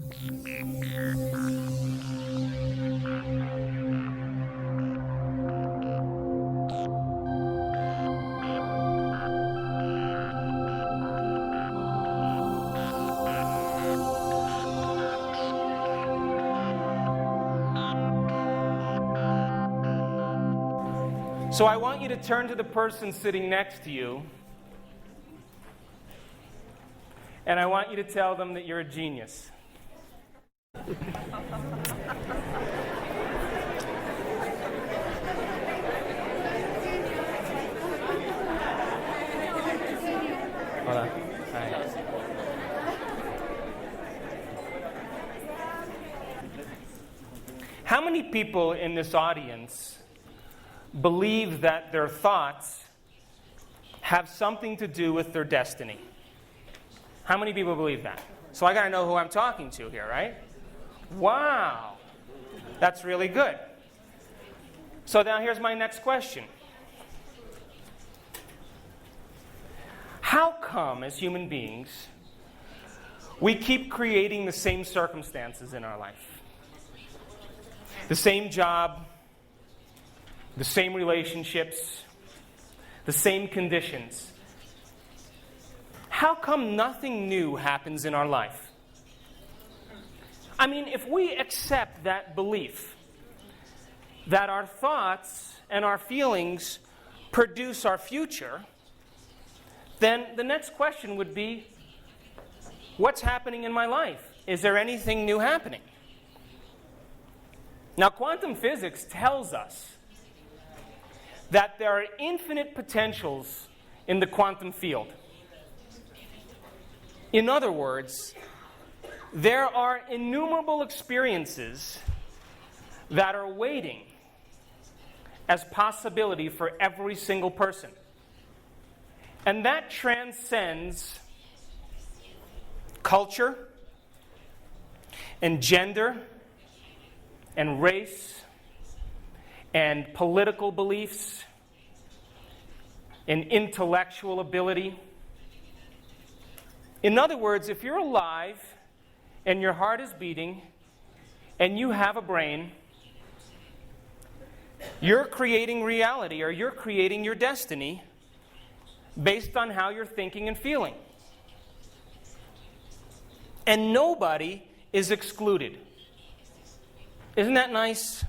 So I want you to turn to the person sitting next to you, and I want you to tell them that you're a genius. Hold on. All right. How many people in this audience believe that their thoughts have something to do with their destiny? How many people believe that? So I got to know who I'm talking to here, right? Wow. That's really good. So now here's my next question. How come, as human beings, we keep creating the same circumstances in our life? The same job, the same relationships, the same conditions. How come nothing new happens in our life? I mean, if we accept that belief that our thoughts and our feelings produce our future, then the next question would be, what's happening in my life? Is there anything new happening? Now, quantum physics tells us that there are infinite potentials in the quantum field. In other words, there are innumerable experiences that are waiting as possibility for every single person. And that transcends culture and gender and race and political beliefs and intellectual ability. In other words, if you're alive and your heart is beating and you have a brain, you're creating reality, or you're creating your destiny based on how you're thinking and feeling. And nobody is excluded. Isn't that nice?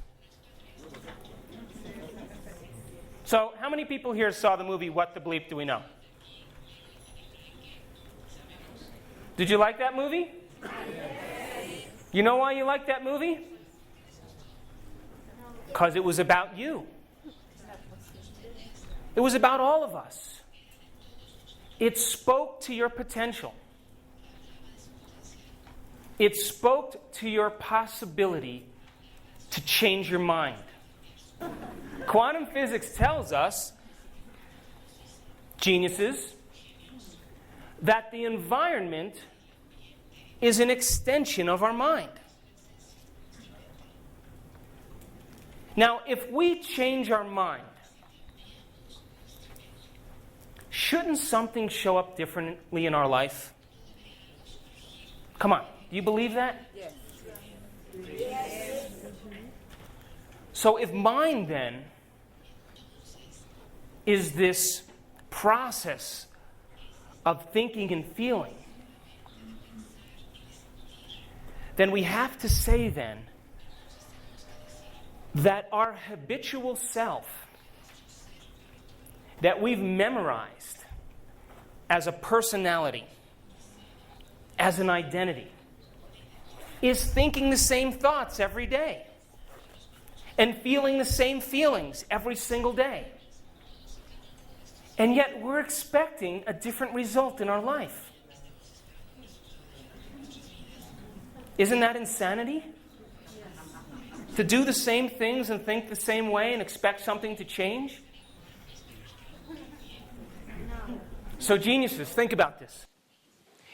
So, how many people here saw the movie What the Bleep Do We Know? Did you like that movie? You know why you liked that movie? Because it was about you. It was about all of us. It spoke to your potential. It spoke to your possibility to change your mind. Quantum physics tells us, geniuses, that the environment is an extension of our mind. Now, if we change our mind, shouldn't something show up differently in our life? Come on, do you believe that? Yes. Yes. So if mind then is this process of thinking and feeling, then we have to say then that our habitual self that we've memorized as a personality, as an identity, is thinking the same thoughts every day and feeling the same feelings every single day. And yet we're expecting a different result in our life. Isn't that insanity? To do the same things and think the same way and expect something to change? So geniuses, think about this.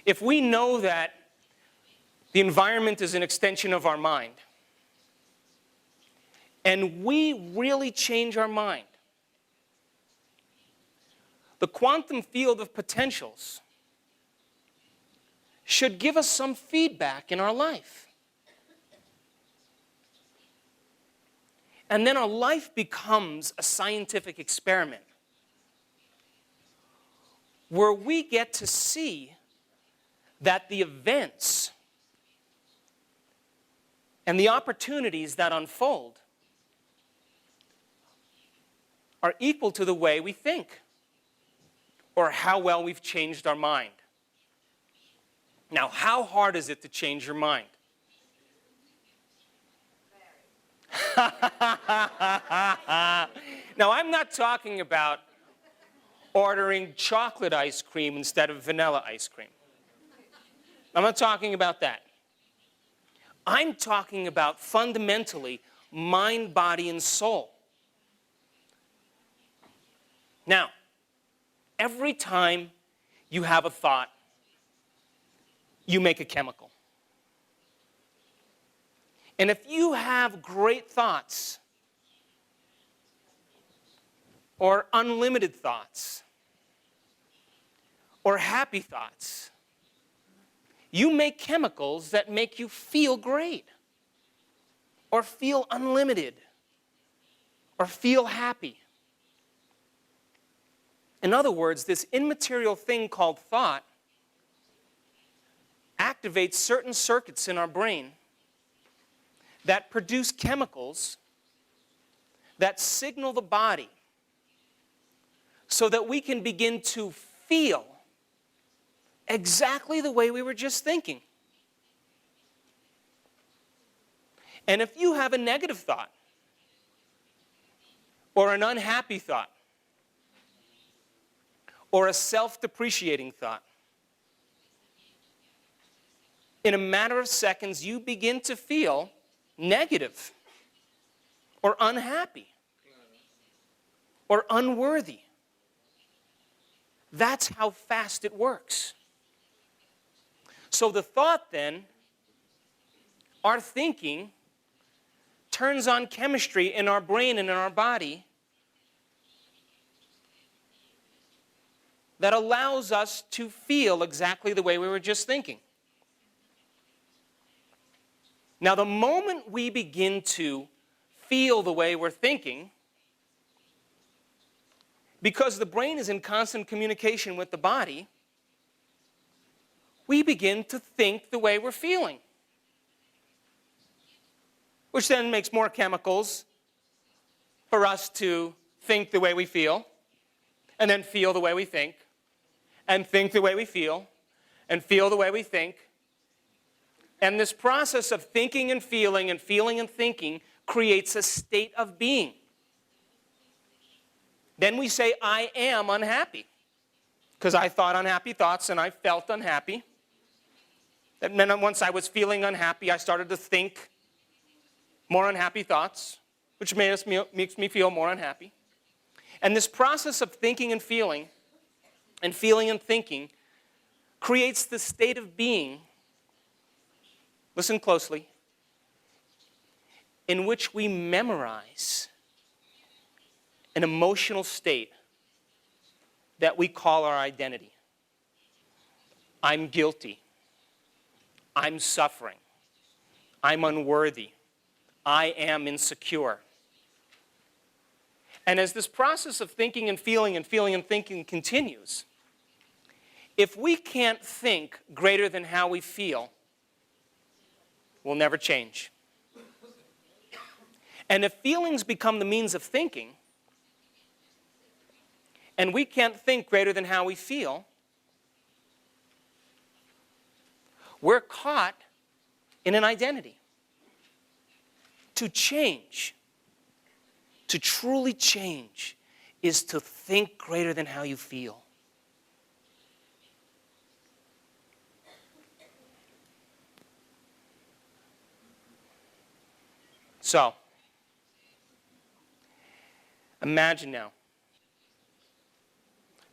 If we know that the environment is an extension of our mind, and we really change our mind, the quantum field of potentials should give us some feedback in our life. And then our life becomes a scientific experiment where we get to see that the events and the opportunities that unfold are equal to the way we think or how well we've changed our mind. Now, how hard is it to change your mind? Now, I'm not talking about ordering chocolate ice cream instead of vanilla ice cream. I'm not talking about that. I'm talking about fundamentally mind, body, and soul. Now, every time you have a thought, you make a chemical. And if you have great thoughts or unlimited thoughts or happy thoughts, you make chemicals that make you feel great or feel unlimited or feel happy. In other words, this immaterial thing called thought activates certain circuits in our brain that produce chemicals that signal the body so that we can begin to feel exactly the way we were just thinking. And if you have a negative thought or an unhappy thought or a self-depreciating thought, in a matter of seconds, you begin to feel negative or unhappy or unworthy. That's how fast it works. So the thought then, our thinking, turns on chemistry in our brain and in our body that allows us to feel exactly the way we were just thinking. Now, the moment we begin to feel the way we're thinking, because the brain is in constant communication with the body, we begin to think the way we're feeling, which then makes more chemicals for us to think the way we feel, and then feel the way we think the way we feel, and feel the way we think. And this process of thinking and feeling and thinking creates a state of being. Then we say, I am unhappy, because I thought unhappy thoughts and I felt unhappy. And then once I was feeling unhappy, I started to think more unhappy thoughts, which makes me feel more unhappy. And this process of thinking and feeling and thinking creates the state of being, listen closely, in which we memorize an emotional state that we call our identity. I'm guilty. I'm suffering. I'm unworthy. I am insecure. And as this process of thinking and feeling continues, if we can't think greater than how we feel, we'll never change. And if feelings become the means of thinking, and we can't think greater than how we feel, we're caught in an identity. To change, to truly change, is to think greater than how you feel. So, imagine now.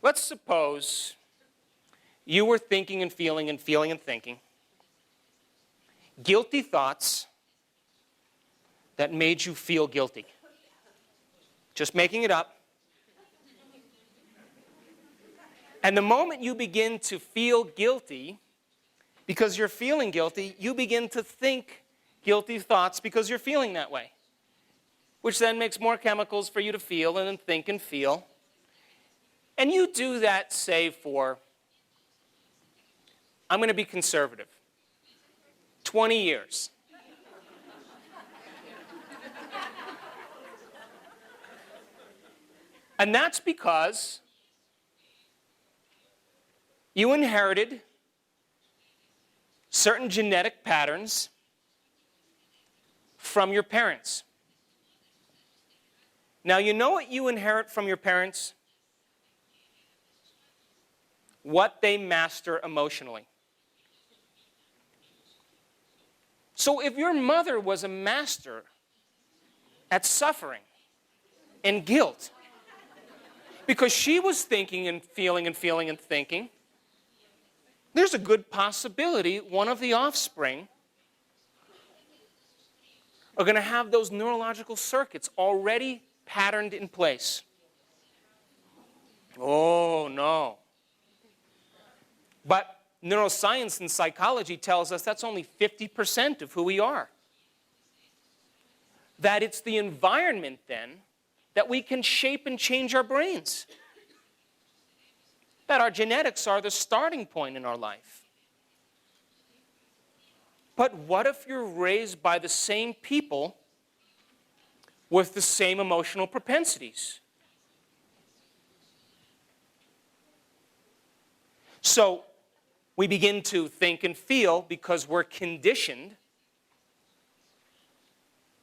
Let's suppose you were thinking and feeling and thinking guilty thoughts that made you feel guilty. Just making it up. And the moment you begin to feel guilty, because you're feeling guilty, you begin to think guilty thoughts because you're feeling that way, which then makes more chemicals for you to feel and then think and feel. And you do that, say, for, I'm going to be conservative, 20 years. And that's because you inherited certain genetic patterns from your parents. Now, you know what you inherit from your parents? What they master emotionally. So if your mother was a master at suffering and guilt, because she was thinking and feeling and feeling and thinking, there's a good possibility one of the offspring are going to have those neurological circuits already patterned in place. Oh, no. But neuroscience and psychology tells us that's only 50% of who we are. That it's the environment, then, that we can shape and change our brains. That our genetics are the starting point in our life. But what if you're raised by the same people with the same emotional propensities? So we begin to think and feel because we're conditioned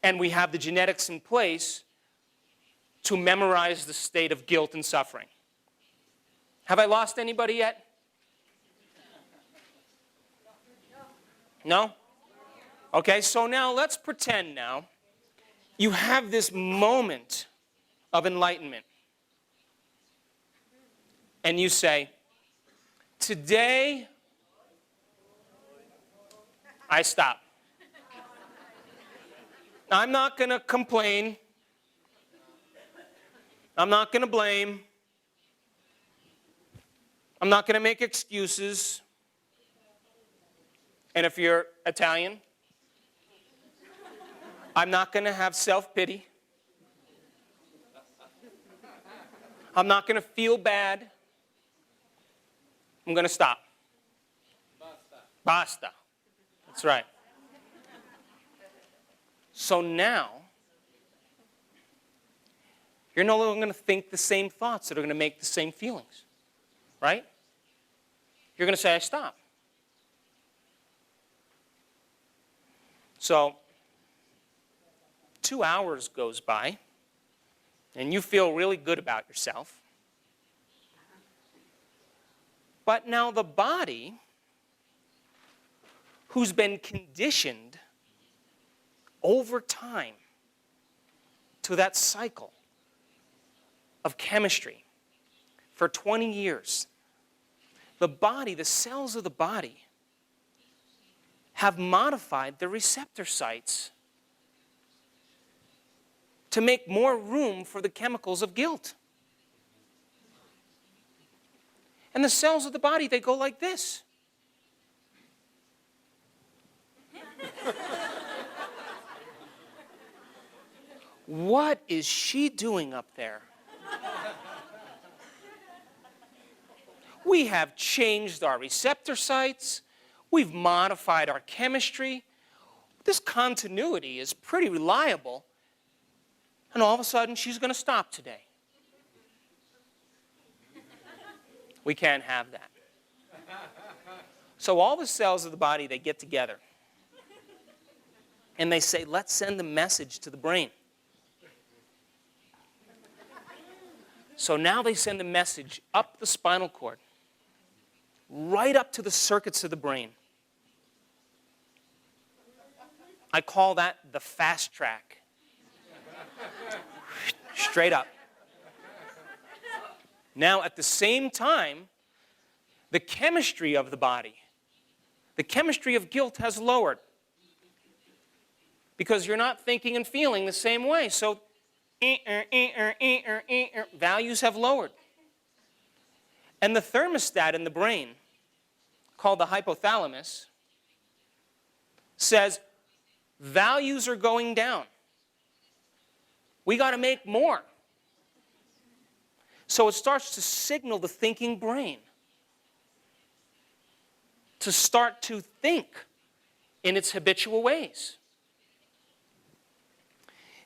and we have the genetics in place to memorize the state of guilt and suffering. Have I lost anybody yet? No? Okay, so now let's pretend now you have this moment of enlightenment. And you say, today I stop. I'm not going to complain. I'm not going to blame. I'm not going to make excuses. And if you're Italian, I'm not going to have self-pity. I'm not going to feel bad. I'm going to stop. Basta. That's right. So now, you're no longer going to think the same thoughts that are going to make the same feelings. Right? You're going to say, I stop. So, 2 hours goes by, and you feel really good about yourself. But now the body, who's been conditioned over time to that cycle of chemistry for 20 years, the body, the cells of the body, have modified the receptor sites to make more room for the chemicals of guilt. And the cells of the body, they go like this. What is she doing up there? We have changed our receptor sites. We've modified our chemistry. This continuity is pretty reliable. And all of a sudden, she's going to stop today. We can't have that. So all the cells of the body, they get together. And they say, let's send a message to the brain. So now they send a message up the spinal cord, right up to the circuits of the brain. I call that the fast track. Straight up. Now, at the same time, the chemistry of the body, the chemistry of guilt has lowered. Because you're not thinking and feeling the same way. So, values have lowered. And the thermostat in the brain, called the hypothalamus, says values are going down. We got to make more. So it starts to signal the thinking brain to start to think in its habitual ways.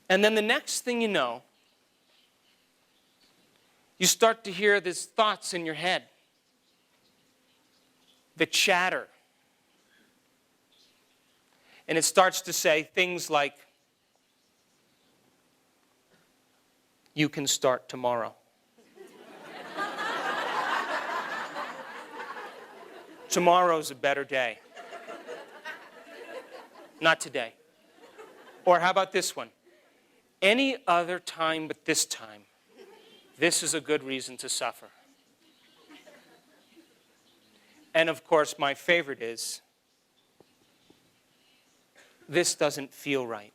And then the next thing you know, you start to hear these thoughts in your head, the chatter. And it starts to say things like, you can start tomorrow. Tomorrow's a better day. Not today. Or how about this one? Any other time but this time. This is a good reason to suffer. And of course, my favorite is, this doesn't feel right.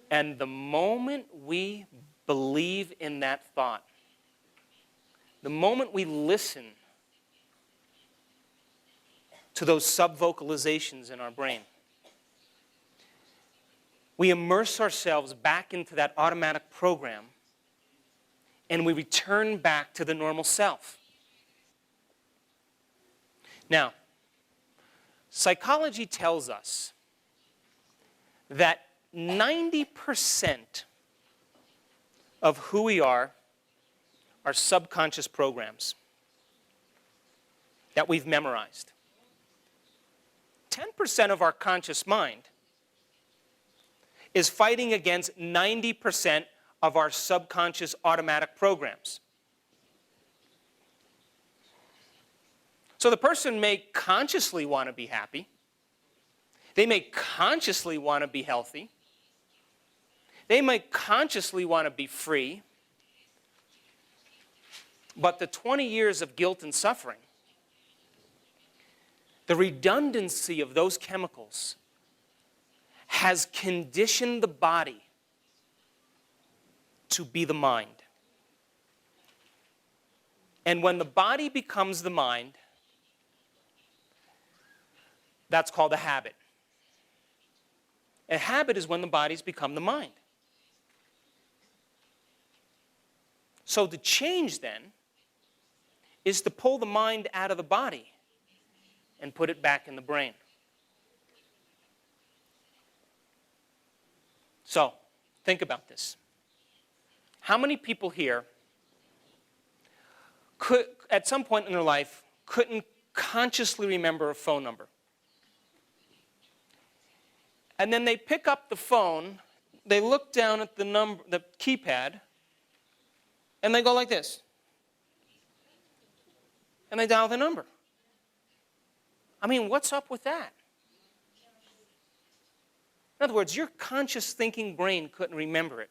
And the moment we believe in that thought, the moment we listen to those sub-vocalizations in our brain, we immerse ourselves back into that automatic program and we return back to the normal self. Now, psychology tells us that 90% of who we are subconscious programs that we've memorized. 10% of our conscious mind is fighting against 90% of our subconscious automatic programs. So the person may consciously want to be happy. They may consciously want to be healthy. They may consciously want to be free. But the 20 years of guilt and suffering, the redundancy of those chemicals has conditioned the body to be the mind. And when the body becomes the mind, that's called a habit. A habit is when the body's become the mind. So the change then is to pull the mind out of the body and put it back in the brain. So, think about this. How many people here could, at some point in their life, couldn't consciously remember a phone number? And then they pick up the phone, they look down at the number, the keypad, and they go like this. And they dial the number. I mean, what's up with that? In other words, your conscious thinking brain couldn't remember it.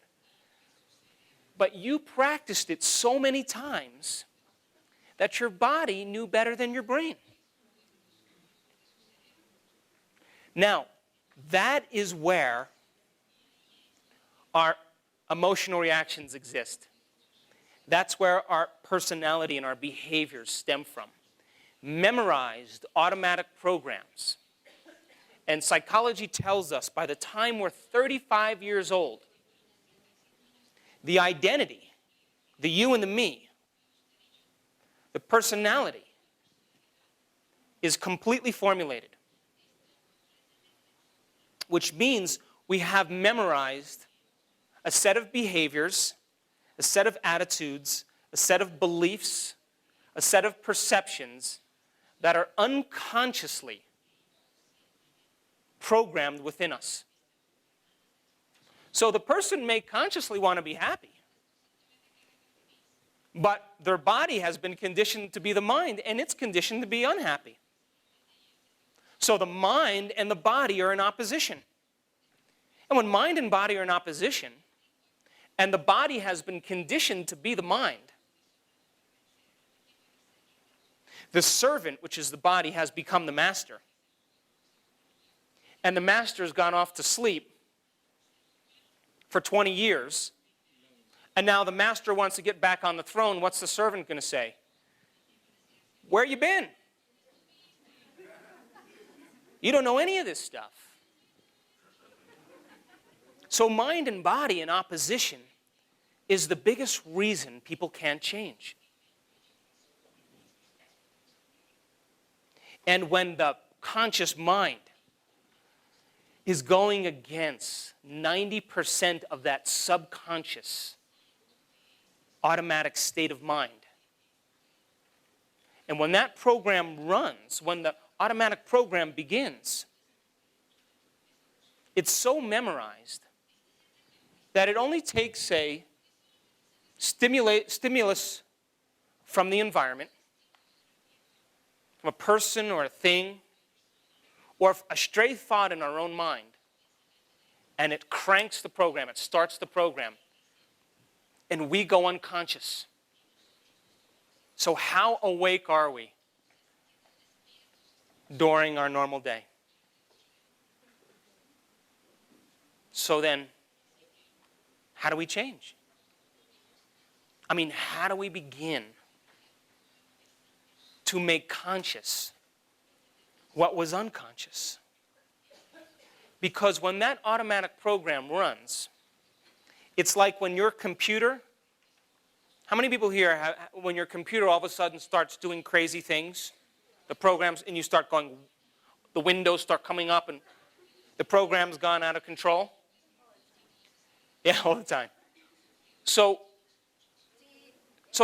But you practiced it so many times that your body knew better than your brain. Now, that is where our emotional reactions exist. That's where our personality and our behaviors stem from. Memorized automatic programs. And psychology tells us by the time we're 35 years old, the identity, the you and the me, the personality is completely formulated. Which means we have memorized a set of behaviors, a set of attitudes, a set of beliefs, a set of perceptions that are unconsciously programmed within us. So the person may consciously want to be happy, but their body has been conditioned to be the mind, and it's conditioned to be unhappy. So the mind and the body are in opposition. And when mind and body are in opposition, and the body has been conditioned to be the mind, the servant, which is the body, has become the master. And the master has gone off to sleep for 20 years. And now the master wants to get back on the throne. What's the servant going to say? Where you been? You don't know any of this stuff. So mind and body in opposition is the biggest reason people can't change. And when the conscious mind is going against 90% of that subconscious automatic state of mind, and when that program runs, when the automatic program begins, it's so memorized that it only takes a stimulus from the environment, from a person or a thing, or a stray thought in our own mind, and it cranks the program, it starts the program, and we go unconscious. So how awake are we during our normal day? So then, how do we change? I mean, how do we begin to make conscious what was unconscious? Because when that automatic program runs, it's like when your computer, how many people here, when your computer all of a sudden starts doing crazy things, the programs, and you start going, the windows start coming up and the program's gone out of control? Yeah, all the time. So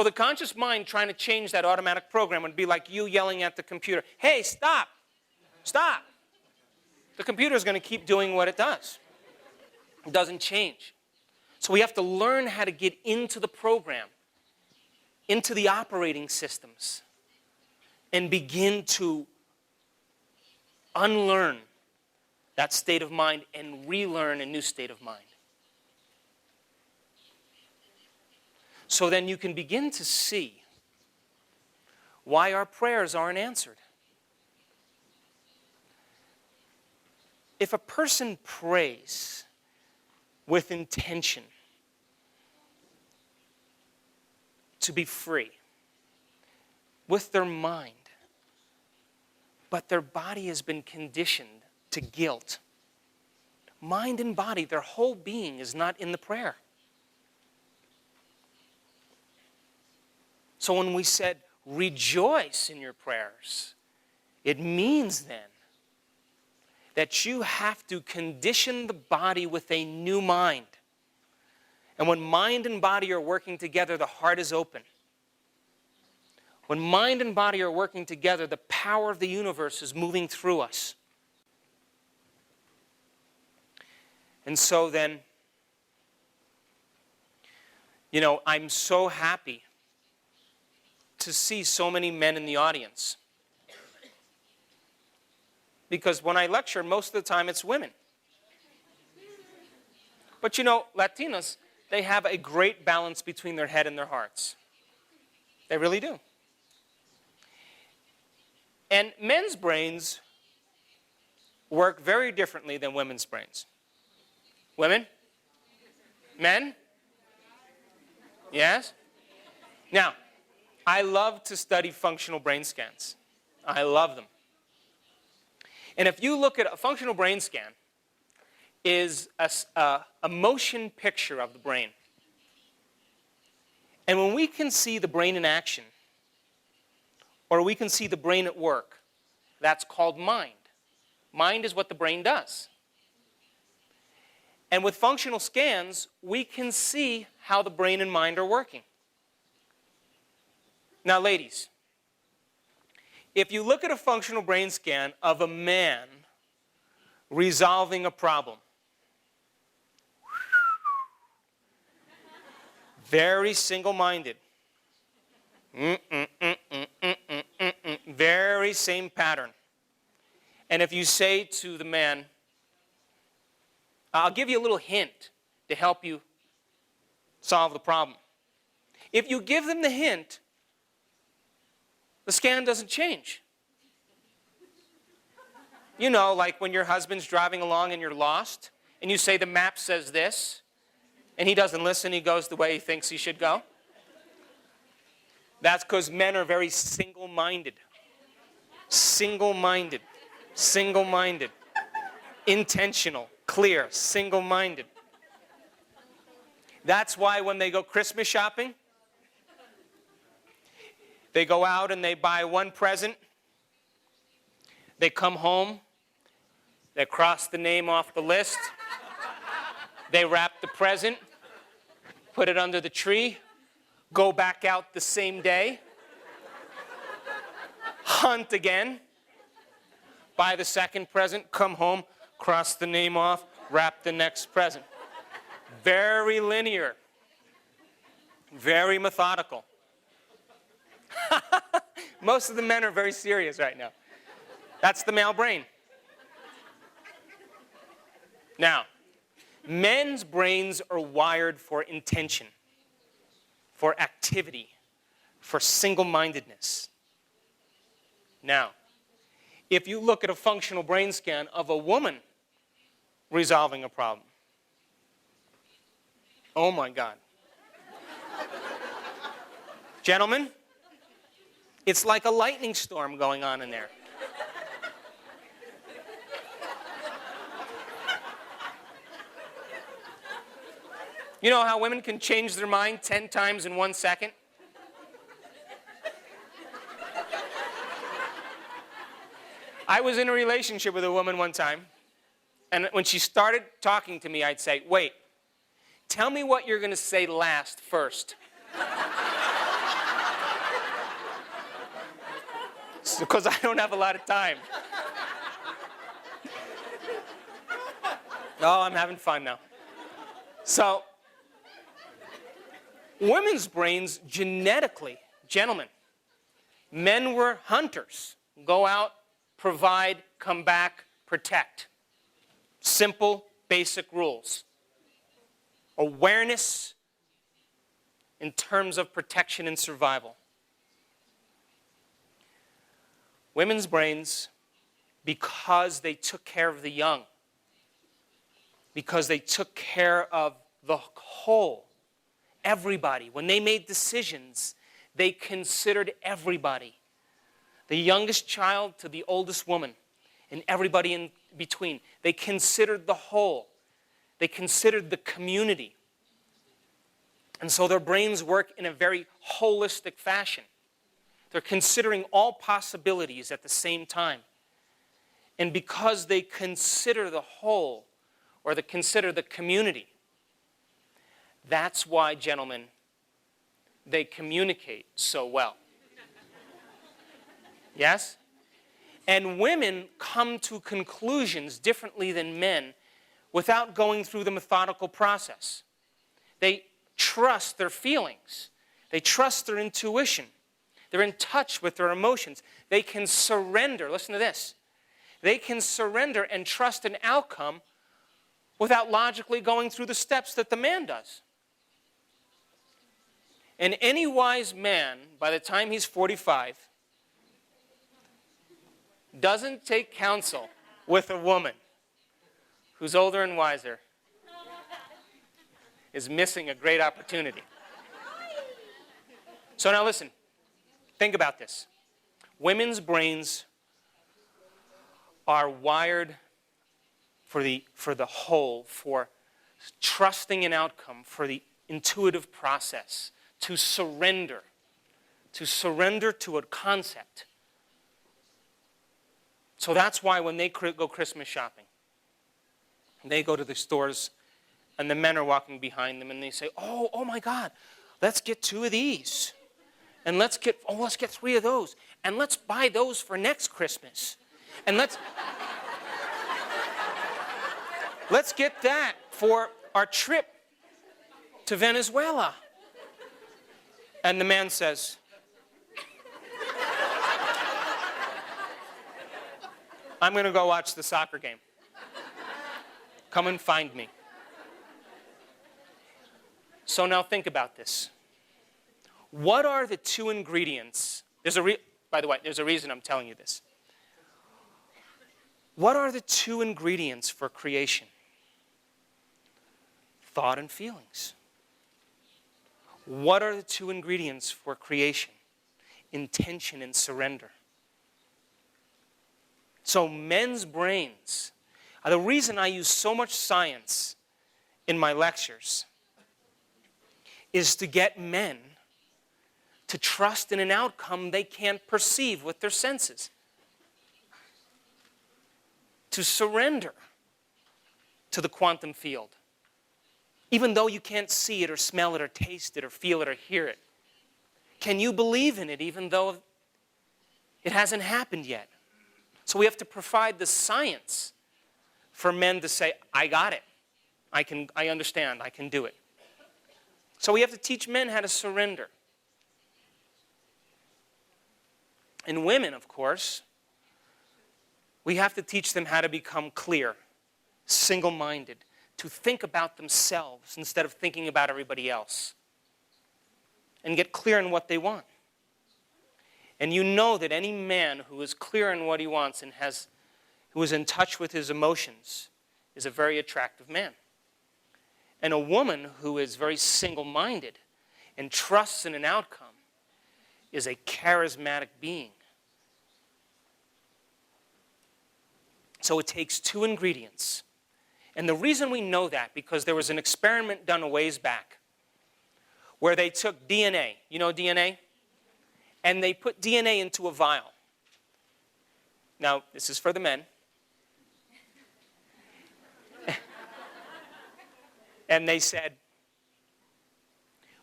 the conscious mind trying to change that automatic program would be like you yelling at the computer, hey, stop, stop. The computer is going to keep doing what it does. It doesn't change. So we have to learn how to get into the program, into the operating systems, and begin to unlearn that state of mind and relearn a new state of mind. So then you can begin to see why our prayers aren't answered. If a person prays with intention to be free with their mind, but their body has been conditioned to guilt, mind and body, their whole being is not in the prayer. So when we said, rejoice in your prayers, it means then that you have to condition the body with a new mind. And when mind and body are working together, the heart is open. When mind and body are working together, the power of the universe is moving through us. And so then, you know, I'm so happy to see so many men in the audience. Because when I lecture, most of the time it's women. But you know, Latinos, they have a great balance between their head and their hearts. They really do. And men's brains work very differently than women's brains. Women? Men? Yes? Now, I love to study functional brain scans. I love them. And if you look at a functional brain scan, is a motion picture of the brain. And when we can see the brain in action, or we can see the brain at work, that's called mind. Mind is what the brain does. And with functional scans, we can see how the brain and mind are working. Now, ladies, if you look at a functional brain scan of a man resolving a problem, very single-minded, very same pattern. And if you say to the man, I'll give you a little hint to help you solve the problem. If you give them the hint, the scan doesn't change. You know, like when your husband's driving along and you're lost, and you say the map says this, and he doesn't listen, he goes the way he thinks he should go. That's because men are very single-minded. Single-minded. Single-minded. Intentional. Clear. Single-minded. That's why when they go Christmas shopping, they go out and they buy one present. They come home. They cross the name off the list. They wrap the present, put it under the tree, go back out the same day, hunt again, buy the second present, come home, cross the name off, wrap the next present. Very linear, very methodical. Most of the men are very serious right now. That's the male brain. Now, men's brains are wired for intention, for activity, for single-mindedness. Now, if you look at a functional brain scan of a woman resolving a problem, oh my God. Gentlemen, it's like a lightning storm going on in there. You know how women can change their mind 10 times in 1 second? I was in a relationship with a woman one time, and when she started talking to me, I'd say, wait, tell me what you're going to say last first. Because I don't have a lot of time. Oh, I'm having fun now. So, women's brains genetically, gentlemen, men were hunters. Go out, provide, come back, protect. Simple, basic rules. Awareness in terms of protection and survival. Women's brains, because they took care of the young, because they took care of the whole, everybody. When they made decisions, they considered everybody. The youngest child to the oldest woman, and everybody in between. They considered the whole. They considered the community. And so their brains work in a very holistic fashion. They're considering all possibilities at the same time. And because they consider the whole, or they consider the community, that's why, gentlemen, they communicate so well. Yes? And women come to conclusions differently than men without going through the methodical process. They trust their feelings. They trust their intuition. They're in touch with their emotions. They can surrender. Listen to this. They can surrender and trust an outcome without logically going through the steps that the man does. And any wise man, by the time he's 45, doesn't take counsel with a woman who's older and wiser is missing a great opportunity. So now listen, think about this. Women's brains are wired for the whole, for trusting an outcome, for the intuitive process, to surrender to a concept. So that's why when they go Christmas shopping, they go to the stores and the men are walking behind them and they say, oh my God, let's get 2 of these. And let's get 3 of those. And let's buy those for next Christmas. And let's get that for our trip to Venezuela. And the man says, I'm going to go watch the soccer game. Come and find me. So now think about this. What are the 2 ingredients? By the way, there's a reason I'm telling you this. What are the 2 ingredients for creation? Thought and feelings. What are the 2 ingredients for creation? Intention and surrender. So men's brains are the reason I use so much science in my lectures, is to get men to trust in an outcome they can't perceive with their senses. To surrender to the quantum field. Even though you can't see it or smell it or taste it or feel it or hear it. Can you believe in it even though it hasn't happened yet? So we have to provide the science for men to say, I got it. I understand. I can do it. So we have to teach men how to surrender. And women, of course, we have to teach them how to become clear, single-minded, to think about themselves instead of thinking about everybody else, and get clear in what they want. And you know that any man who is clear in what he wants and who is in touch with his emotions is a very attractive man. And a woman who is very single-minded and trusts in an outcome is a charismatic being. So it takes two ingredients. And the reason we know that, because there was an experiment done a ways back where they took DNA, you know DNA? And they put DNA into a vial. Now, this is for the men. And they said,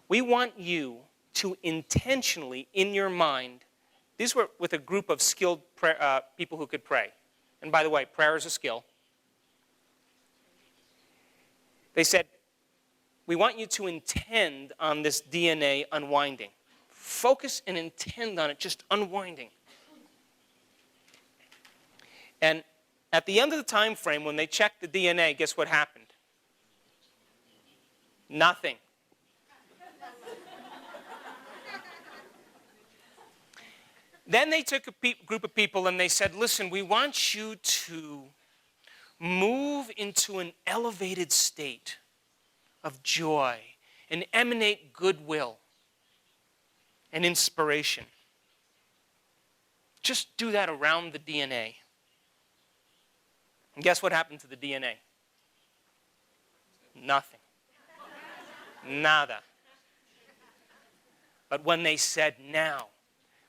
we want you to intentionally, in your mind, these were with a group of skilled people who could pray. And by the way, prayer is a skill. They said, we want you to intend on this DNA unwinding. Focus and intend on it, just unwinding. And at the end of the time frame, when they checked the DNA, guess what happened? Nothing. Then they took a group of people and they said, listen, we want you to move into an elevated state of joy and emanate goodwill and inspiration. Just do that around the DNA. And guess what happened to the DNA? Nothing. Nada. But when they said, now,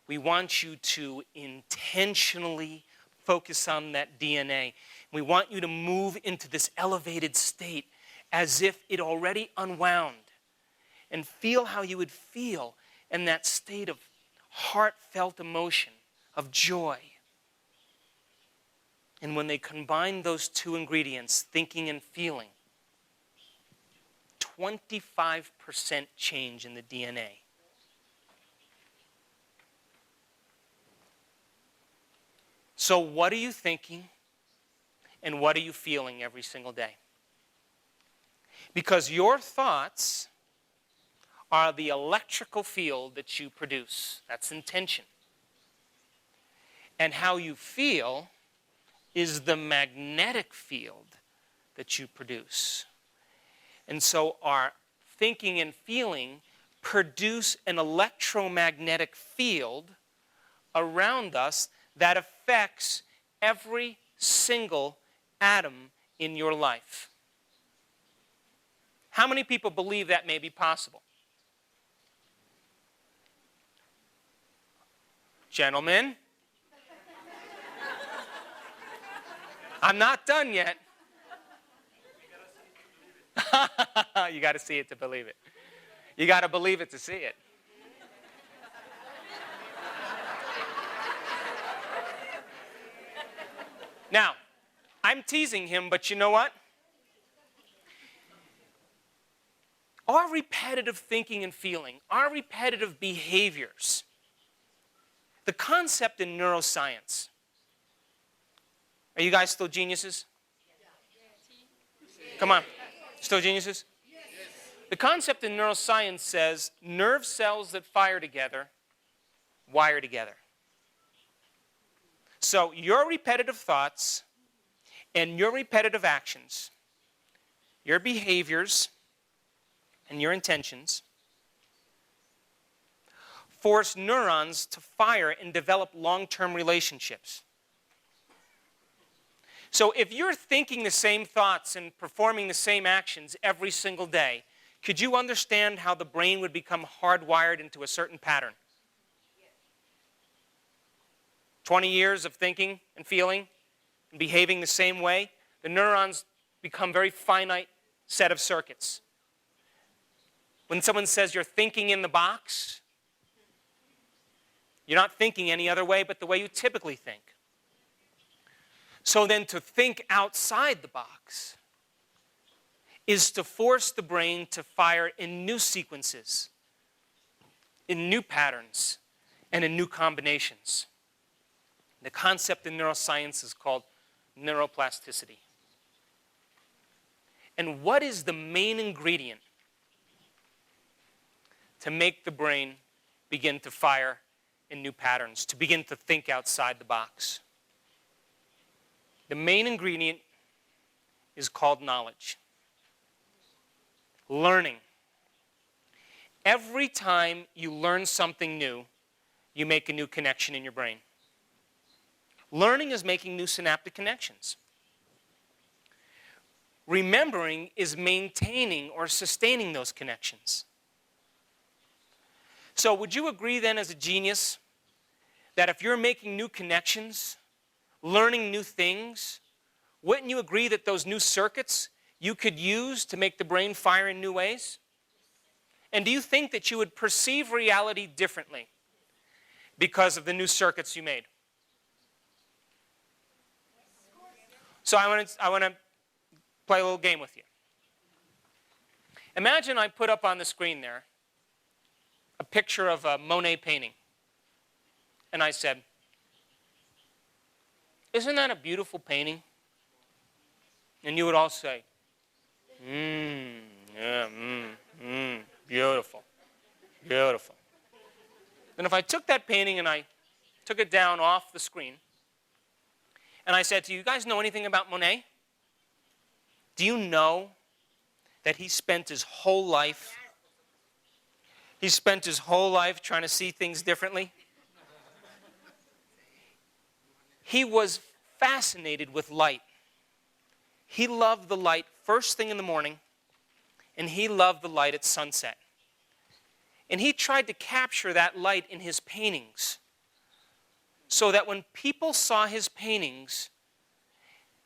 we want you to intentionally focus on that DNA. We want you to move into this elevated state as if it already unwound. And feel how you would feel in that state of heartfelt emotion, of joy. And when they combine those two ingredients, thinking and feeling, 25% change in the DNA. So what are you thinking and what are you feeling every single day? Because your thoughts are the electrical field that you produce. That's intention. And how you feel is the magnetic field that you produce. And so our thinking and feeling produce an electromagnetic field around us that affects every single atom in your life. How many people believe that may be possible? Gentlemen? I'm not done yet. You got to see it to believe it. You got to believe it to see it. Now, I'm teasing him, but you know what? Our repetitive thinking and feeling, our repetitive behaviors, the concept in neuroscience. Are you guys still geniuses? Come on. Still geniuses? The concept in neuroscience says nerve cells that fire together wire together. So your repetitive thoughts and your repetitive actions, your behaviors and your intentions force neurons to fire and develop long-term relationships. So if you're thinking the same thoughts and performing the same actions every single day, could you understand how the brain would become hardwired into a certain pattern? 20 years of thinking and feeling and behaving the same way, the neurons become very finite set of circuits. When someone says you're thinking in the box, you're not thinking any other way but the way you typically think. So then to think outside the box is to force the brain to fire in new sequences, in new patterns, and in new combinations. The concept in neuroscience is called neuroplasticity. And what is the main ingredient to make the brain begin to fire in new patterns, to begin to think outside the box? The main ingredient is called knowledge. Learning. Every time you learn something new, you make a new connection in your brain. Learning is making new synaptic connections. Remembering is maintaining or sustaining those connections. So would you agree then as a genius that if you're making new connections, learning new things, wouldn't you agree that those new circuits you could use to make the brain fire in new ways? And do you think that you would perceive reality differently because of the new circuits you made? So I want to play a little game with you. Imagine I put up on the screen there a picture of a Monet painting. And I said, "Isn't that a beautiful painting?" And you would all say, beautiful, beautiful. Then if I took that painting and I took it down off the screen, and I said to you, "You guys know anything about Monet? Do you know that he spent his whole life trying to see things differently? He was fascinated with light. He loved the light first thing in the morning, and he loved the light at sunset. And he tried to capture that light in his paintings so that when people saw his paintings,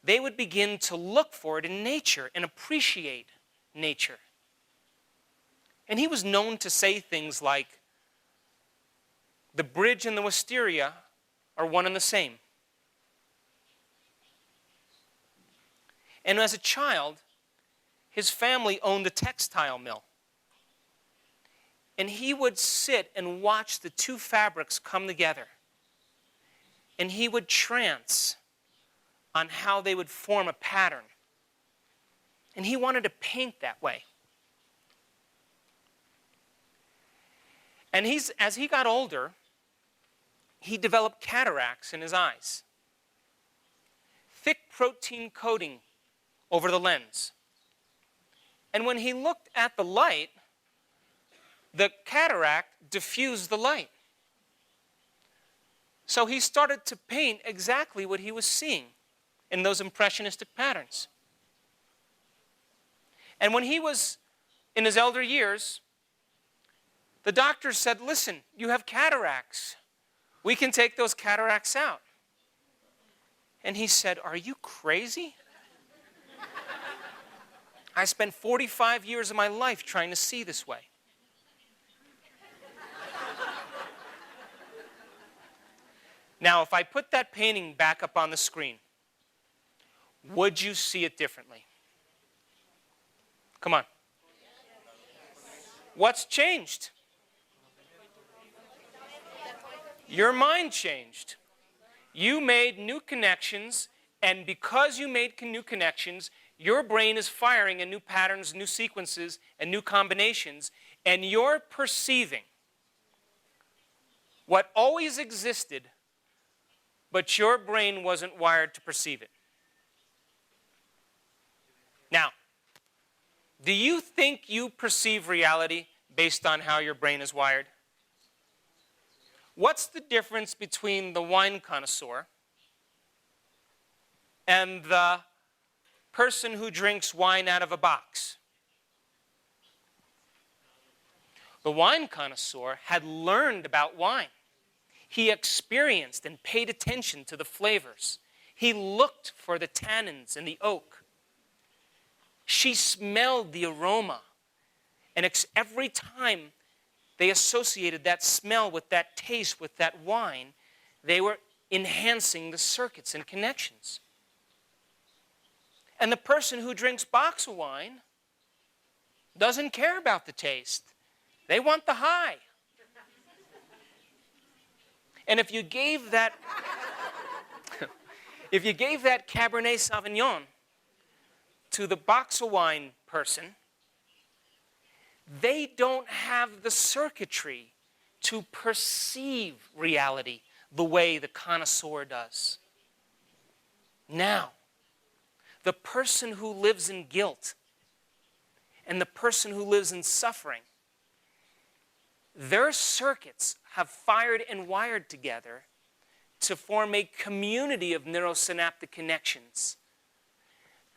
they would begin to look for it in nature and appreciate nature. And he was known to say things like, the bridge and the wisteria are one and the same. And as a child, his family owned a textile mill. And he would sit and watch the two fabrics come together. And he would trance on how they would form a pattern. And he wanted to paint that way. And as he got older, he developed cataracts in his eyes. Thick protein coating over the lens. And when he looked at the light, the cataract diffused the light. So he started to paint exactly what he was seeing in those impressionistic patterns. And when he was in his elder years, the doctor said, "Listen, you have cataracts. We can take those cataracts out." And he said, "Are you crazy? I spent 45 years of my life trying to see this way." Now, if I put that painting back up on the screen, would you see it differently? Come on. What's changed? Your mind changed. You made new connections, and because you made new connections, your brain is firing in new patterns, new sequences, and new combinations, and you're perceiving what always existed, but your brain wasn't wired to perceive it. Now, do you think you perceive reality based on how your brain is wired? What's the difference between the wine connoisseur and the person who drinks wine out of a box. The wine connoisseur had learned about wine. He experienced and paid attention to the flavors. He looked for the tannins in the oak. She smelled the aroma. And every time they associated that smell with that taste, with that wine, they were enhancing the circuits and connections. And the person who drinks box of wine doesn't care about the taste. They want the high. And if you gave that Cabernet Sauvignon to the box of wine person, they don't have the circuitry to perceive reality the way the connoisseur does. Now, the person who lives in guilt and the person who lives in suffering, their circuits have fired and wired together to form a community of neurosynaptic connections,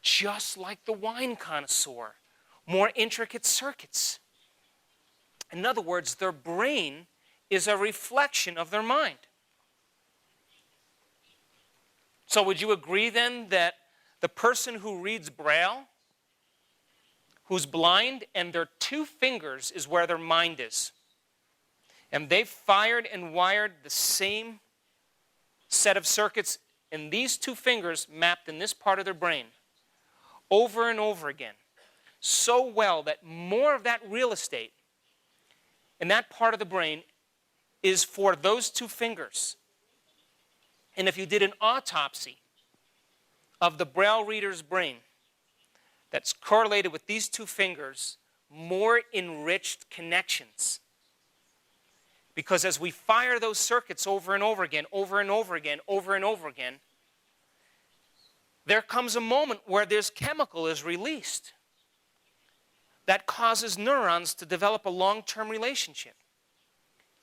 just like the wine connoisseur, more intricate circuits. In other words, their brain is a reflection of their mind. So would you agree then that the person who reads Braille, who's blind, and their two fingers is where their mind is? And they've fired and wired the same set of circuits in these two fingers mapped in this part of their brain over and over again, so well that more of that real estate in that part of the brain is for those two fingers. And if you did an autopsy of the Braille reader's brain that's correlated with these two fingers, more enriched connections. Because as we fire those circuits over and over again, over and over again, over and over again, there comes a moment where this chemical is released that causes neurons to develop a long-term relationship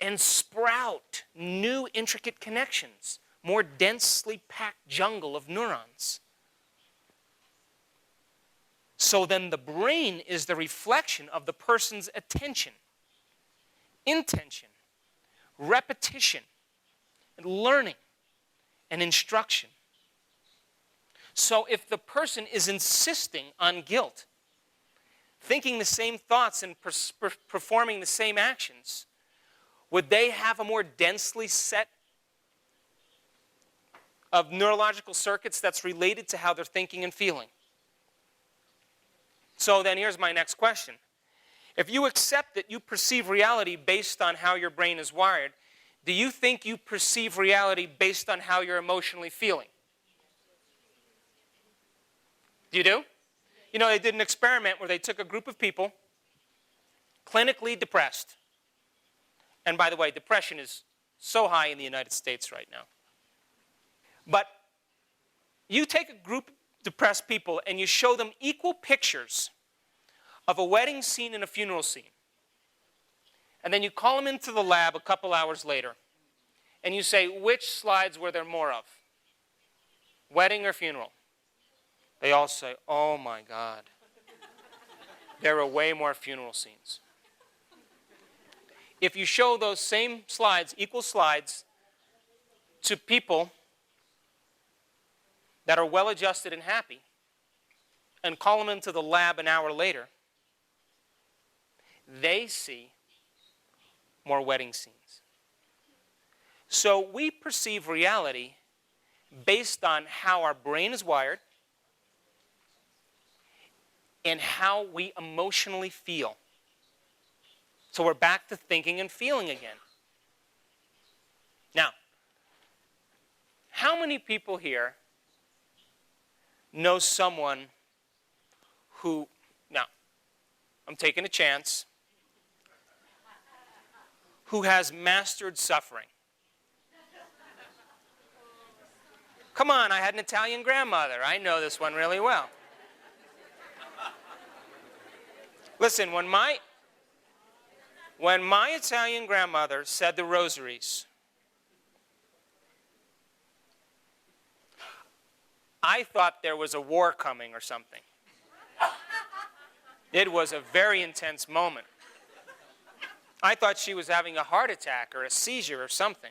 and sprout new intricate connections, more densely packed jungle of neurons. So then the brain is the reflection of the person's attention, intention, repetition, and learning, and instruction. So if the person is insisting on guilt, thinking the same thoughts and performing the same actions, would they have a more densely set of neurological circuits that's related to how they're thinking and feeling? So then here's my next question. If you accept that you perceive reality based on how your brain is wired, do you think you perceive reality based on how you're emotionally feeling? You do? You know, they did an experiment where they took a group of people, clinically depressed. And by the way, depression is so high in the United States right now. But you take a group of depressed people and you show them equal pictures of a wedding scene and a funeral scene. And then you call them into the lab a couple hours later. And you say, which slides were there more of? Wedding or funeral? They all say, oh my God. There were way more funeral scenes. If you show those same slides, equal slides, to people that are well-adjusted and happy, and call them into the lab an hour later, they see more wedding scenes. So we perceive reality based on how our brain is wired and how we emotionally feel. So we're back to thinking and feeling again. Now, how many people here know someone who, now, I'm taking a chance, who has mastered suffering? Come on, I had an Italian grandmother. I know this one really well. Listen, when my Italian grandmother said the rosaries, I thought there was a war coming or something. It was a very intense moment. I thought she was having a heart attack or a seizure or something.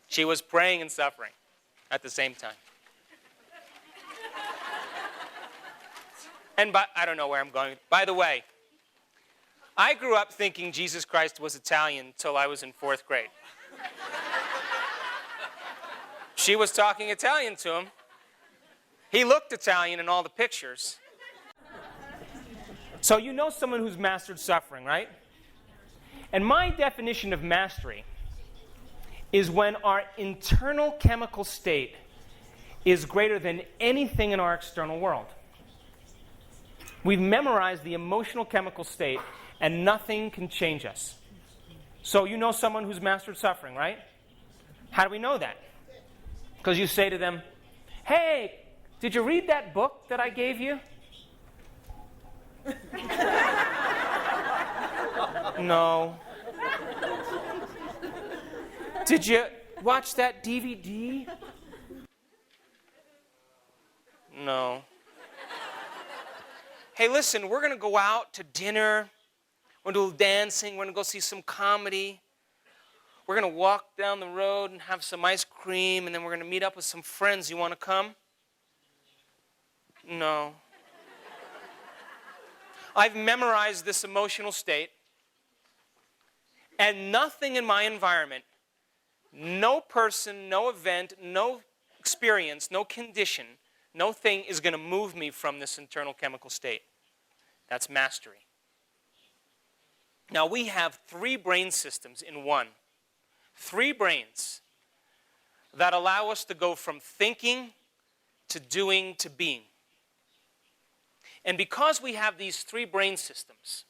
She was praying and suffering at the same time. And I don't know where I'm going. By the way, I grew up thinking Jesus Christ was Italian until I was in 4th grade. She was talking Italian to him. He looked Italian in all the pictures. So you know someone who's mastered suffering, right? And my definition of mastery is when our internal chemical state is greater than anything in our external world. We've memorized the emotional chemical state, and nothing can change us. So you know someone who's mastered suffering, right? How do we know that? Because you say to them, hey, did you read that book that I gave you? No. Did you watch that DVD? No. Hey, listen, we're going to go out to dinner. We're going to do a little dancing. We're going to go see some comedy. We're going to walk down the road and have some ice cream, and then we're going to meet up with some friends. You want to come? No. I've memorized this emotional state, and nothing in my environment, no person, no event, no experience, no condition, no thing is going to move me from this internal chemical state. That's mastery. Now, we have 3 brain systems in one. 3 brains that allow us to go from thinking to doing to being. And because we have these 3 brain systems,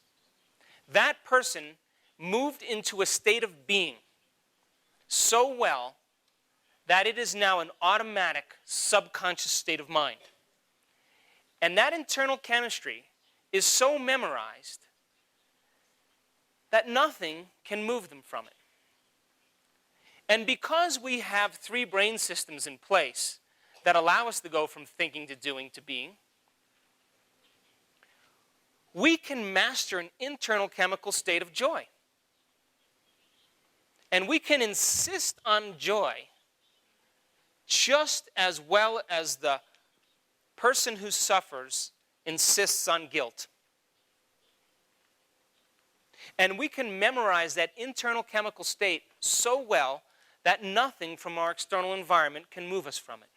that person moved into a state of being so well that it is now an automatic subconscious state of mind. And that internal chemistry is so memorized that nothing can move them from it. And because we have 3 brain systems in place that allow us to go from thinking to doing to being, we can master an internal chemical state of joy. And we can insist on joy just as well as the person who suffers insists on guilt. And we can memorize that internal chemical state so well that nothing from our external environment can move us from it.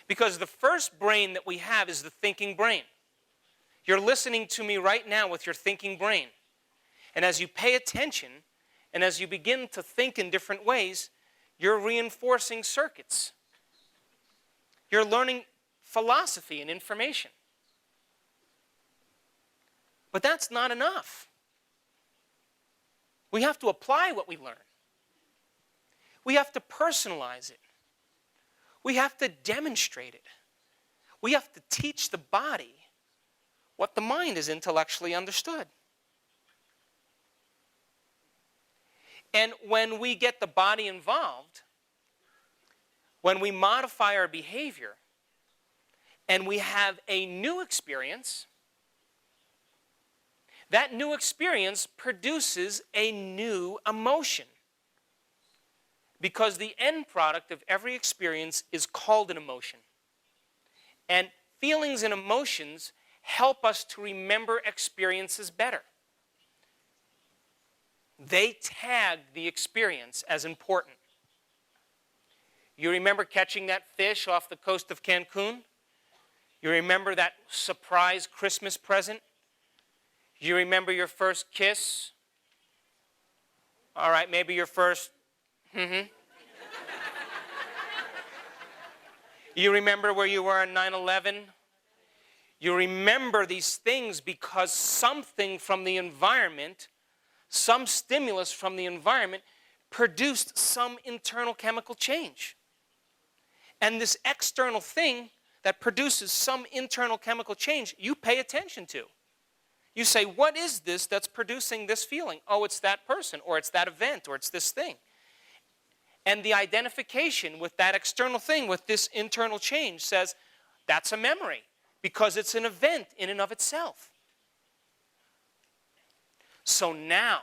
Because the first brain that we have is the thinking brain. You're listening to me right now with your thinking brain. And as you pay attention, and as you begin to think in different ways, you're reinforcing circuits. You're learning philosophy and information. But that's not enough. We have to apply what we learn. We have to personalize it. We have to demonstrate it. We have to teach the body what the mind is intellectually understood. And when we get the body involved, when we modify our behavior, and we have a new experience, that new experience produces a new emotion. Because the end product of every experience is called an emotion. And feelings and emotions help us to remember experiences better. They tag the experience as important. You remember catching that fish off the coast of Cancun? You remember that surprise Christmas present? You remember your first kiss? All right, maybe your first You remember where you were on 9/11? You remember these things because something from the environment, some stimulus from the environment, produced some internal chemical change. And this external thing that produces some internal chemical change, you pay attention to. You say, what is this that's producing this feeling? Oh, it's that person, or it's that event, or it's this thing. And the identification with that external thing, with this internal change, says that's a memory because it's an event in and of itself. So now,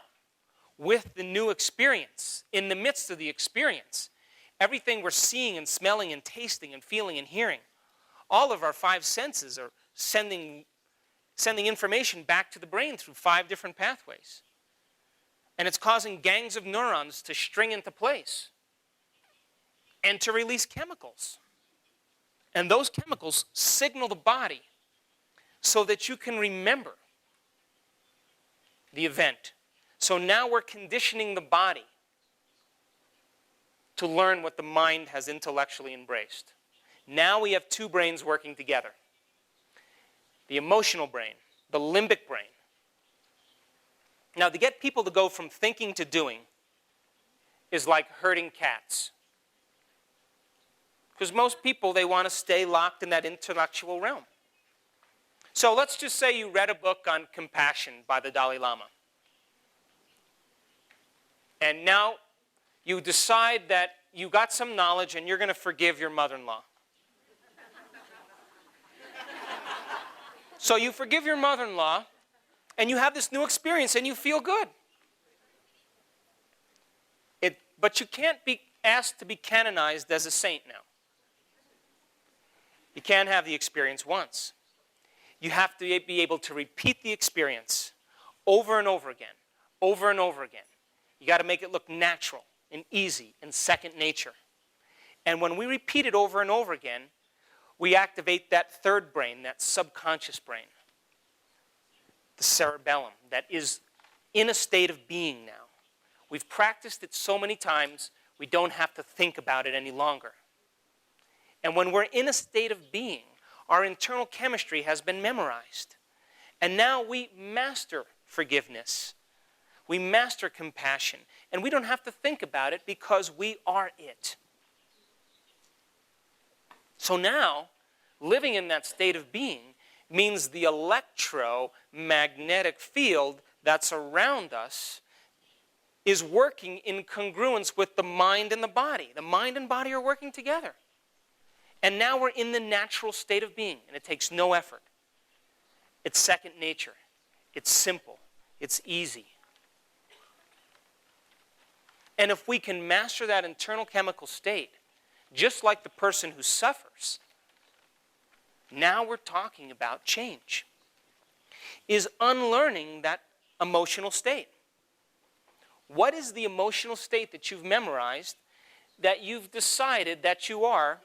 with the new experience, in the midst of the experience, everything we're seeing and smelling and tasting and feeling and hearing, all of our 5 senses are sending information back to the brain through 5 different pathways. And it's causing gangs of neurons to string into place and to release chemicals. And those chemicals signal the body so that you can remember the event. So now we're conditioning the body to learn what the mind has intellectually embraced. Now we have 2 brains working together. The emotional brain, the limbic brain. Now, to get people to go from thinking to doing is like herding cats. Because most people, they want to stay locked in that intellectual realm. So let's just say you read a book on compassion by the Dalai Lama. And now you decide that you got some knowledge and you're going to forgive your mother-in-law. So you forgive your mother-in-law, and you have this new experience, and you feel good. But you can't be asked to be canonized as a saint now. You can't have the experience once. You have to be able to repeat the experience over and over again, over and over again. You got to make it look natural and easy and second nature. And when we repeat it over and over again, we activate that 3rd brain, that subconscious brain, the cerebellum, that is in a state of being now. We've practiced it so many times, we don't have to think about it any longer. And when we're in a state of being, our internal chemistry has been memorized. And now we master forgiveness. We master compassion. And we don't have to think about it because we are it. So now, living in that state of being means the electromagnetic field that's around us is working in congruence with the mind and the body. The mind and body are working together. And now we're in the natural state of being, and it takes no effort. It's second nature. It's simple. It's easy. And if we can master that internal chemical state, just like the person who suffers, now we're talking about change. Is unlearning that emotional state. What is the emotional state that you've memorized that you've decided that you are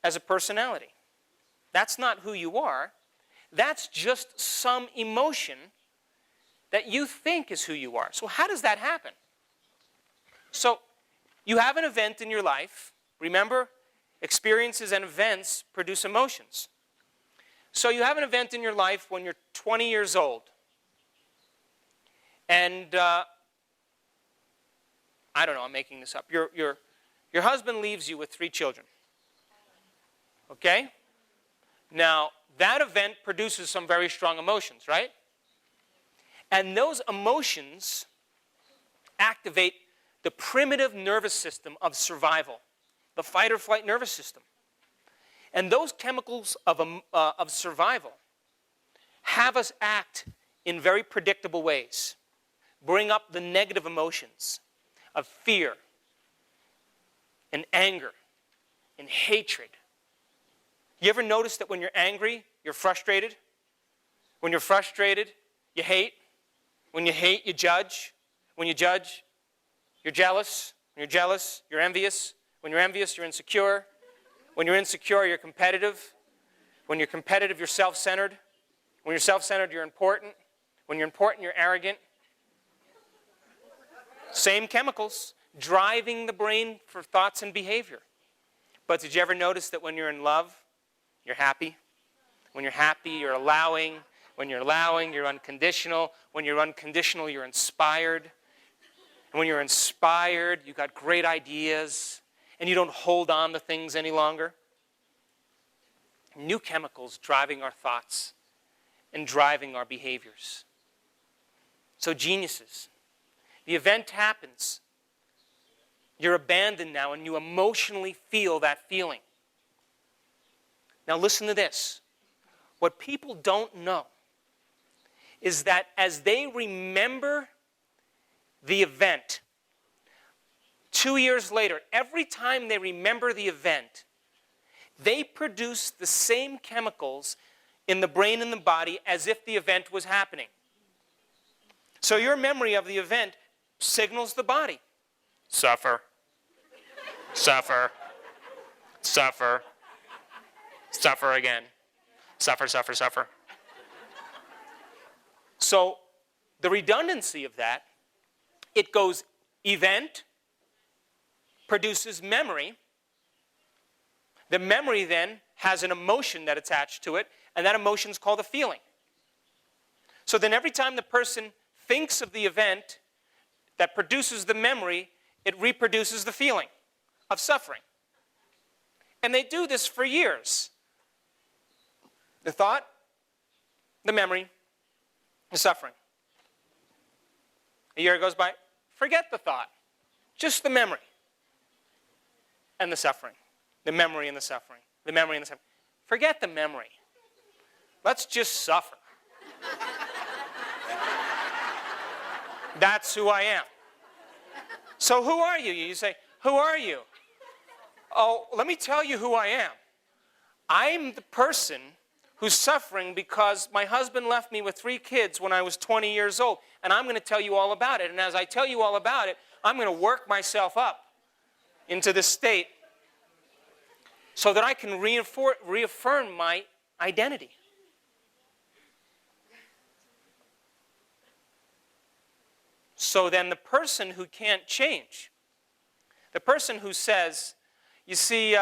as a personality? That's not who you are. That's just some emotion that you think is who you are. So how does that happen? So you have an event in your life. Remember, experiences and events produce emotions. So you have an event in your life when you're 20 years old. And I don't know, I'm making this up. Your husband leaves you with 3 children. Okay? Now, that event produces some very strong emotions, right? And those emotions activate the primitive nervous system of survival, the fight or flight nervous system. And those chemicals of survival have us act in very predictable ways, bring up the negative emotions of fear and anger and hatred. You ever notice that when you're angry, you're frustrated? When you're frustrated, you hate. When you hate, you judge. When you judge, you're jealous. When you're jealous, you're envious. When you're envious, you're insecure. When you're insecure, you're competitive. When you're competitive, you're self-centered. When you're self-centered, you're important. When you're important, you're arrogant. Same chemicals driving the brain for thoughts and behavior. But did you ever notice that when you're in love, you're happy? When you're happy, you're allowing. When you're allowing, you're unconditional. When you're unconditional, you're inspired. And when you're inspired, you've got great ideas, and you don't hold on to things any longer. New chemicals driving our thoughts and driving our behaviors. So geniuses. The event happens. You're abandoned now, and you emotionally feel that feeling. Now listen to this. What people don't know is that as they remember the event, 2 years later, every time they remember the event, they produce the same chemicals in the brain and the body as if the event was happening. So your memory of the event signals the body. Suffer. Suffer. Suffer. Suffer again. Suffer, suffer, suffer. So the redundancy of that, it goes event, produces memory. The memory then has an emotion that attached to it, and that emotion is called a feeling. So then every time the person thinks of the event that produces the memory, it reproduces the feeling of suffering. And they do this for years. The thought, the memory, the suffering. A year goes by, forget the thought, just the memory and the suffering. The memory and the suffering. The memory and the suffering. Forget the memory. Let's just suffer. That's who I am. So who are you? You say, who are you? Oh, let me tell you who I am. I'm the person who's suffering because my husband left me with 3 kids when I was 20 years old. And I'm going to tell you all about it. And as I tell you all about it, I'm going to work myself up into this state so that I can reaffirm my identity. So then the person who can't change, the person who says, you see,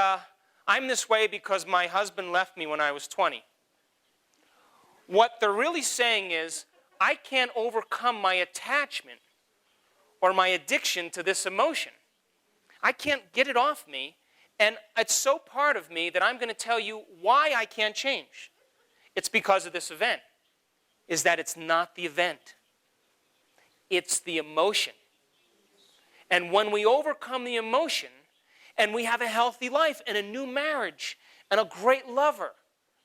I'm this way because my husband left me when I was 20. What they're really saying is, I can't overcome my attachment or my addiction to this emotion. I can't get it off me, and it's so part of me that I'm going to tell you why I can't change. It's because of this event. Is that it's not the event. It's the emotion. And when we overcome the emotion, and we have a healthy life and a new marriage and a great lover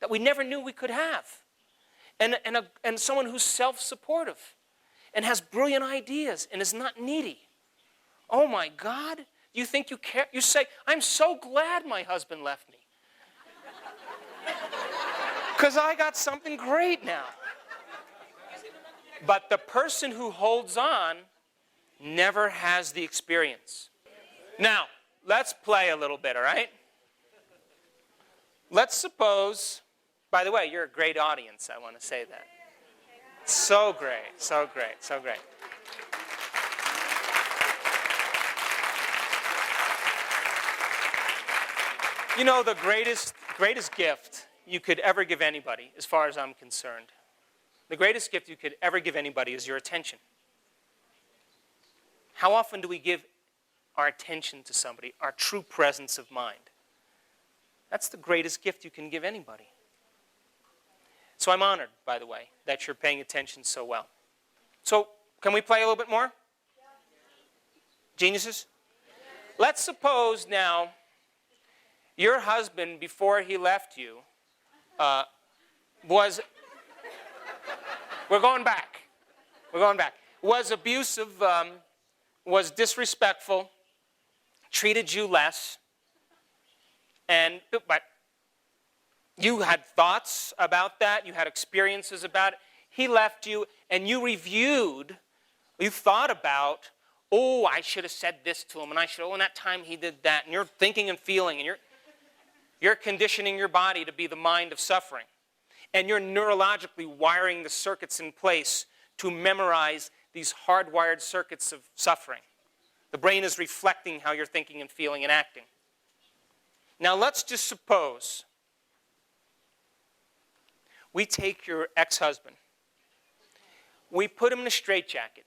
that we never knew we could have, and someone who's self-supportive and has brilliant ideas and is not needy. Oh my God, you think you care? You say, I'm so glad my husband left me. Because I got something great now. But the person who holds on never has the experience. Now, let's play a little bit, all right? Let's suppose, by the way, you're a great audience, I want to say that. So great, so great, so great. You know, the greatest gift you could ever give anybody, as far as I'm concerned, the greatest gift you could ever give anybody is your attention. How often do we give our attention to somebody, our true presence of mind? That's the greatest gift you can give anybody. So I'm honored, by the way, that you're paying attention so well. So can we play a little bit more? Geniuses? Let's suppose now your husband, before he left you, was abusive, was disrespectful, treated you less, but you had thoughts about that, you had experiences about it. He left you, and you reviewed, you thought about, oh, I should have said this to him, and in that time he did that, and you're thinking and feeling, and you're conditioning your body to be the mind of suffering. And you're neurologically wiring the circuits in place to memorize these hardwired circuits of suffering. The brain is reflecting how you're thinking and feeling and acting. Now let's just suppose we take your ex-husband, we put him in a straitjacket,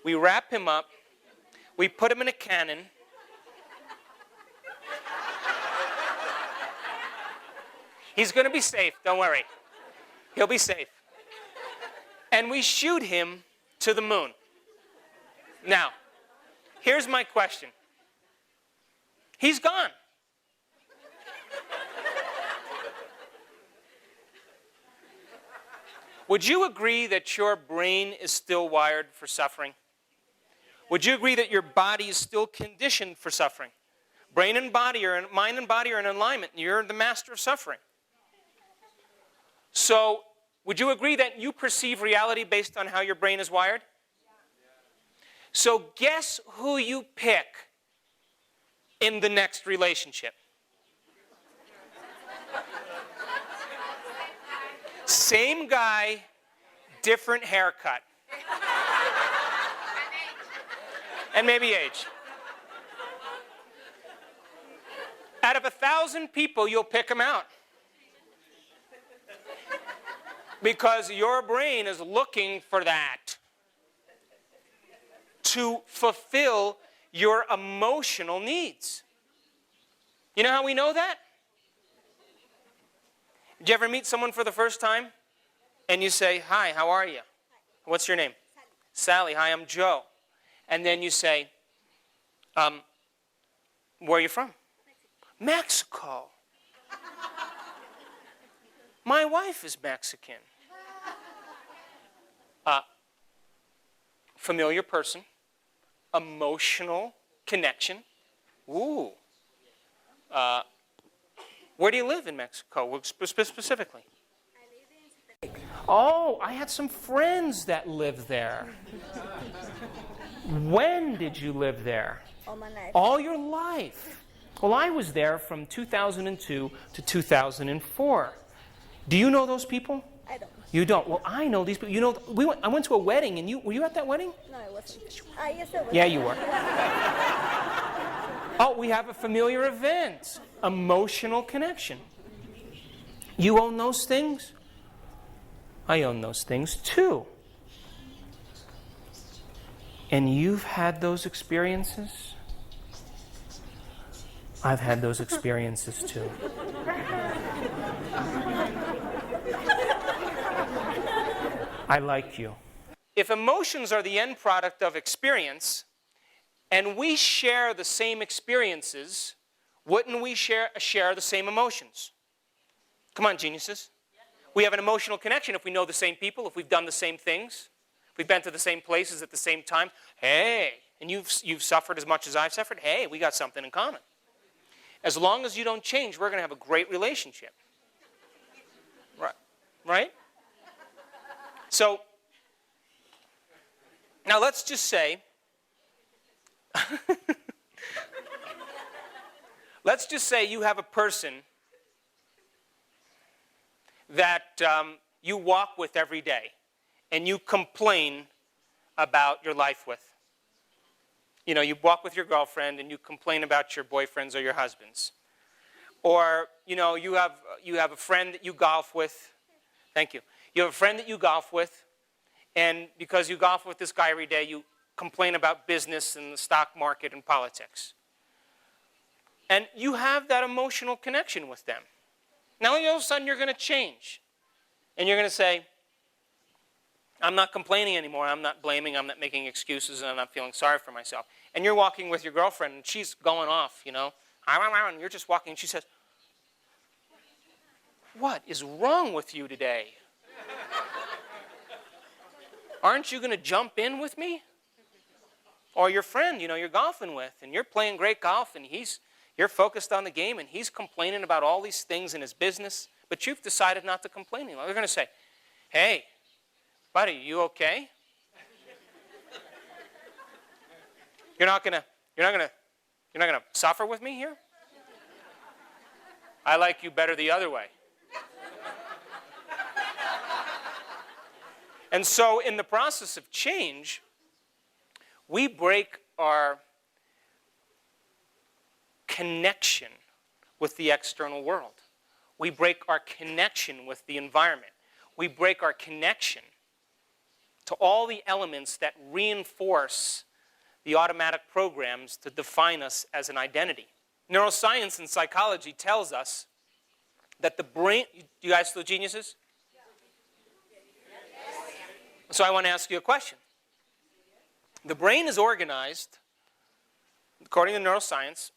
we wrap him up, we put him in a cannon, he's going to be safe, don't worry. He'll be safe. And we shoot him to the moon. Now, Here's my question. He's gone. Would you agree that your brain is still wired for suffering? Would you agree that your body is still conditioned for suffering? Brain and body, mind and body are in alignment. You're the master of suffering. So, would you agree that you perceive reality based on how your brain is wired? So, guess who you pick in the next relationship? Same guy, different haircut. And maybe age. Out of 1,000 people, you'll pick them out. Because your brain is looking for that to fulfill your emotional needs. You know how we know that? Did you ever meet someone for the first time? And you say, hi, how are you? What's your name? Sally. Hi, I'm Joe. And then you say, where are you from? Mexico. My wife is Mexican. Familiar person. Emotional connection. Ooh. Where do you live in Mexico, specifically? Oh, I had some friends that lived there. When did you live there? All my life. All your life. Well, I was there from 2002 to 2004. Do you know those people? I don't. You don't? Well, I know these people. You know, I went to a wedding, and were you at that wedding? No, I wasn't. Yes, I was. Yeah, you were. Oh, we have a familiar event. Emotional connection. You own those things? I own those things too. And you've had those experiences? I've had those experiences too. I like you. If emotions are the end product of experience, and we share the same experiences, wouldn't we share the same emotions? Come on, geniuses. We have an emotional connection if we know the same people, if we've done the same things, if we've been to the same places at the same time. Hey, and you've suffered as much as I've suffered. Hey, we got something in common. As long as you don't change, we're going to have a great relationship. Right? Right? So, now let's just say, let's just say you have a person that you walk with every day and you complain about your life with. You know, you walk with your girlfriend and you complain about your boyfriends or your husbands. Or, you know, you have a friend that you golf with. Thank you. You have a friend that you golf with, and because you golf with this guy every day, you complain about business and the stock market and politics. And you have that emotional connection with them. Now all of a sudden you're going to change. And you're going to say, I'm not complaining anymore, I'm not blaming, I'm not making excuses, and I'm not feeling sorry for myself. And you're walking with your girlfriend, and she's going off, you know. And you're just walking, and she says, what is wrong with you today? Aren't you going to jump in with me? Or your friend, you know, you're golfing with, and you're playing great golf, and you're focused on the game, and he's complaining about all these things in his business, but you've decided not to complain anymore. They're going to say, hey, buddy, you okay? You're not gonna suffer with me here? I like you better the other way. And so in the process of change, we break our connection with the external world. We break our connection with the environment. We break our connection to all the elements that reinforce the automatic programs to define us as an identity. Neuroscience and psychology tells us that the brain, you guys still geniuses? So I want to ask you a question. The brain is organized according to neuroscience,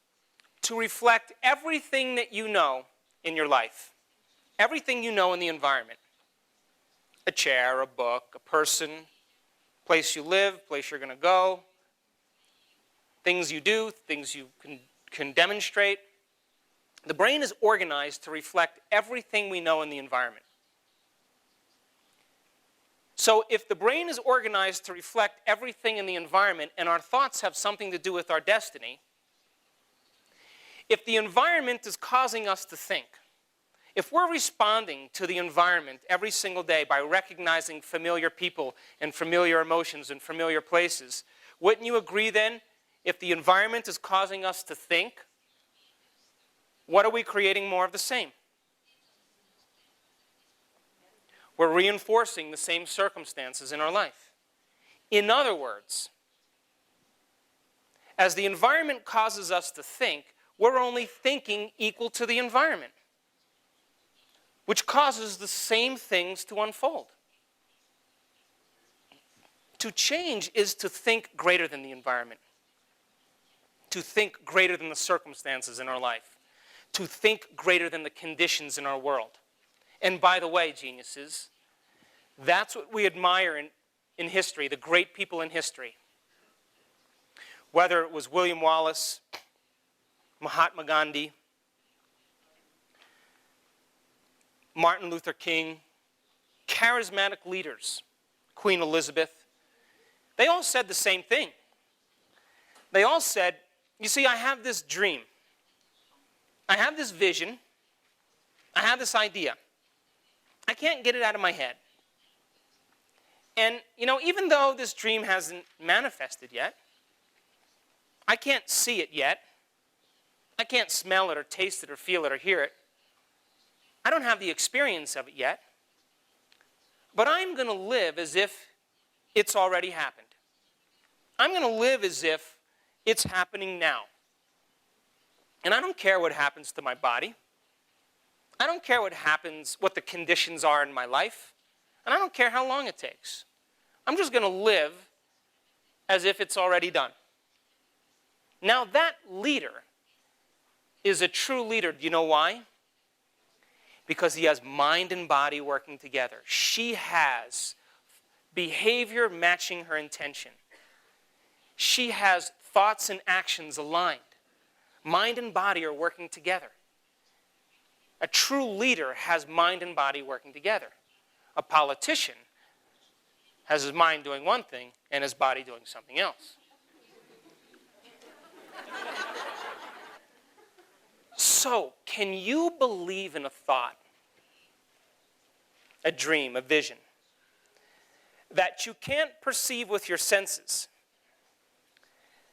to reflect everything that you know in your life, everything you know in the environment. A chair, a book, a person, place you live, place you're going to go, things you do, things you can demonstrate. The brain is organized to reflect everything we know in the environment. So if the brain is organized to reflect everything in the environment and our thoughts have something to do with our destiny, if the environment is causing us to think, if we're responding to the environment every single day by recognizing familiar people and familiar emotions and familiar places, wouldn't you agree then, if the environment is causing us to think, what are we creating more of the same? We're reinforcing the same circumstances in our life. In other words, as the environment causes us to think, we're only thinking equal to the environment, which causes the same things to unfold. To change is to think greater than the environment, to think greater than the circumstances in our life, to think greater than the conditions in our world. And by the way, geniuses, that's what we admire in history, the great people in history. Whether it was William Wallace, Mahatma Gandhi, Martin Luther King, charismatic leaders, Queen Elizabeth, they all said the same thing. They all said, you see, I have this dream. I have this vision. I have this idea. I can't get it out of my head. And, you know, even though this dream hasn't manifested yet, I can't see it yet. I can't smell it or taste it or feel it or hear it. I don't have the experience of it yet. But I'm going to live as if it's already happened. I'm going to live as if it's happening now. And I don't care what happens to my body. I don't care what the conditions are in my life. And I don't care how long it takes. I'm just going to live as if it's already done. Now that leader is a true leader. Do you know why? Because he has mind and body working together. She has behavior matching her intention. She has thoughts and actions aligned. Mind and body are working together. A true leader has mind and body working together. A politician has his mind doing one thing and his body doing something else. So, can you believe in a thought, a dream, a vision, that you can't perceive with your senses,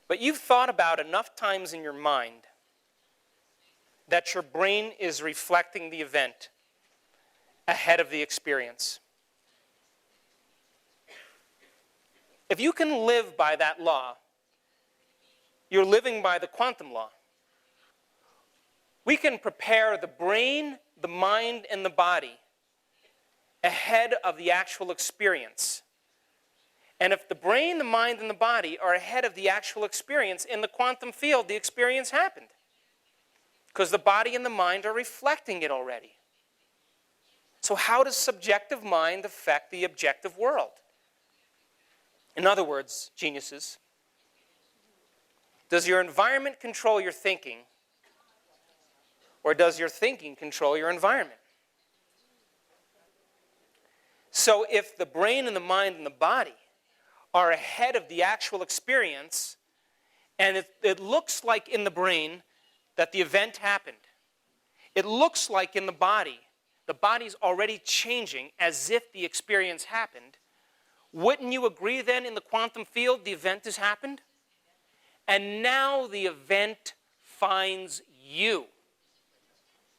but you've thought about enough times in your mind that your brain is reflecting the event ahead of the experience? If you can live by that law, you're living by the quantum law. We can prepare the brain, the mind, and the body ahead of the actual experience. And if the brain, the mind, and the body are ahead of the actual experience in the quantum field, the experience happened. Because the body and the mind are reflecting it already. So how does subjective mind affect the objective world? In other words, geniuses, does your environment control your thinking, or does your thinking control your environment? So if the brain and the mind and the body are ahead of the actual experience, and it looks like in the brain that the event happened, it looks like in the body's already changing as if the experience happened, wouldn't you agree then in the quantum field the event has happened? And now the event finds you.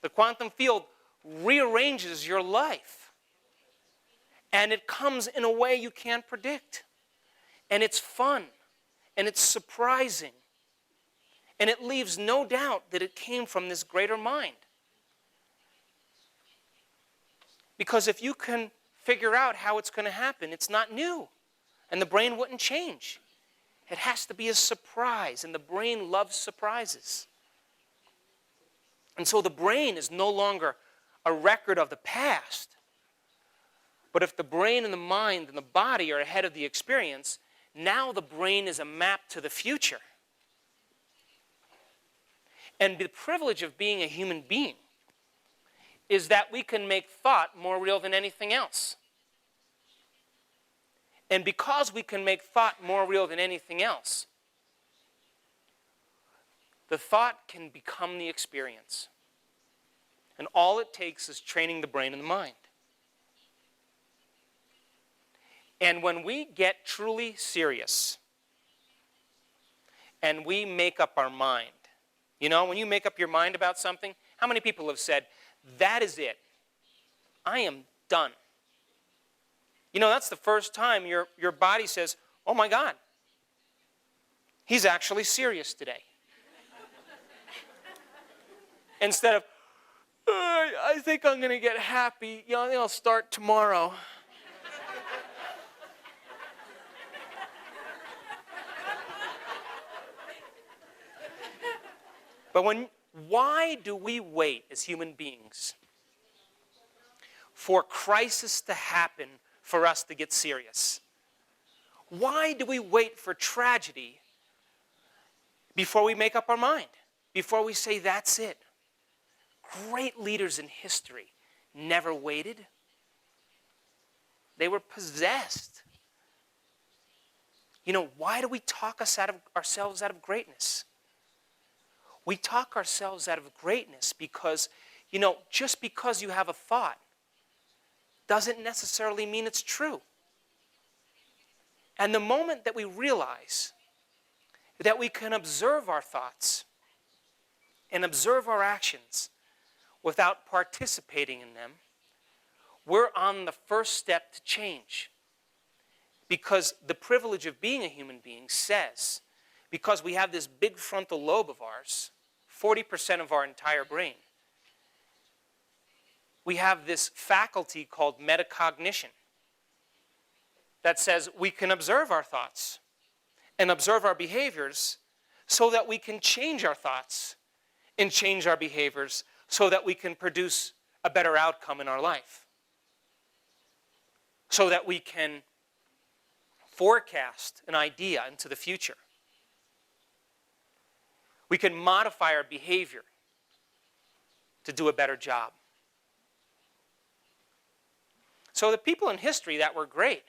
The quantum field rearranges your life. And it comes in a way you can't predict. And it's fun. And it's surprising. And it leaves no doubt that it came from this greater mind. Because if you can figure out how it's going to happen, it's not new. And the brain wouldn't change. It has to be a surprise, and the brain loves surprises. And so the brain is no longer a record of the past. But if the brain and the mind and the body are ahead of the experience, now the brain is a map to the future. And the privilege of being a human being is that we can make thought more real than anything else. And because we can make thought more real than anything else, the thought can become the experience. And all it takes is training the brain and the mind. And when we get truly serious and we make up our mind, you know, when you make up your mind about something, how many people have said, that is it. I am done. You know, that's the first time your body says, oh my God, he's actually serious today. Instead of, I think I'm going to get happy. You know, I think I'll start tomorrow. But why do we wait as human beings for crisis to happen for us to get serious? Why do we wait for tragedy before we make up our mind? Before we say, that's it? Great leaders in history never waited. They were possessed. You know, why do we talk ourselves out of greatness? We talk ourselves out of greatness because, you know, just because you have a thought doesn't necessarily mean it's true. And the moment that we realize that we can observe our thoughts and observe our actions without participating in them, we're on the first step to change. Because the privilege of being a human being says, because we have this big frontal lobe of ours, 40% of our entire brain, we have this faculty called metacognition that says we can observe our thoughts and observe our behaviors so that we can change our thoughts and change our behaviors so that we can produce a better outcome in our life. So that we can forecast an idea into the future. We can modify our behavior to do a better job. So the people in history that were great,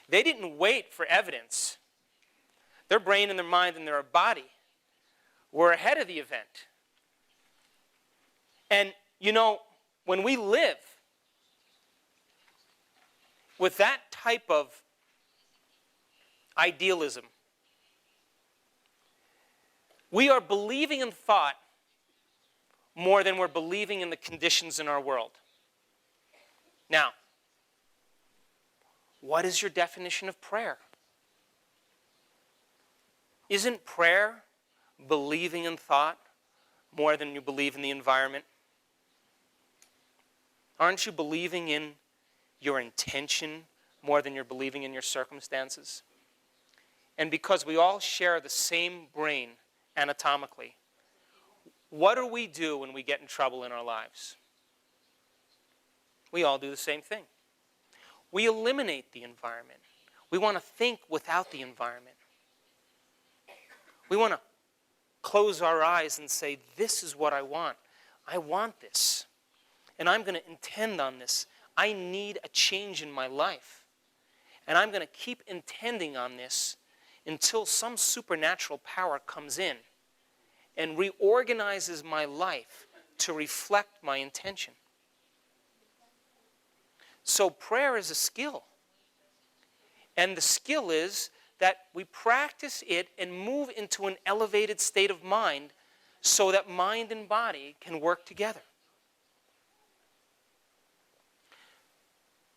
they didn't wait for evidence. Their brain and their mind and their body were ahead of the event. And, you know, when we live with that type of idealism, we are believing in thought more than we're believing in the conditions in our world. Now, what is your definition of prayer? Isn't prayer believing in thought more than you believe in the environment? Aren't you believing in your intention more than you're believing in your circumstances? And because we all share the same brain anatomically, what do we do when we get in trouble in our lives? We all do the same thing. We eliminate the environment. We want to think without the environment. We want to close our eyes and say, this is what I want. I want this. And I'm going to intend on this. I need a change in my life. And I'm going to keep intending on this until some supernatural power comes in and reorganizes my life to reflect my intention. So prayer is a skill. And the skill is that we practice it and move into an elevated state of mind so that mind and body can work together.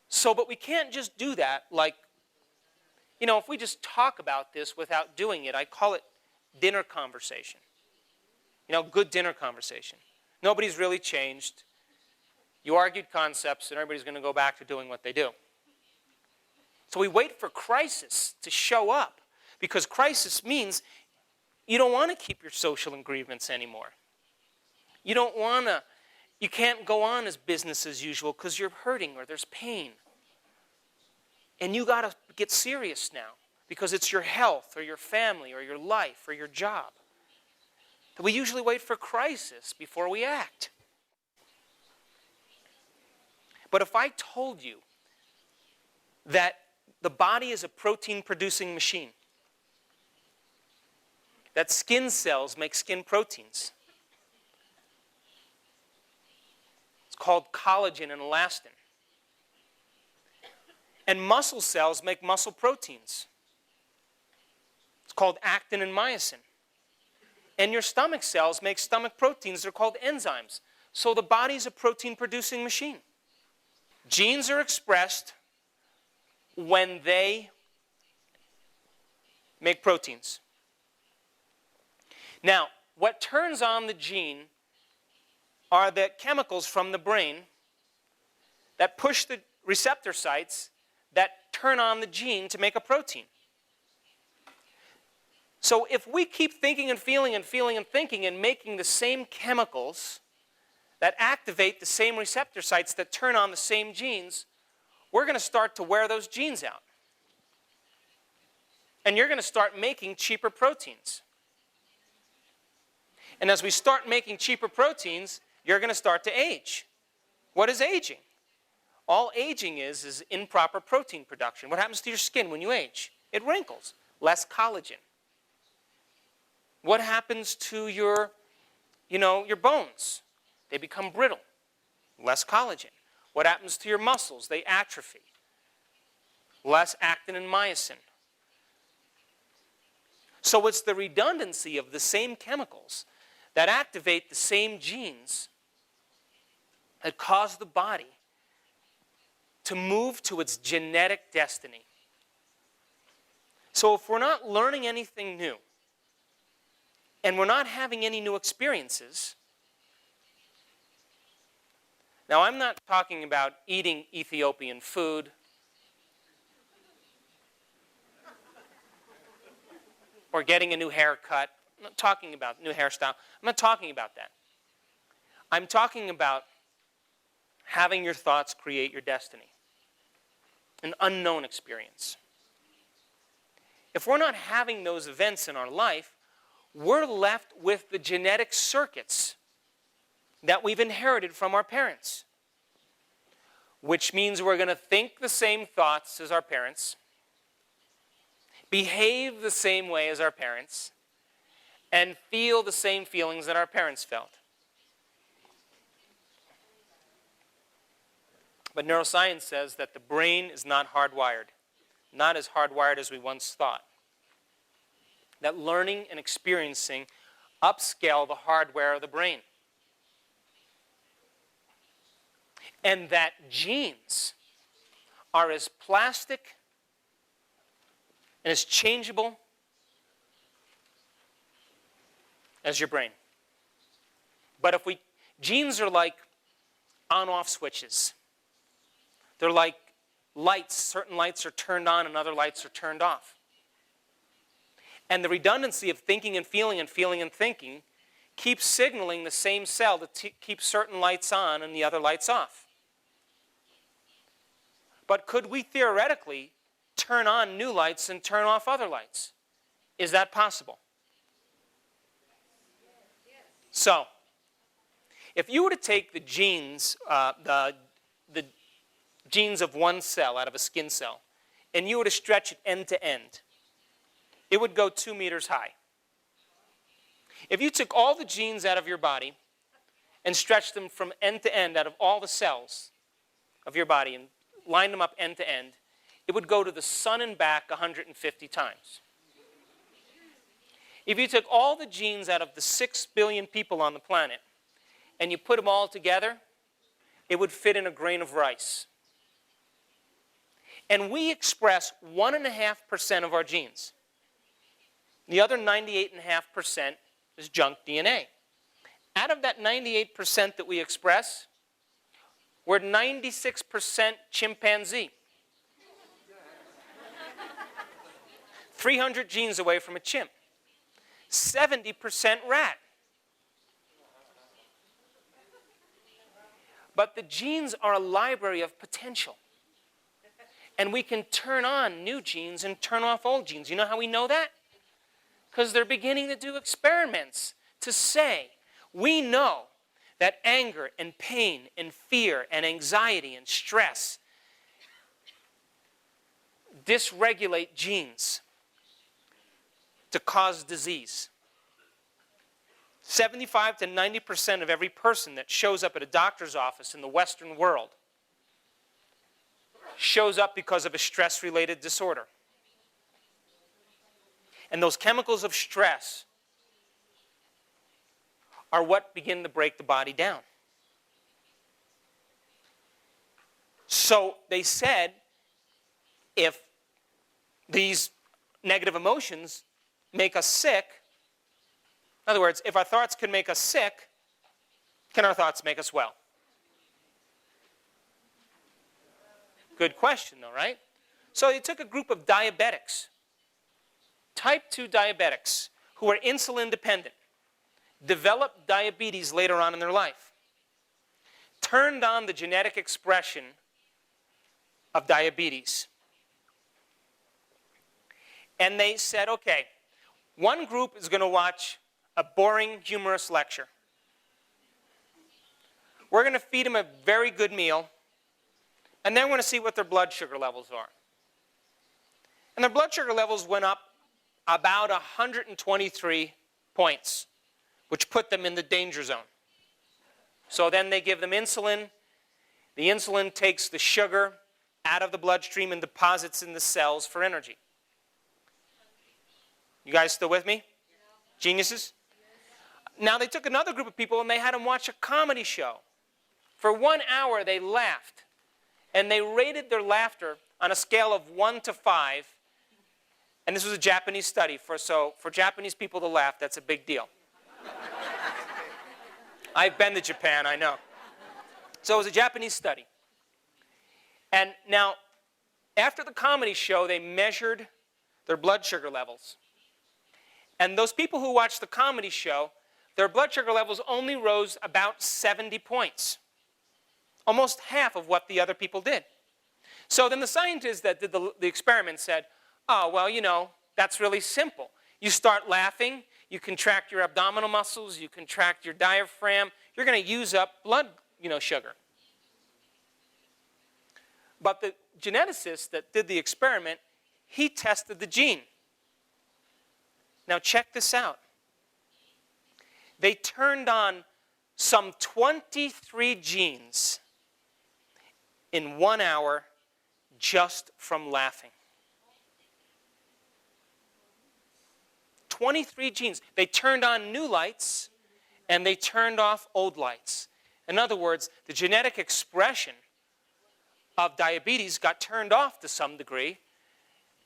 So, but we can't just do that like, you know, if we just talk about this without doing it, I call it dinner conversation. You know, good dinner conversation. Nobody's really changed. You argued concepts and everybody's going to go back to doing what they do. So we wait for crisis to show up Because crisis means you don't want to keep your social agreements anymore. You can't go on as business as usual because you're hurting or there's pain. And you got to get serious now because it's your health or your family or your life or your job. But we usually wait for crisis before we act. But if I told you that the body is a protein-producing machine, that skin cells make skin proteins, it's called collagen and elastin, and muscle cells make muscle proteins, it's called actin and myosin, and your stomach cells make stomach proteins, they're called enzymes. So the body is a protein-producing machine. Genes are expressed when they make proteins. Now, what turns on the gene are the chemicals from the brain that push the receptor sites that turn on the gene to make a protein. So if we keep thinking and feeling and feeling and thinking and making the same chemicals that activate the same receptor sites that turn on the same genes, we're going to start to wear those genes out. And you're going to start making cheaper proteins. And as we start making cheaper proteins, you're going to start to age. What is aging? All aging is improper protein production. What happens to your skin when you age? It wrinkles. Less collagen. What happens to your bones? They become brittle. Less collagen. What happens to your muscles? They atrophy. Less actin and myosin. So it's the redundancy of the same chemicals that activate the same genes that cause the body to move to its genetic destiny. So if we're not learning anything new, and we're not having any new experiences, now I'm not talking about eating Ethiopian food, or getting a new haircut. I'm not talking about new hairstyle. I'm not talking about that. I'm talking about having your thoughts create your destiny. An unknown experience. If we're not having those events in our life, we're left with the genetic circuits that we've inherited from our parents. Which means we're going to think the same thoughts as our parents, behave the same way as our parents, and feel the same feelings that our parents felt. But neuroscience says that the brain is not hardwired, not as hardwired as we once thought. That learning and experiencing upscale the hardware of the brain. And that genes are as plastic and as changeable as your brain. But genes are like on-off switches. They're like lights. Certain lights are turned on and other lights are turned off. And the redundancy of thinking and feeling and feeling and thinking keeps signaling the same cell to keep certain lights on and the other lights off. But could we theoretically turn on new lights and turn off other lights? Is that possible? So, if you were to take the genes, the genes of one cell out of a skin cell, and you were to stretch it end to end, it would go 2 meters high. If you took all the genes out of your body and stretched them from end to end out of all the cells of your body and lined them up end to end, it would go to the sun and back 150 times. If you took all the genes out of the 6 billion people on the planet and you put them all together, it would fit in a grain of rice. And we express 1.5% of our genes. The other 98.5% is junk DNA. Out of that 98% that we express, we're 96% chimpanzee. 300 genes away from a chimp. 70% rat. But the genes are a library of potential. And we can turn on new genes and turn off old genes. You know how we know that? Because they're beginning to do experiments to say, we know that anger and pain and fear and anxiety and stress dysregulate genes to cause disease. 75 to 90% of every person that shows up at a doctor's office in the Western world shows up because of a stress-related disorder. And those chemicals of stress are what begin to break the body down. So they said, if these negative emotions make us sick, in other words, if our thoughts can make us sick, can our thoughts make us well? Good question, though, right? So they took a group of diabetics, type 2 diabetics, who were insulin dependent, developed diabetes later on in their life, turned on the genetic expression of diabetes. And they said, okay, one group is going to watch a boring, humorous lecture. We're going to feed them a very good meal, and then we're going to see what their blood sugar levels are. And their blood sugar levels went up about 123 points, which put them in the danger zone. So then they give them insulin. The insulin takes the sugar out of the bloodstream and deposits in the cells for energy. You guys still with me? Geniuses? Now they took another group of people and they had them watch a comedy show. For 1 hour they laughed. And they rated their laughter on a scale of 1 to 5. And this was a Japanese study. So for Japanese people to laugh, that's a big deal. I've been to Japan, I know. So it was a Japanese study. And now, after the comedy show, they measured their blood sugar levels. And those people who watched the comedy show, their blood sugar levels only rose about 70 points. Almost half of what the other people did. So then the scientists that did the experiment said, oh, well, you know, that's really simple. You start laughing, you contract your abdominal muscles, you contract your diaphragm, you're going to use up blood, sugar. But the geneticist that did the experiment, he tested the gene. Now check this out. They turned on some 23 genes in 1 hour just from laughing. 23 genes. They turned on new lights and they turned off old lights. In other words, the genetic expression of diabetes got turned off to some degree,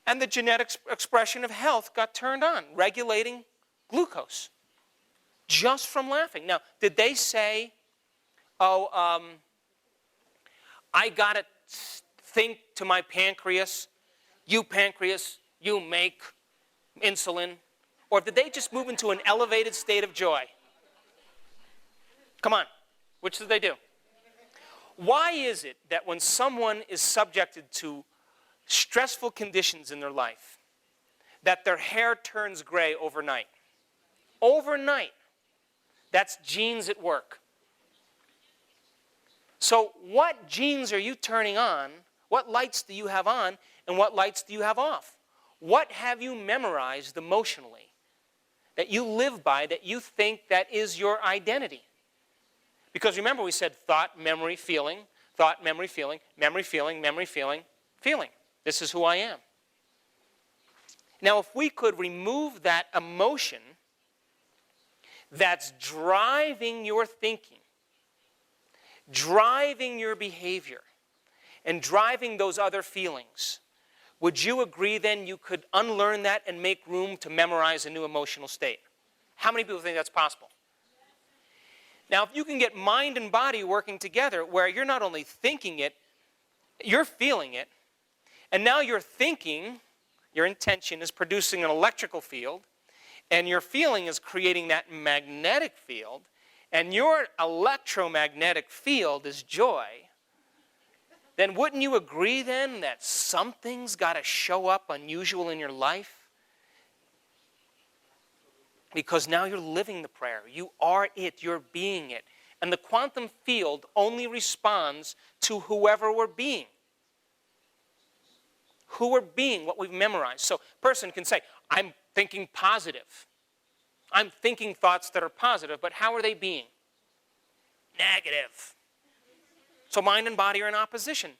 and the genetic expression of health got turned on, regulating glucose, just from laughing. Now, did they say, I got to think to my pancreas, you make insulin? Or did they just move into an elevated state of joy? Come on, which did they do? Why is it that when someone is subjected to stressful conditions in their life, that their hair turns gray overnight? Overnight. That's genes at work. So what genes are you turning on? What lights do you have on? And what lights do you have off? What have you memorized emotionally that you live by, that you think that is your identity? Because remember, we said thought, memory, feeling, thought, memory, feeling, memory, feeling, memory, feeling, feeling. This is who I am. Now, if we could remove that emotion that's driving your thinking, driving your behavior, and driving those other feelings, would you agree then you could unlearn that and make room to memorize a new emotional state? How many people think that's possible? Now, if you can get mind and body working together where you're not only thinking it, you're feeling it, and now you're thinking, your intention is producing an electrical field, and your feeling is creating that magnetic field, and your electromagnetic field is joy, then wouldn't you agree then that something's got to show up unusual in your life? Because now you're living the prayer. You are it. You're being it. And the quantum field only responds to whoever we're being. Who we're being, what we've memorized. So a person can say, I'm thinking positive. I'm thinking thoughts that are positive, but how are they being? Negative. So mind and body are in opposition.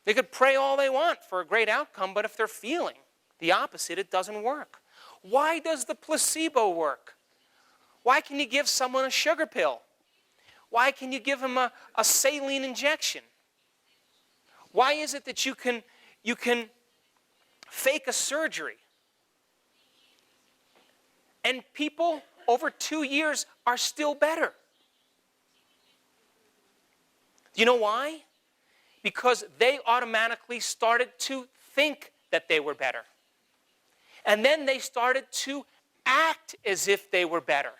They could pray all they want for a great outcome, but if they're feeling the opposite, it doesn't work. Why does the placebo work? Why can you give someone a sugar pill? Why can you give them a saline injection? Why is it that you can fake a surgery? And people over 2 years are still better. Do you know why? Because they automatically started to think that they were better. And then they started to act as if they were better.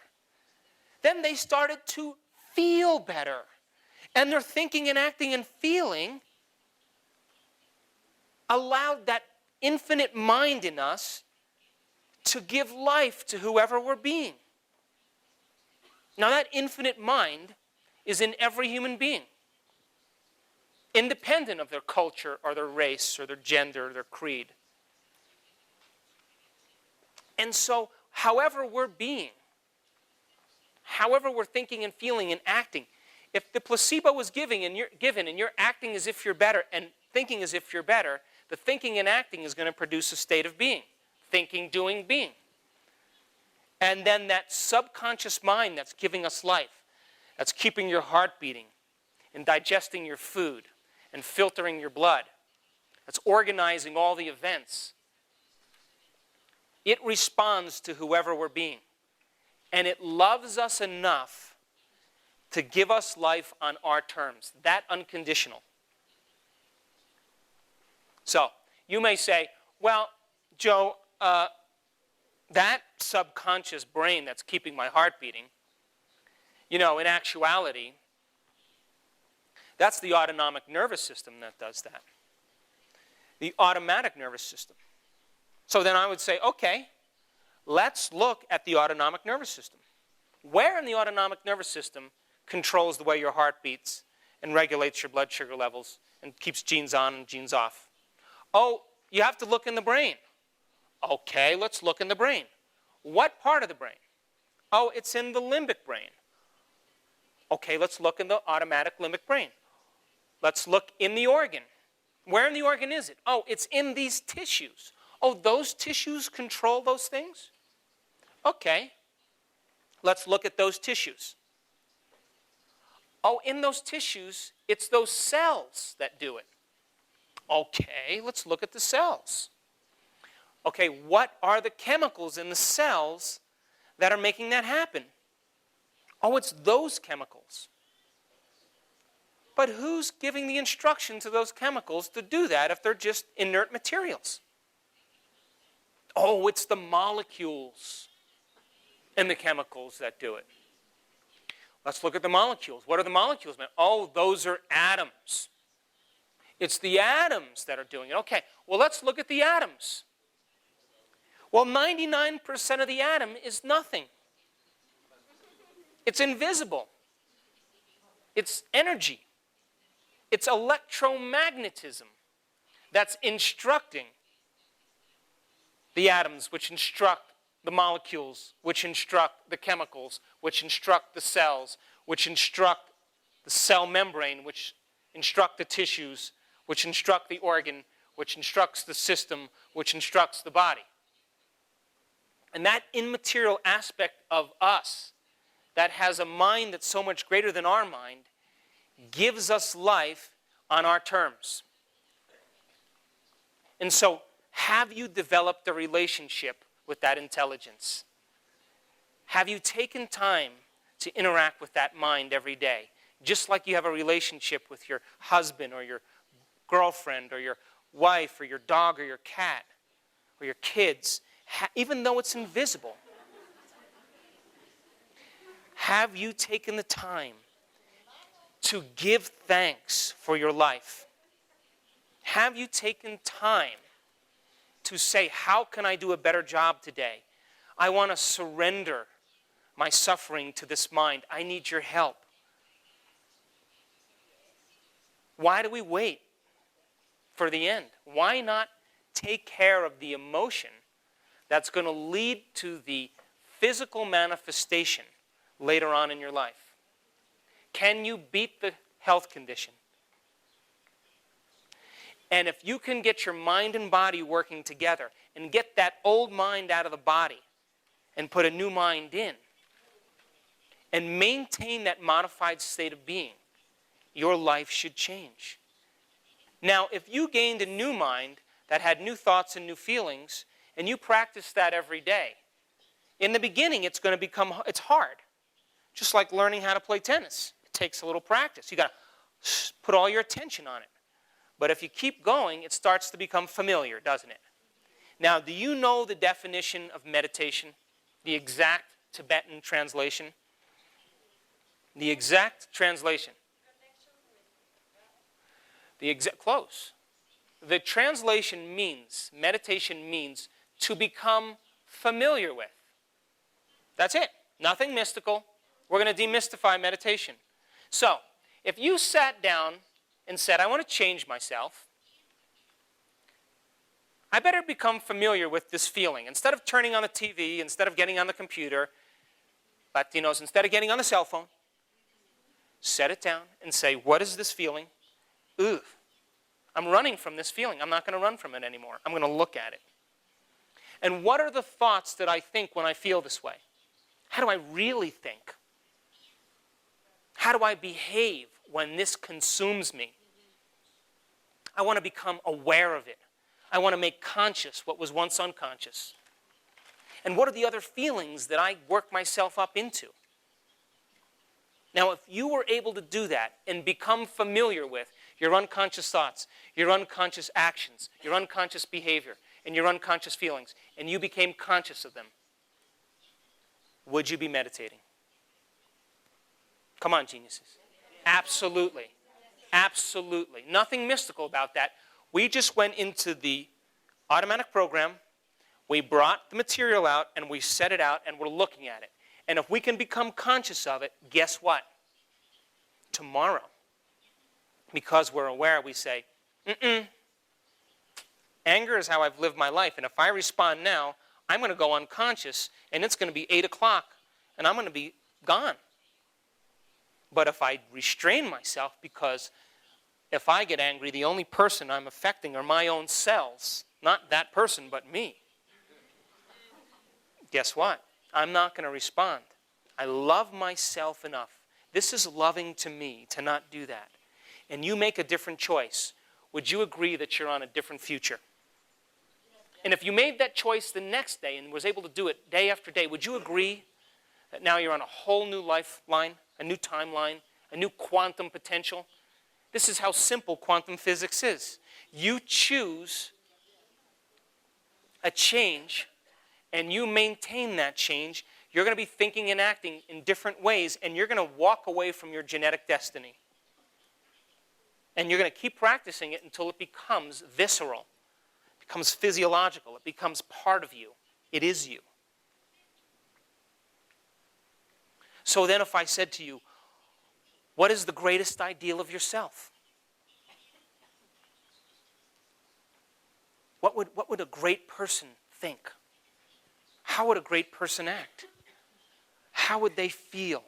Then they started to feel better. And their thinking and acting and feeling allowed that infinite mind in us to give life to whoever we're being. Now that infinite mind is in every human being, independent of their culture or their race or their gender or their creed. And so, however we're being, however we're thinking and feeling and acting, if the placebo was given and you're acting as if you're better and thinking as if you're better, the thinking and acting is going to produce a state of being. Thinking, doing, being. And then that subconscious mind that's giving us life, that's keeping your heart beating and digesting your food and filtering your blood, that's organizing all the events, it responds to whoever we're being. And it loves us enough to give us life on our terms. That unconditional. So, you may say, well, Joe, that subconscious brain that's keeping my heart beating, in actuality, that's the autonomic nervous system that does that. The automatic nervous system. So then I would say, okay, let's look at the autonomic nervous system. Where in the autonomic nervous system controls the way your heart beats and regulates your blood sugar levels and keeps genes on and genes off? Oh, you have to look in the brain. Okay, let's look in the brain. What part of the brain? Oh, it's in the limbic brain. Okay, let's look in the automatic limbic brain. Let's look in the organ. Where in the organ is it? Oh, it's in these tissues. Oh, those tissues control those things? Okay, let's look at those tissues. Oh, in those tissues, it's those cells that do it. Okay, let's look at the cells. Okay, what are the chemicals in the cells that are making that happen? Oh, it's those chemicals. But who's giving the instruction to those chemicals to do that if they're just inert materials? Oh, it's the molecules and the chemicals that do it. Let's look at the molecules. What are the molecules? Oh, those are atoms. It's the atoms that are doing it. Okay, well, let's look at the atoms. Well, 99% of the atom is nothing. It's invisible. It's energy. It's electromagnetism that's instructing the atoms, which instruct the molecules, which instruct the chemicals, which instruct the cells, which instruct the cell membrane, which instruct the tissues, which instruct the organ, which instructs the system, which instructs the body. And that immaterial aspect of us that has a mind that's so much greater than our mind gives us life on our terms. And so, have you developed a relationship with that intelligence? Have you taken time to interact with that mind every day? Just like you have a relationship with your husband or your girlfriend or your wife or your dog or your cat or your kids, even though it's invisible? Have you taken the time to give thanks for your life? Have you taken time to say, how can I do a better job today? I want to surrender my suffering to this mind. I need your help. Why do we wait for the end? Why not take care of the emotion that's going to lead to the physical manifestation later on in your life? Can you beat the health condition? And if you can get your mind and body working together and get that old mind out of the body and put a new mind in and maintain that modified state of being, your life should change. Now, if you gained a new mind that had new thoughts and new feelings, and you practice that every day, in the beginning it's hard. Just like learning how to play tennis. It takes a little practice. You got to put all your attention on it. But if you keep going, it starts to become familiar, doesn't it? Now, do you know the definition of meditation? The exact Tibetan translation? The exact translation. Close. The translation means, meditation means, to become familiar with. That's it. Nothing mystical. We're going to demystify meditation. So, if you sat down and said, I want to change myself, I better become familiar with this feeling. Instead of turning on the TV, instead of getting on the computer, Latinos, instead of getting on the cell phone, set it down and say, what is this feeling? Ugh, I'm running from this feeling. I'm not going to run from it anymore. I'm going to look at it. And what are the thoughts that I think when I feel this way? How do I really think? How do I behave when this consumes me? I want to become aware of it. I want to make conscious what was once unconscious. And what are the other feelings that I work myself up into? Now, if you were able to do that and become familiar with your unconscious thoughts, your unconscious actions, your unconscious behavior, and your unconscious feelings, and you became conscious of them, would you be meditating? Come on, geniuses. Absolutely. Absolutely. Nothing mystical about that. We just went into the automatic program, we brought the material out, and we set it out, and we're looking at it. And if we can become conscious of it, guess what? Tomorrow, because we're aware, we say, anger is how I've lived my life, and if I respond now, I'm going to go unconscious, and it's going to be 8 o'clock, and I'm going to be gone. But if I restrain myself, because if I get angry, the only person I'm affecting are my own cells, not that person, but me. Guess what? I'm not going to respond. I love myself enough. This is loving to me to not do that. And you make a different choice. Would you agree that you're on a different future? And if you made that choice the next day and was able to do it day after day, would you agree that now you're on a whole new lifeline, a new timeline, a new quantum potential? This is how simple quantum physics is. You choose a change, and you maintain that change. You're going to be thinking and acting in different ways, and you're going to walk away from your genetic destiny. And you're going to keep practicing it until it becomes visceral, becomes physiological, it becomes part of you. It is you. So then if I said to you, what is the greatest ideal of yourself? What would a great person think? How would a great person act? How would they feel?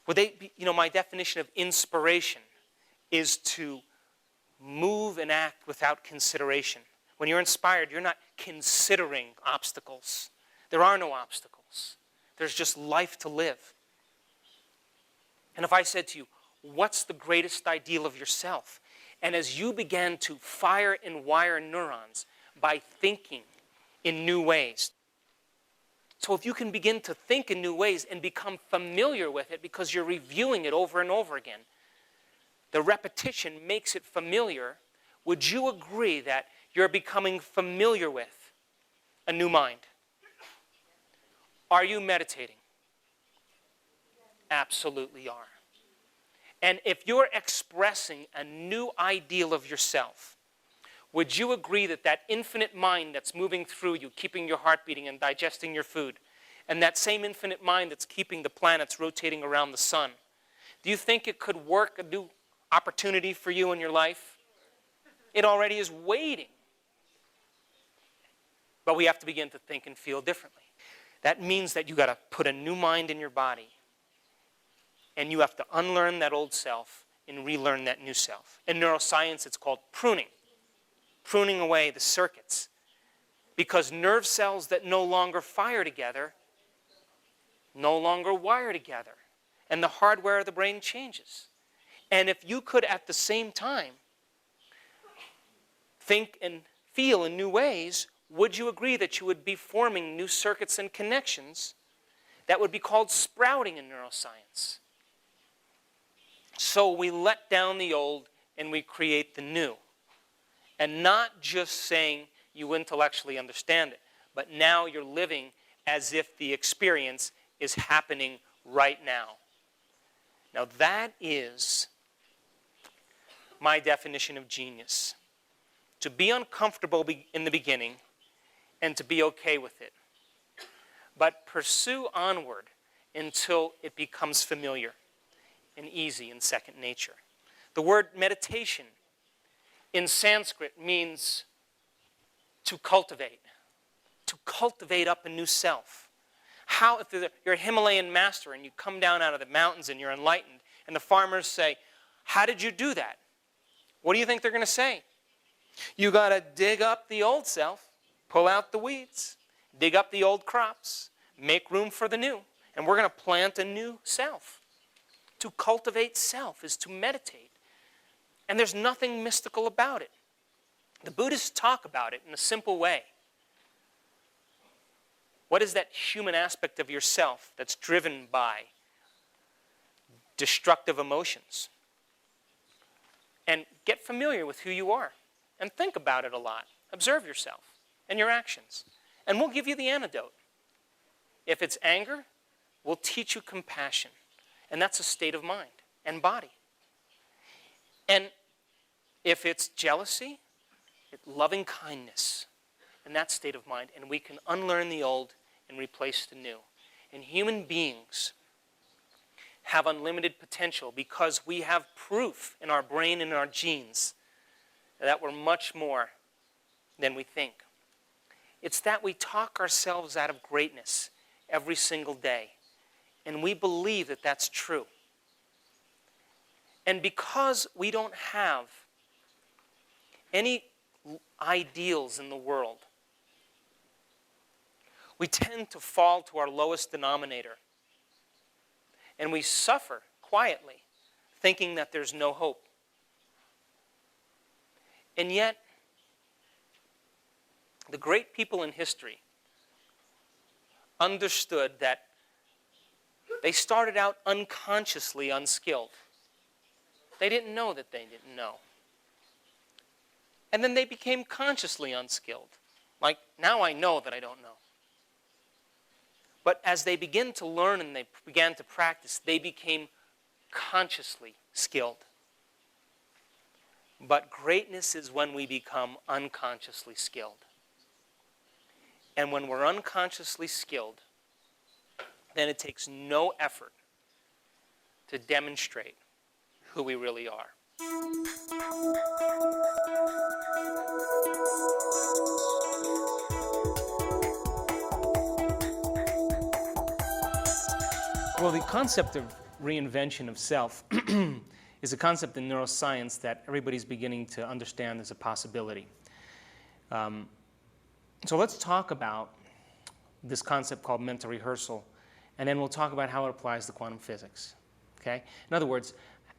Would they be, my definition of inspiration is to move and act without consideration. When you're inspired, you're not considering obstacles. There are no obstacles. There's just life to live. And if I said to you, what's the greatest ideal of yourself? And as you began to fire and wire neurons by thinking in new ways. So if you can begin to think in new ways and become familiar with it because you're reviewing it over and over again, the repetition makes it familiar. would you agree that you're becoming familiar with a new mind? Are you meditating? Absolutely are. And if you're expressing a new ideal of yourself, would you agree that that infinite mind that's moving through you, keeping your heart beating and digesting your food, and that same infinite mind that's keeping the planets rotating around the sun, do you think it could work a new opportunity for you in your life? It already is waiting. But we have to begin to think and feel differently. That means that you got to put a new mind in your body. And you have to unlearn that old self and relearn that new self. In neuroscience, it's called pruning. Pruning away the circuits. Because nerve cells that no longer fire together no longer wire together. And the hardware of the brain changes. And if you could at the same time think and feel in new ways, would you agree that you would be forming new circuits and connections that would be called sprouting in neuroscience? So we let down the old and we create the new. And not just saying you intellectually understand it, but now you're living as if the experience is happening right now. Now that is my definition of genius. To be uncomfortable in the beginning and to be okay with it. But pursue onward until it becomes familiar and easy and second nature. The word meditation in Sanskrit means to cultivate up a new self. How, if you're a Himalayan master and you come down out of the mountains and you're enlightened, and the farmers say, how did you do that? What do you think they're going to say? You got to dig up the old self, pull out the weeds, dig up the old crops, make room for the new, and we're going to plant a new self. To cultivate self is to meditate. And there's nothing mystical about it. The Buddhists talk about it in a simple way. What is that human aspect of yourself that's driven by destructive emotions? And get familiar with who you are. And think about it a lot. Observe yourself and your actions. And we'll give you the antidote. If it's anger, we'll teach you compassion. And that's a state of mind and body. And if it's jealousy, it's loving kindness. And that state of mind. And we can unlearn the old and replace the new. And human beings have unlimited potential because we have proof in our brain and in our genes that we're much more than we think. It's that we talk ourselves out of greatness every single day. And we believe that that's true. And because we don't have any ideals in the world, we tend to fall to our lowest denominator. And we suffer quietly, thinking that there's no hope. And yet, the great people in history understood that they started out unconsciously unskilled. They didn't know that they didn't know. And then they became consciously unskilled. Like, now I know that I don't know. But as they began to learn and they began to practice, they became consciously skilled. But greatness is when we become unconsciously skilled. And when we're unconsciously skilled, then it takes no effort to demonstrate who we really are. Well, the concept of reinvention of self is a concept in neuroscience that everybody's beginning to understand as a possibility. So let's talk about this concept called mental rehearsal, and then we'll talk about how it applies to quantum physics. Okay? In other words,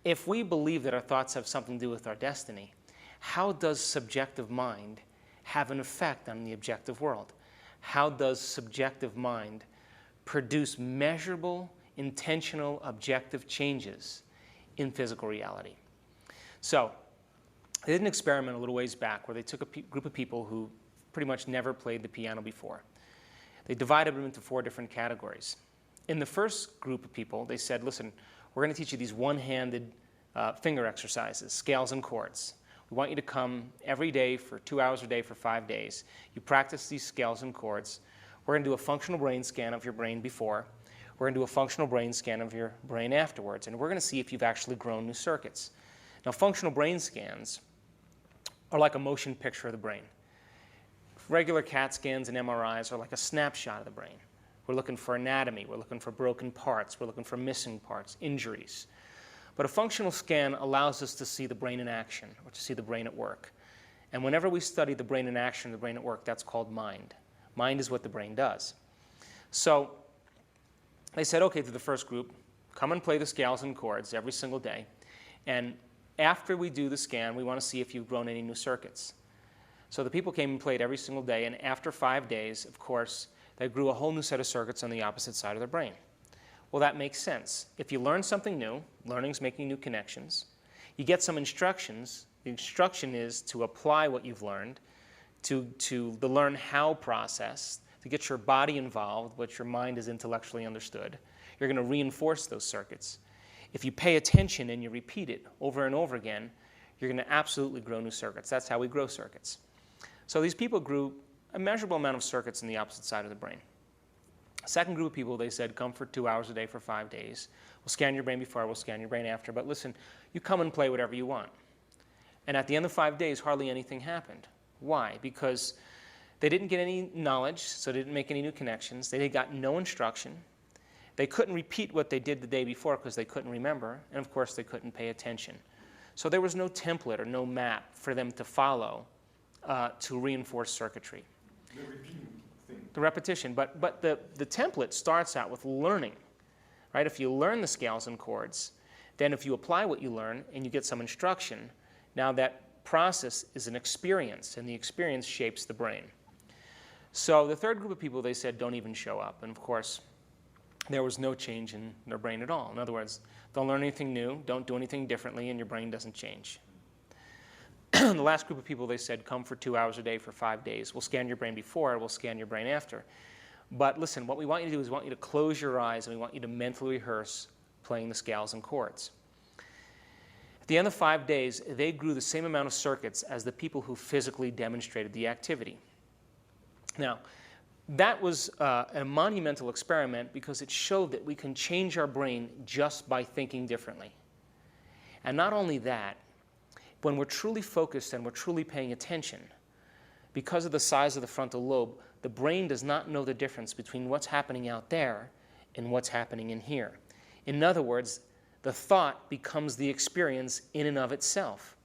if we believe that our thoughts have something to do with our destiny, how does subjective mind have an effect on the objective world? How does subjective mind produce measurable, intentional, objective changes in physical reality? So, They did an experiment a little ways back where they took a group of people who pretty much never played the piano before. They divided them into 4 different categories. In the first group of people, they said, listen, we're going to teach you these one-handed finger exercises, scales and chords. We want you to come every day for 2 hours a day for 5 days. You practice these scales and chords. We're going to do a functional brain scan of your brain before. We're going to do a functional brain scan of your brain afterwards. And we're going to see if you've actually grown new circuits. Now, functional brain scans are like a motion picture of the brain. Regular CAT scans and MRIs are like a snapshot of the brain. We're looking for anatomy. We're looking for broken parts. We're looking for missing parts, injuries. But a functional scan allows us to see the brain in action, or to see the brain at work. And whenever we study the brain in action, the brain at work, that's called mind. Mind is what the brain does. So they said, okay, to the first group, come and play the scales and chords every single day. And after we do the scan, we want to see if you've grown any new circuits. So the people came and played every single day, and after 5 days, of course, they grew a whole new set of circuits on the opposite side of their brain. Well, that makes sense. If you learn something new, learning's making new connections. You get some instructions. The instruction is to apply what you've learned, to the learn how process, to get your body involved, what your mind has intellectually understood. You're going to reinforce those circuits. If you pay attention and you repeat it over and over again, you're going to absolutely grow new circuits. That's how we grow circuits. So these people grew a measurable amount of circuits in the opposite side of the brain. Second group of people, they said, come for 2 hours a day for 5 days. We'll scan your brain before, we'll scan your brain after. But listen, you come and play whatever you want. And at the end of 5 days, hardly anything happened. Why? Because they didn't get any knowledge, so they didn't make any new connections. They got no instruction. They couldn't repeat what they did the day before because they couldn't remember. And of course, they couldn't pay attention. So there was no template or no map for them to follow to reinforce circuitry. The repeating thing. The repetition. But the template starts out with learning. Right? If you learn the scales and chords, then if you apply what you learn and you get some instruction, now that process is an experience, and the experience shapes the brain. So the third group of people, they said, don't even show up. And of course, there was no change in their brain at all. In other words, don't learn anything new, don't do anything differently, and your brain doesn't change. The last group of people, they said, come for 2 hours a day for 5 days. We'll scan your brain before, we'll scan your brain after. But listen, what we want you to do is we want you to close your eyes and we want you to mentally rehearse playing the scales and chords. At the end of 5 days, they grew the same amount of circuits as the people who physically demonstrated the activity. Now, that was a monumental experiment because it showed that we can change our brain just by thinking differently. And not only that, when we're truly focused and we're truly paying attention, because of the size of the frontal lobe, the brain does not know the difference between what's happening out there and what's happening in here. In other words, the thought becomes the experience in and of itself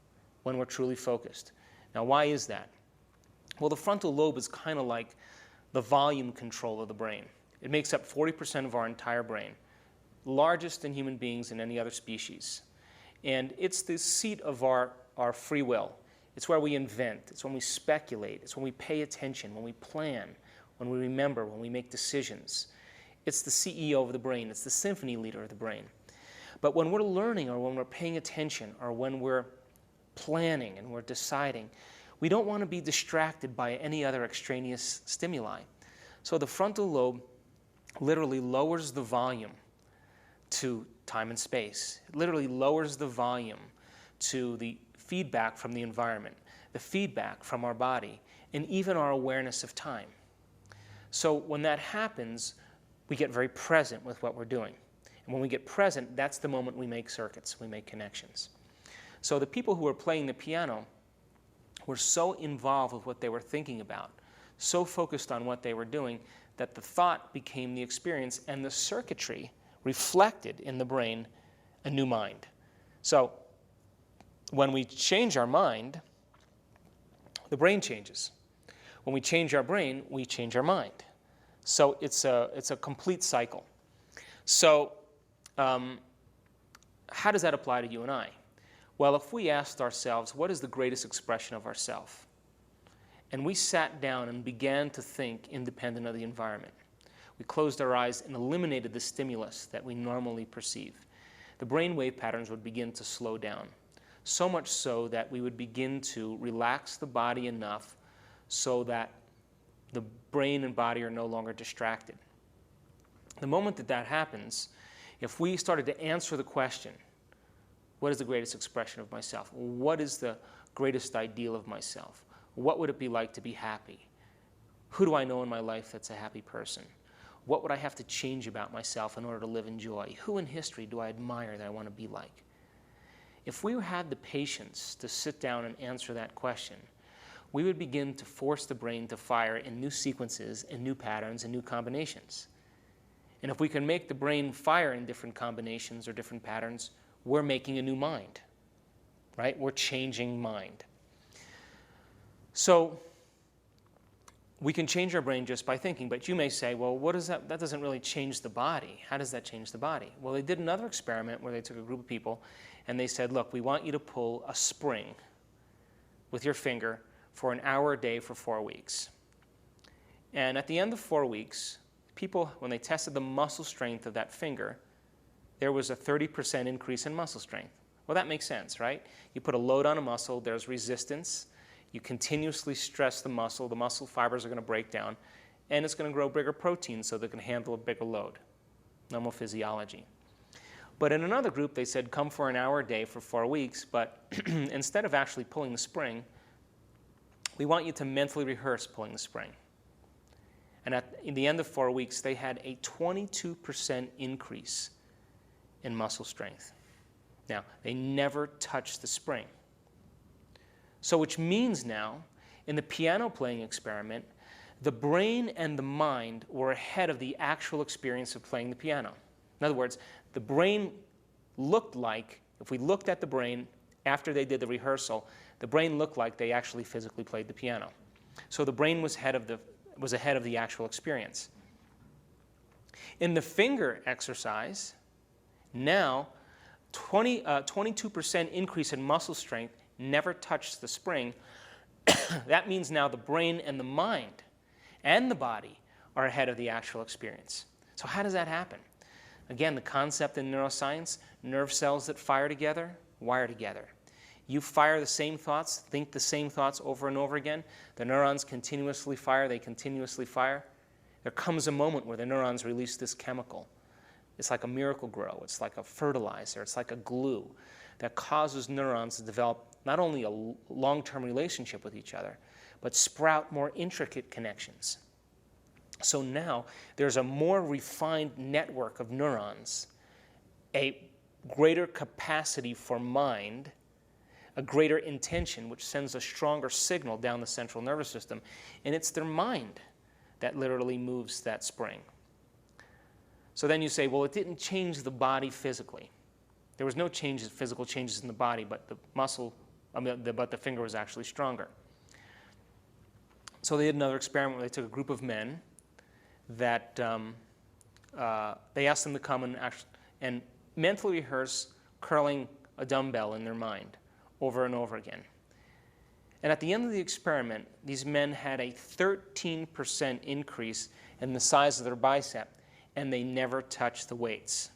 when we're truly focused. Now, why is that? Well, the frontal lobe is kind of like the volume control of the brain. It makes up 40% of our entire brain, largest in human beings and any other species. And it's the seat of our free will. It's where we invent. It's when we speculate. It's when we pay attention, when we plan, when we remember, when we make decisions. It's the CEO of the brain. It's the symphony leader of the brain. But when we're learning or when we're paying attention or when we're planning and we're deciding, we don't want to be distracted by any other extraneous stimuli. So the frontal lobe literally lowers the volume to time and space. It literally lowers the volume to the feedback from the environment, the feedback from our body, and even our awareness of time. So when that happens, we get very present with what we're doing. And when we get present, that's the moment we make circuits, we make connections. So the people who were playing the piano were so involved with what they were thinking about, so focused on what they were doing, that the thought became the experience and the circuitry reflected in the brain a new mind. So when we change our mind, the brain changes. When we change our brain, we change our mind. So it's a complete cycle. So how does that apply to you and I? Well, if we asked ourselves, what is the greatest expression of ourself? And we sat down and began to think independent of the environment. We closed our eyes and eliminated the stimulus that we normally perceive. The brain wave patterns would begin to slow down. so much so that we would begin to relax the body enough so that the brain and body are no longer distracted. The moment that that happens, if we started to answer the question, what is the greatest expression of myself? What is the greatest ideal of myself? What would it be like to be happy? Who do I know in my life that's a happy person? What would I have to change about myself in order to live in joy? Who in history do I admire that I want to be like? If we had the patience to sit down and answer that question, we would begin to force the brain to fire in new sequences and new patterns and new combinations. And if we can make the brain fire in different combinations or different patterns, we're making a new mind, right? We're changing mind. So we can change our brain just by thinking, but you may say, well, what is that? That doesn't really change the body. How does that change the body? Well, they did another experiment where they took a group of people and they said, look, we want you to pull a spring with your finger for an hour a day for 4 weeks. And at the end of 4 weeks, people, when they tested the muscle strength of that finger, there was a 30% increase in muscle strength. Well, that makes sense, right? You put a load on a muscle, there's resistance. You continuously stress the muscle fibers are going to break down, and it's going to grow bigger proteins so they can handle a bigger load. Normal physiology. But in another group, they said, come for an hour a day for 4 weeks, but instead of actually pulling the spring, we want you to mentally rehearse pulling the spring. And at the end of 4 weeks, they had a 22% increase in muscle strength. Now, they never touched the spring. So which means now, in the piano playing experiment, the brain and the mind were ahead of the actual experience of playing the piano. In other words, the brain looked like, if we looked at the brain after they did the rehearsal, the brain looked like they actually physically played the piano. So the brain was ahead of the actual experience. In the finger exercise, now 22% increase in muscle strength never touched the spring. That means now the brain and the mind and the body are ahead of the actual experience. So how does that happen? Again, the concept in neuroscience, nerve cells that fire together, wire together. You fire the same thoughts, think the same thoughts over and over again. The neurons continuously fire, they continuously fire. There comes a moment where the neurons release this chemical. It's like a miracle grow. It's like a fertilizer. It's like a glue that causes neurons to develop not only a long-term relationship with each other, but sprout more intricate connections. So now there's a more refined network of neurons, a greater capacity for mind, a greater intention, which sends a stronger signal down the central nervous system, and it's their mind that literally moves that spring. So then you say, well, it didn't change the body physically. There was no physical changes in the body, but the finger was actually stronger. So they did another experiment where they took a group of men that they asked them to come and mentally rehearse curling a dumbbell in their mind over and over again. And at the end of the experiment, these men had a 13% increase in the size of their bicep, and they never touched the weights.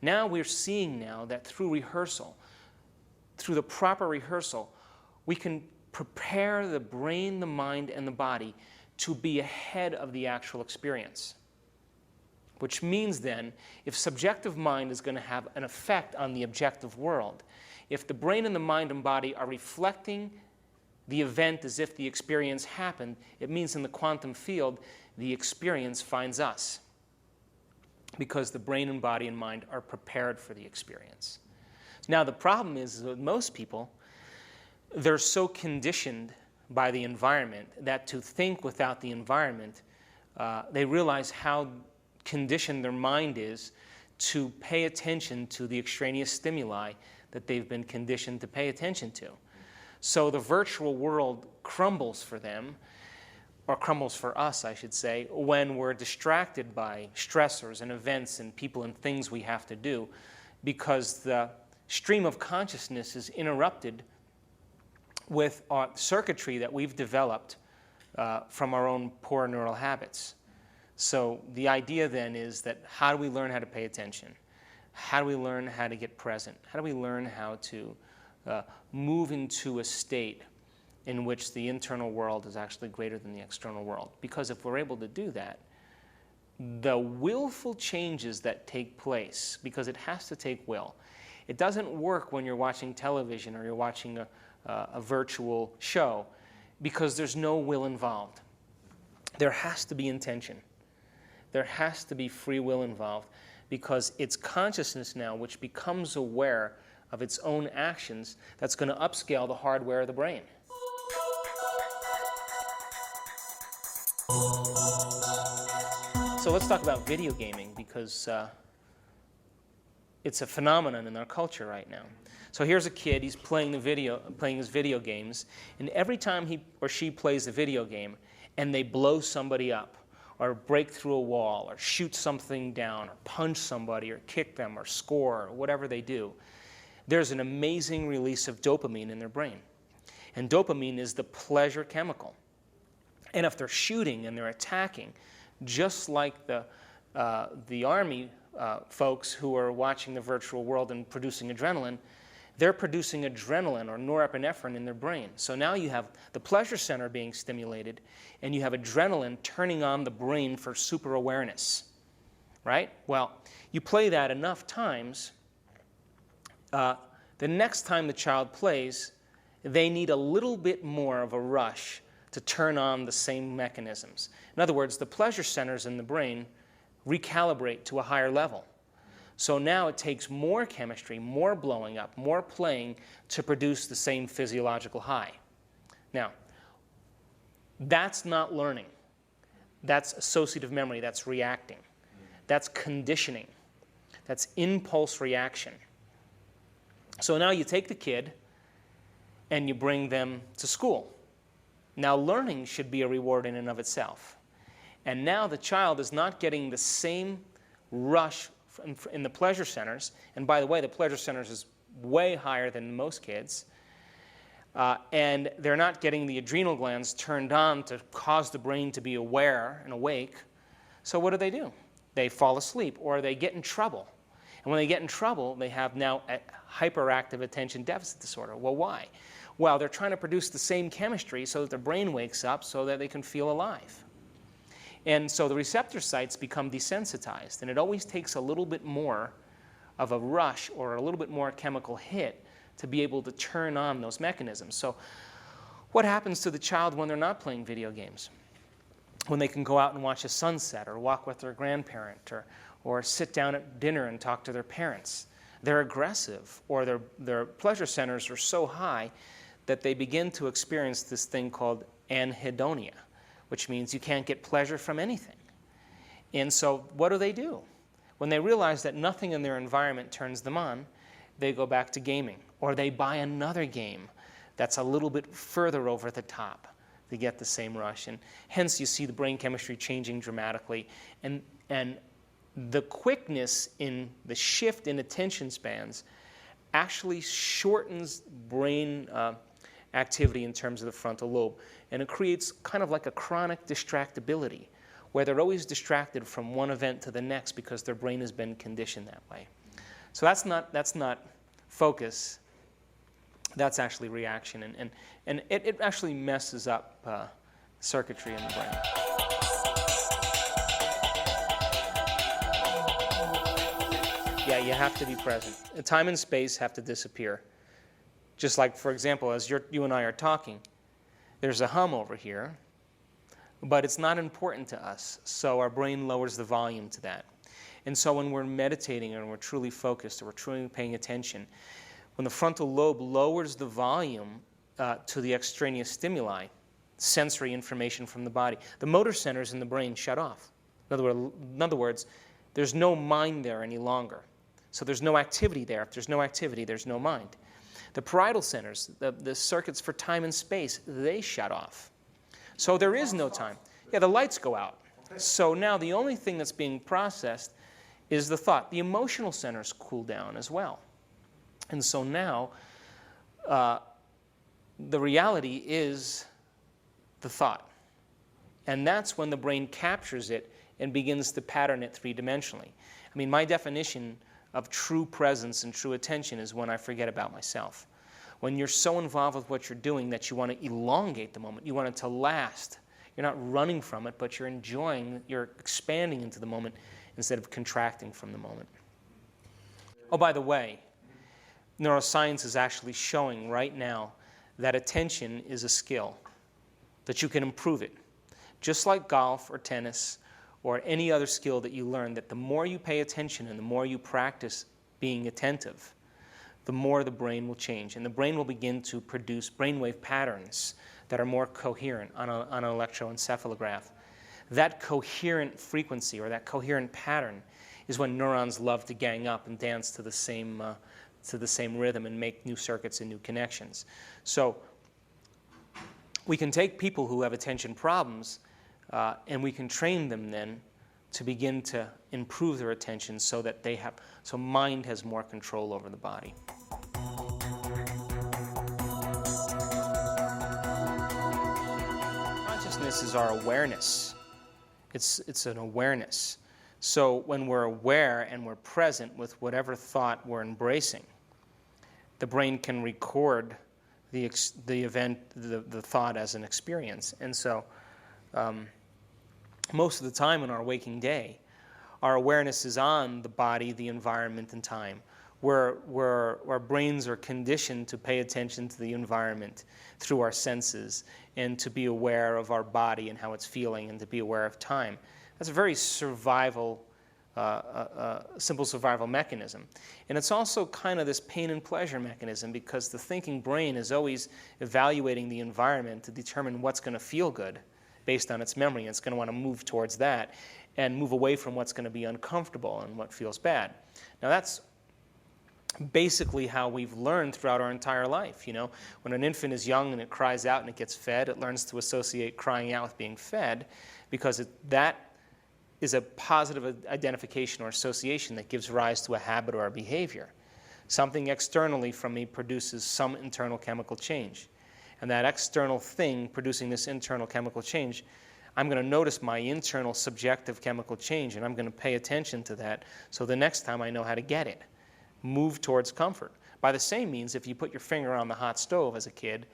Now we're seeing now that through rehearsal, through the proper rehearsal, we can prepare the brain, the mind, and the body to be ahead of the actual experience. Which means then, if subjective mind is going to have an effect on the objective world, if the brain and the mind and body are reflecting the event as if the experience happened, it means in the quantum field, the experience finds us. Because the brain and body and mind are prepared for the experience. Now the problem is with most people, they're so conditioned by the environment that to think without the environment, they realize how conditioned their mind is to pay attention to the extraneous stimuli that they've been conditioned to pay attention to. So the virtual world crumbles for them, or crumbles for us, I should say, when we're distracted by stressors and events and people and things we have to do, because the stream of consciousness is interrupted with our circuitry that we've developed from our own poor neural habits. So the idea then is that how do we learn how to pay attention? How do we learn how to get present? How do we learn how to move into a state in which the internal world is actually greater than the external world. Because if we're able to do that, the willful changes that take place, because it has to take will. It doesn't work when you're watching television or you're watching a virtual show, because there's no will involved. There has to be intention. There has to be free will involved, because it's consciousness now which becomes aware of its own actions that's going to upscale the hardware of the brain. So let's talk about video gaming, because it's a phenomenon in our culture right now. So here's a kid, he's playing his video games, and every time he or she plays a video game and they blow somebody up, or break through a wall, or shoot something down, or punch somebody, or kick them, or score, or whatever they do, there's an amazing release of dopamine in their brain. And dopamine is the pleasure chemical. And if they're shooting and they're attacking, just like the army folks who are watching the virtual world and producing adrenaline, they're producing adrenaline or norepinephrine in their brain. So now you have the pleasure center being stimulated, and you have adrenaline turning on the brain for super awareness, right? Well, you play that enough times, the next time the child plays, they need a little bit more of a rush to turn on the same mechanisms. In other words, the pleasure centers in the brain recalibrate to a higher level. So now it takes more chemistry, more blowing up, more playing to produce the same physiological high. Now, that's not learning. That's associative memory. That's reacting. That's conditioning. That's impulse reaction. So now you take the kid and you bring them to school. Now learning should be a reward in and of itself. And now the child is not getting the same rush in the pleasure centers. And by the way, the pleasure centers is way higher than most kids. And they're not getting the adrenal glands turned on to cause the brain to be aware and awake. So what do? They fall asleep, or they get in trouble. And when they get in trouble, they have now a hyperactive attention deficit disorder. Well, why? Well, they're trying to produce the same chemistry so that their brain wakes up so that they can feel alive. And so the receptor sites become desensitized, and it always takes a little bit more of a rush or a little bit more chemical hit to be able to turn on those mechanisms. So what happens to the child when they're not playing video games? When they can go out and watch a sunset, or walk with their grandparent, or sit down at dinner and talk to their parents. They're aggressive, or their pleasure centers are so high that they begin to experience this thing called anhedonia, which means you can't get pleasure from anything. And so what do? When they realize that nothing in their environment turns them on, they go back to gaming, or they buy another game that's a little bit further over the top to get the same rush. And hence you see the brain chemistry changing dramatically. And the quickness in the shift in attention spans actually shortens brain activity in terms of the frontal lobe. And it creates kind of like a chronic distractibility, where they're always distracted from one event to the next because their brain has been conditioned that way. So that's not focus. That's actually reaction. And it actually messes up circuitry in the brain. Yeah, you have to be present. Time and space have to disappear. Just like, for example, as you and I are talking, there's a hum over here, but it's not important to us, so our brain lowers the volume to that. And so when we're meditating and we're truly focused or we're truly paying attention, when the frontal lobe lowers the volume to the extraneous stimuli, sensory information from the body, the motor centers in the brain shut off. In other words, there's no mind there any longer. So there's no activity there. If there's no activity, there's no mind. The parietal centers, the circuits for time and space, they shut off. So there is no time. Yeah, the lights go out. So now the only thing that's being processed is the thought. The emotional centers cool down as well. And so now the reality is the thought. And that's when the brain captures it and begins to pattern it three-dimensionally. I mean, my definition of true presence and true attention is when I forget about myself. when you're so involved with what you're doing that you want to elongate the moment, you want it to last. You're not running from it, but you're enjoying, you're expanding into the moment instead of contracting from the moment. Oh, by the way, neuroscience is actually showing right now that attention is a skill, that you can improve it. Just like golf or tennis or any other skill that you learn, that the more you pay attention and the more you practice being attentive, the more the brain will change. And the brain will begin to produce brainwave patterns that are more coherent on an electroencephalograph. That coherent frequency or that coherent pattern is when neurons love to gang up and dance to the same rhythm and make new circuits and new connections. So we can take people who have attention problems and we can train them then to begin to improve their attention so that so mind has more control over the body. Consciousness is our awareness. It's an awareness. So when we're aware and we're present with whatever thought we're embracing, the brain can record the event, the thought as an experience. And so most of the time in our waking day, our awareness is on the body, the environment, and time. Our brains are conditioned to pay attention to the environment through our senses and to be aware of our body and how it's feeling and to be aware of time. That's a very simple survival mechanism. And it's also kind of this pain and pleasure mechanism because the thinking brain is always evaluating the environment to determine what's going to feel good based on its memory. It's going to want to move towards that and move away from what's going to be uncomfortable and what feels bad. Now that's basically how we've learned throughout our entire life. You know, when an infant is young and it cries out and it gets fed, it learns to associate crying out with being fed because that is a positive identification or association that gives rise to a habit or a behavior. Something externally from me produces some internal chemical change. And that external thing producing this internal chemical change, I'm going to notice my internal subjective chemical change and I'm going to pay attention to that so the next time I know how to get it. Move towards comfort. By the same means, if you put your finger on the hot stove as a kid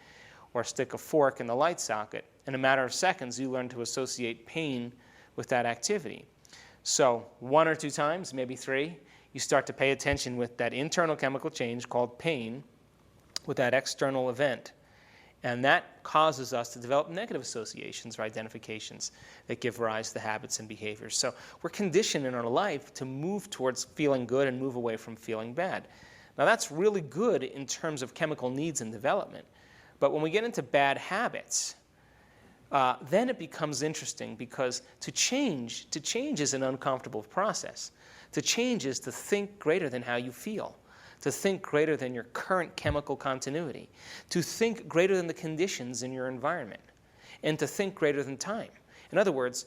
or stick a fork in the light socket, in a matter of seconds you learn to associate pain with that activity. So 1 or 2 times, maybe 3, you start to pay attention with that internal chemical change called pain with that external event. And that causes us to develop negative associations or identifications that give rise to habits and behaviors. So we're conditioned in our life to move towards feeling good and move away from feeling bad. Now that's really good in terms of chemical needs and development. But when we get into bad habits, then it becomes interesting because to change is an uncomfortable process. To change is to think greater than how you feel. To think greater than your current chemical continuity, to think greater than the conditions in your environment, and to think greater than time. In other words,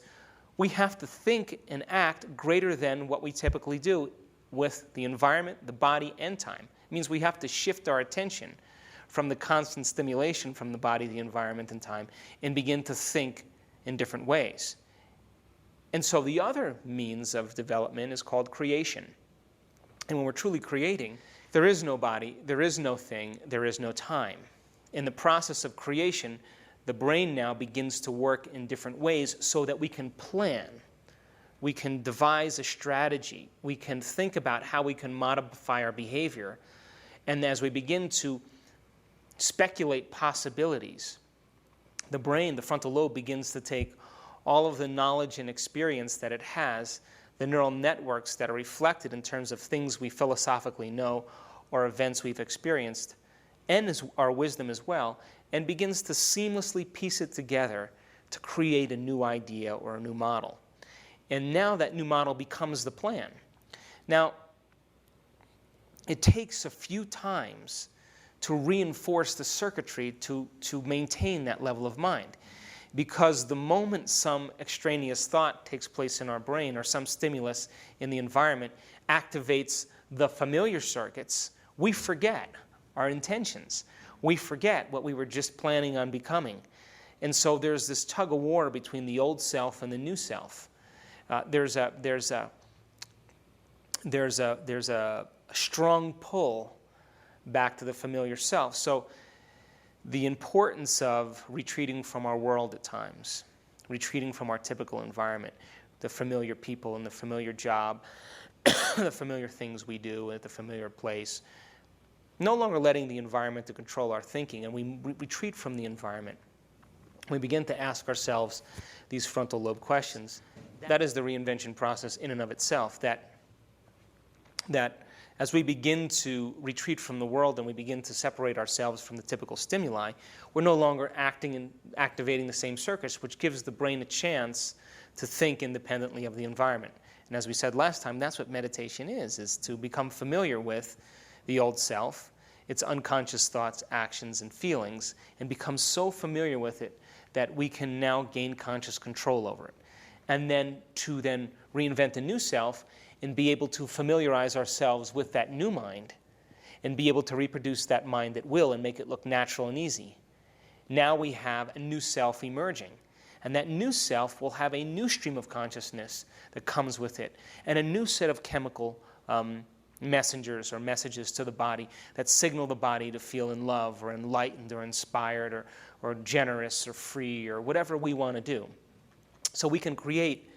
we have to think and act greater than what we typically do with the environment, the body, and time. It means we have to shift our attention from the constant stimulation from the body, the environment, and time, and begin to think in different ways. And so the other means of development is called creation. And when we're truly creating, there is no body, there is no thing, there is no time. In the process of creation, the brain now begins to work in different ways so that we can plan. We can devise a strategy. We can think about how we can modify our behavior. And as we begin to speculate possibilities, the brain, the frontal lobe, begins to take all of the knowledge and experience that it has, the neural networks that are reflected in terms of things we philosophically know or events we've experienced, and our wisdom as well, and begins to seamlessly piece it together to create a new idea or a new model. And now that new model becomes the plan. Now, it takes a few times to reinforce the circuitry to maintain that level of mind. Because the moment some extraneous thought takes place in our brain or some stimulus in the environment activates the familiar circuits, we forget our intentions. We forget what we were just planning on becoming. And so there's this tug of war between the old self and the new self. There's a strong pull back to the familiar self. So the importance of retreating from our world at times, retreating from our typical environment, the familiar people and the familiar job, the familiar things we do at the familiar place, no longer letting the environment to control our thinking, and we retreat from the environment. We begin to ask ourselves these frontal lobe questions. That is the reinvention process in and of itself, that as we begin to retreat from the world and we begin to separate ourselves from the typical stimuli, we're no longer acting and activating the same circuits, which gives the brain a chance to think independently of the environment. And as we said last time, that's what meditation is to become familiar with the old self, its unconscious thoughts, actions, and feelings, and become so familiar with it that we can now gain conscious control over it. And then to reinvent a new self and be able to familiarize ourselves with that new mind and be able to reproduce that mind at will and make it look natural and easy. Now we have a new self emerging. And that new self will have a new stream of consciousness that comes with it, and a new set of chemical messengers or messages to the body that signal the body to feel in love or enlightened or inspired or generous or free or whatever we want to do. So we can create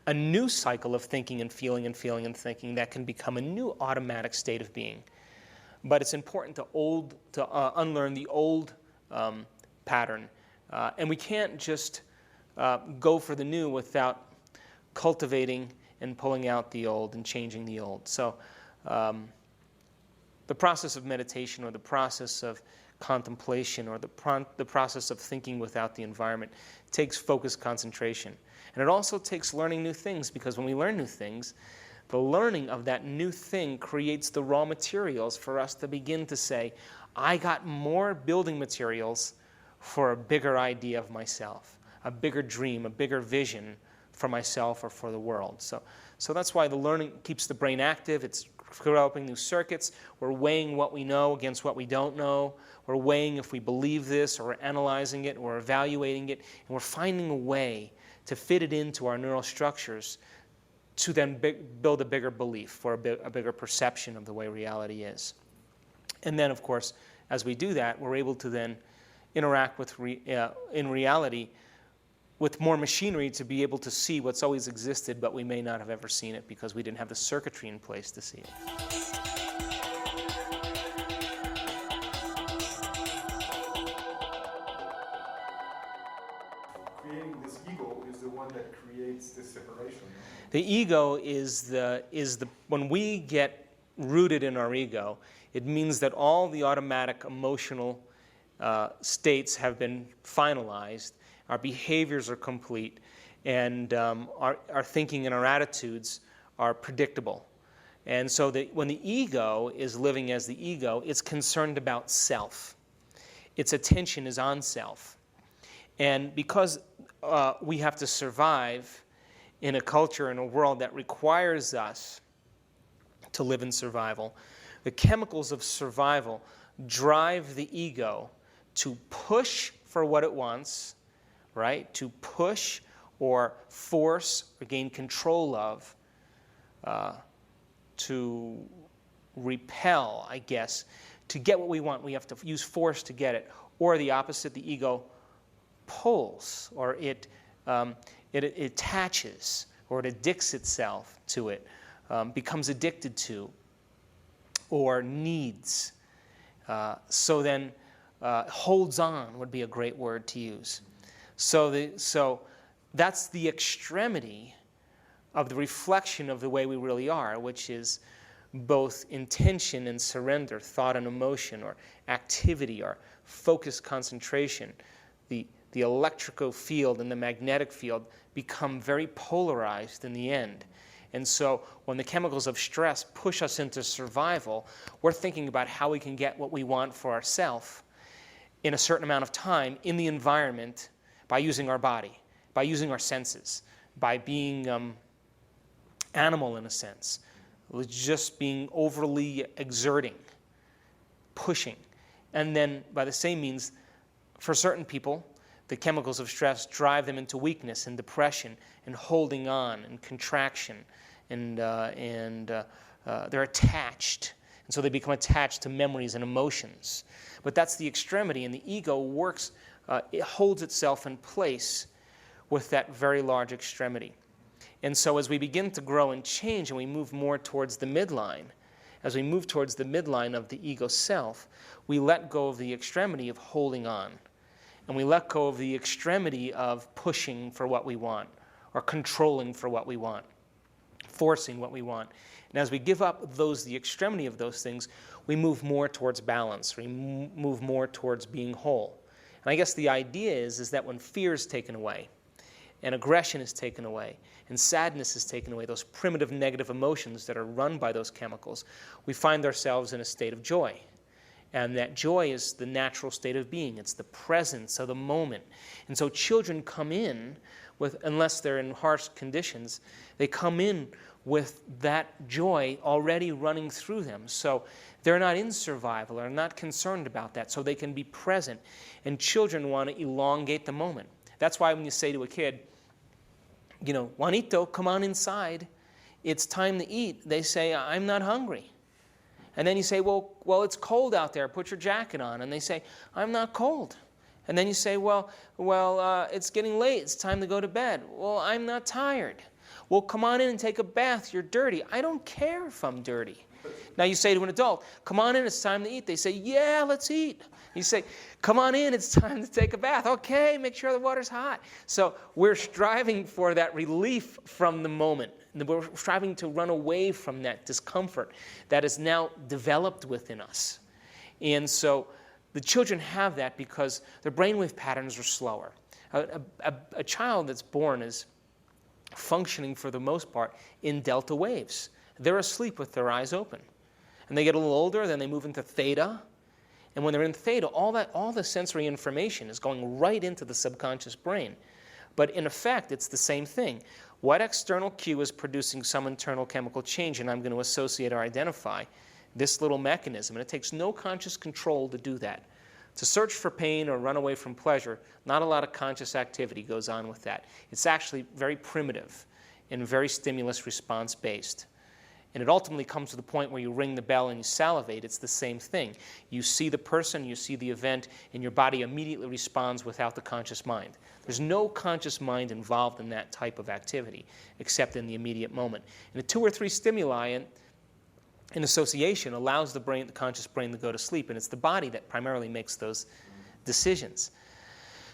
a new cycle of thinking and feeling and feeling and thinking that can become a new automatic state of being. But it's important to unlearn the old pattern. And we can't just go for the new without cultivating and pulling out the old and changing the old. So the process of meditation or the process of contemplation or the process of thinking without the environment takes focused concentration. And it also takes learning new things, because when we learn new things, the learning of that new thing creates the raw materials for us to begin to say, I got more building materials for a bigger idea of myself, a bigger dream, a bigger vision for myself or for the world. So that's why the learning keeps the brain active. It's developing new circuits. We're weighing what we know against what we don't know. We're weighing if we believe this, or we're analyzing it, or evaluating it, and we're finding a way to fit it into our neural structures to then build a bigger belief or a bigger perception of the way reality is. And then, of course, as we do that, we're able to then interact with in reality with more machinery to be able to see what's always existed, but we may not have ever seen it because we didn't have the circuitry in place to see it. Creating this ego is the one that creates this separation. The ego is when we get rooted in our ego, it means that all the automatic emotional states have been finalized, our behaviors are complete, and our thinking and our attitudes are predictable. And so when the ego is living as the ego, it's concerned about self. Its attention is on self. And because we have to survive in a culture, in a world that requires us to live in survival, the chemicals of survival drive the ego to push for what it wants, right? To push or force or gain control of, to repel, I guess. To get what we want, we have to use force to get it. Or the opposite, the ego pulls, or it attaches, or it addicts itself to it, becomes addicted to, or needs. So then holds on would be a great word to use. So that's the extremity of the reflection of the way we really are, which is both intention and surrender, thought and emotion, or activity, or focused concentration. The electrical field and the magnetic field become very polarized in the end. And so when the chemicals of stress push us into survival, we're thinking about how we can get what we want for ourselves in a certain amount of time in the environment by using our body, by using our senses, by being animal in a sense, just being overly exerting, pushing. And then by the same means, for certain people, the chemicals of stress drive them into weakness and depression and holding on and contraction, and they're attached. And so they become attached to memories and emotions. But that's the extremity, and the ego works, it holds itself in place with that very large extremity. And so as we begin to grow and change and we move more towards the midline, as we move towards the midline of the ego self, we let go of the extremity of holding on. And we let go of the extremity of pushing for what we want, or controlling for what we want, forcing what we want. And as we give up the extremity of those things, we move more towards balance. We move more towards being whole. And I guess the idea is that when fear is taken away, and aggression is taken away, and sadness is taken away, those primitive negative emotions that are run by those chemicals, we find ourselves in a state of joy. And that joy is the natural state of being. It's the presence of the moment. And so children come in with, unless they're in harsh conditions, they come in with that joy already running through them. So they're not in survival or not concerned about that, so they can be present. And children want to elongate the moment. That's why when you say to a kid, you know, Juanito, come on inside, it's time to eat, they say, I'm not hungry. And then you say, well, it's cold out there, put your jacket on. And they say, I'm not cold. And then you say, well, it's getting late, it's time to go to bed. Well, I'm not tired. Well, come on in and take a bath, you're dirty. I don't care if I'm dirty. Now you say to an adult, come on in, it's time to eat. They say, yeah, let's eat. You say, come on in, it's time to take a bath. Okay, make sure the water's hot. So we're striving for that relief from the moment. We're striving to run away from that discomfort that is now developed within us. And so the children have that because their brainwave patterns are slower. A child that's born is functioning for the most part in delta waves. They're asleep with their eyes open. And they get a little older, then they move into theta. And when they're in theta, all the sensory information is going right into the subconscious brain. But in effect, it's the same thing. What external cue is producing some internal chemical change, and I'm going to associate or identify this little mechanism. And it takes no conscious control to do that. To search for pain or run away from pleasure, not a lot of conscious activity goes on with that. It's actually very primitive and very stimulus response based. And it ultimately comes to the point where you ring the bell and you salivate. It's the same thing. You see the person, you see the event, and your body immediately responds without the conscious mind. There's no conscious mind involved in that type of activity, except in the immediate moment. And the 2 or 3 stimuli in association allows the conscious brain to go to sleep, and it's the body that primarily makes those decisions.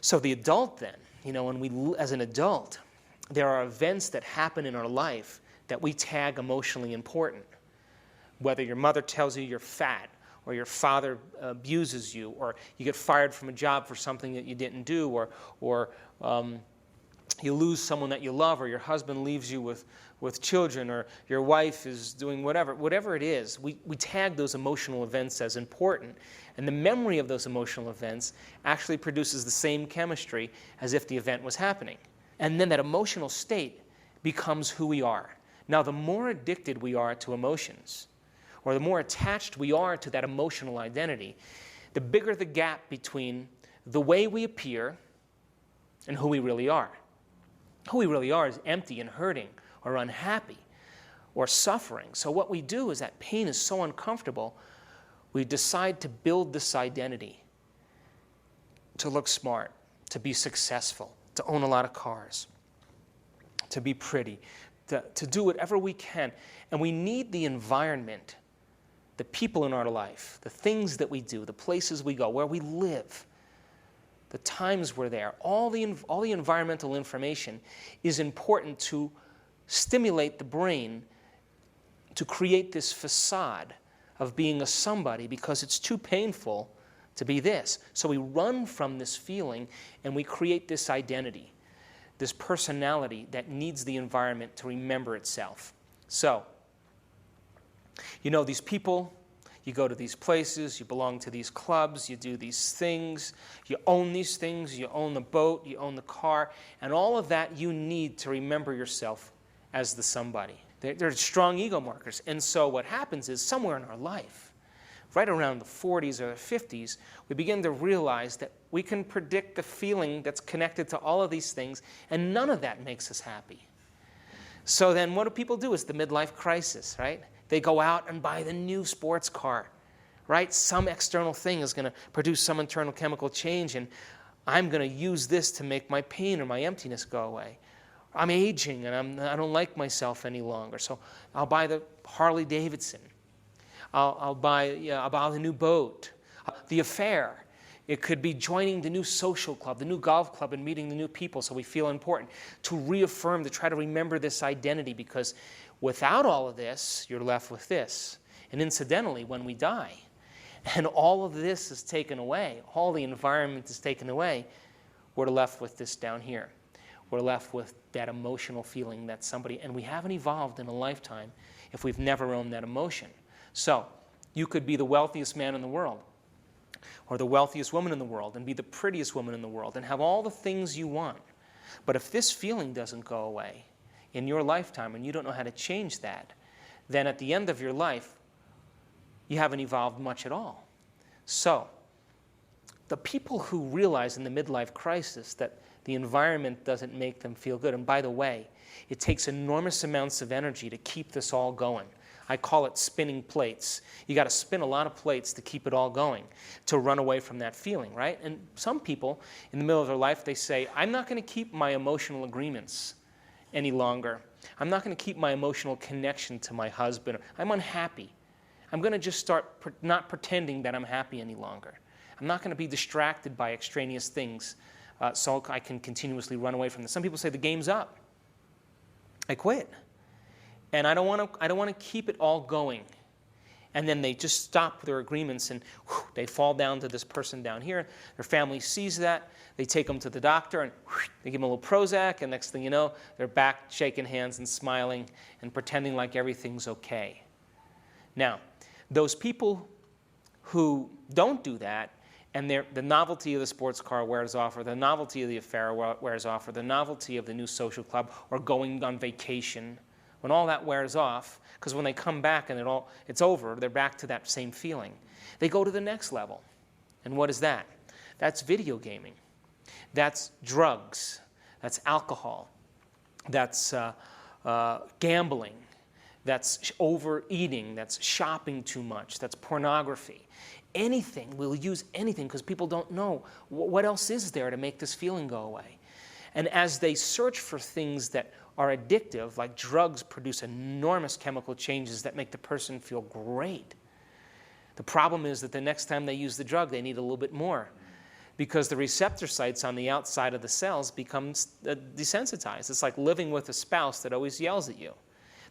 So the adult then, as an adult, there are events that happen in our life that we tag emotionally important. Whether your mother tells you you're fat, or your father abuses you, or you get fired from a job for something that you didn't do, or you lose someone that you love, or your husband leaves you with children, or your wife is doing whatever it is, we tag those emotional events as important. And the memory of those emotional events actually produces the same chemistry as if the event was happening. And then that emotional state becomes who we are. Now, the more addicted we are to emotions, or the more attached we are to that emotional identity, the bigger the gap between the way we appear and who we really are. Who we really are is empty and hurting, or unhappy, or suffering. So what we do is that pain is so uncomfortable, we decide to build this identity, to look smart, to be successful, to own a lot of cars, to be pretty, to do whatever we can. And we need the environment, the people in our life, the things that we do, the places we go, where we live, the times we're there. All the environmental information is important to stimulate the brain to create this facade of being a somebody, because it's too painful to be this. So we run from this feeling and we create this identity, this personality that needs the environment to remember itself. So, these people, you go to these places, you belong to these clubs, you do these things, you own these things, you own the boat, you own the car, and all of that you need to remember yourself as the somebody. They're strong ego markers. And so what happens is somewhere in our life, right around the 40s or the 50s, we begin to realize that we can predict the feeling that's connected to all of these things, and none of that makes us happy. So then what do people do? It's the midlife crisis, right? They go out and buy the new sports car, right? Some external thing is going to produce some internal chemical change, and I'm going to use this to make my pain or my emptiness go away. I'm aging, and I don't like myself any longer, so I'll buy the Harley Davidson. I'll buy the new boat. The affair. It could be joining the new social club, the new golf club, and meeting the new people so we feel important. To reaffirm, to try to remember this identity, because without all of this, you're left with this. And incidentally, when we die, and all of this is taken away, all the environment is taken away, we're left with this down here. We're left with that emotional feeling that somebody, and we haven't evolved in a lifetime if we've never owned that emotion. So, you could be the wealthiest man in the world, or the wealthiest woman in the world, and be the prettiest woman in the world, and have all the things you want. But if this feeling doesn't go away in your lifetime, and you don't know how to change that, then at the end of your life, you haven't evolved much at all. So, the people who realize in the midlife crisis that the environment doesn't make them feel good, and by the way, it takes enormous amounts of energy to keep this all going. I call it spinning plates. You got to spin a lot of plates to keep it all going, to run away from that feeling, right? And some people, in the middle of their life, they say, I'm not going to keep my emotional agreements any longer. I'm not going to keep my emotional connection to my husband. I'm unhappy. I'm going to just start not pretending that I'm happy any longer. I'm not going to be distracted by extraneous things so I can continuously run away from this. Some people say the game's up. I quit. And I don't want to keep it all going. And then they just stop their agreements, and they fall down to this person down here. Their family sees that. They take them to the doctor, and they give them a little Prozac, and next thing you know, they're back shaking hands and smiling and pretending like everything's okay. Now, those people who don't do that, and the novelty of the sports car wears off, or the novelty of the affair wears off, or the novelty of the new social club, or going on vacation, when all that wears off, because when they come back and it's over, they're back to that same feeling. They go to the next level. And what is that? That's video gaming. That's drugs. That's alcohol. That's gambling. That's overeating. That's shopping too much. That's pornography. Anything, we'll use anything because people don't know what else is there to make this feeling go away. And as they search for things that are addictive, like drugs produce enormous chemical changes that make the person feel great. The problem is that the next time they use the drug, they need a little bit more because the receptor sites on the outside of the cells become desensitized. It's like living with a spouse that always yells at you.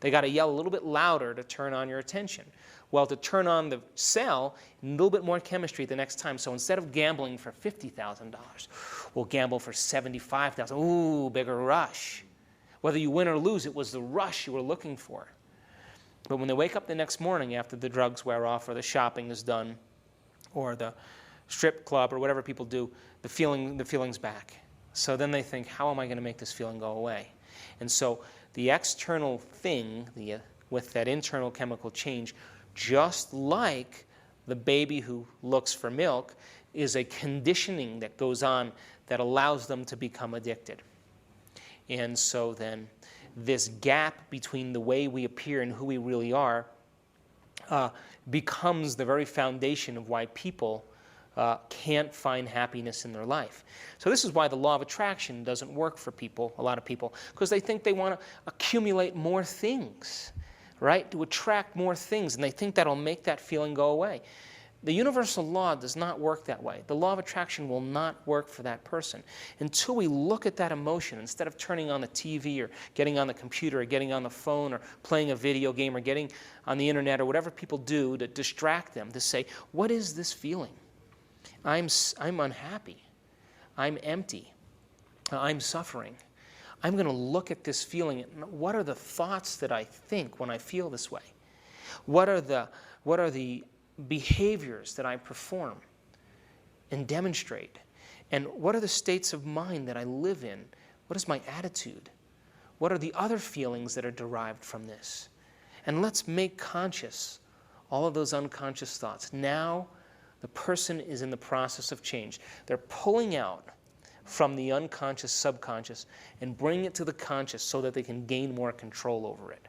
They got to yell a little bit louder to turn on your attention. Well, to turn on the cell, a little bit more chemistry the next time. So instead of gambling for $50,000, we'll gamble for $75,000. Ooh, bigger rush. Whether you win or lose, it was the rush you were looking for. But when they wake up the next morning after the drugs wear off or the shopping is done or the strip club or whatever people do, the feeling's back. So then they think, how am I going to make this feeling go away? And so the external thing with that internal chemical change, just like the baby who looks for milk, is a conditioning that goes on that allows them to become addicted. And so then this gap between the way we appear and who we really are becomes the very foundation of why people can't find happiness in their life. So this is why the law of attraction doesn't work for people, a lot of people, because they think they want to accumulate more things, right? To attract more things, and they think that'll make that feeling go away. The universal law does not work that way. The law of attraction will not work for that person until we look at that emotion instead of turning on the TV or getting on the computer or getting on the phone or playing a video game or getting on the internet or whatever people do to distract them, to say, what is this feeling? I'm unhappy. I'm empty. I'm suffering. I'm going to look at this feeling. What are the thoughts that I think when I feel this way? What are the behaviors that I perform and demonstrate? And what are the states of mind that I live in? What is my attitude? What are the other feelings that are derived from this? And let's make conscious all of those unconscious thoughts. Now the person is in the process of change. They're pulling out from the unconscious, subconscious, and bringing it to the conscious so that they can gain more control over it.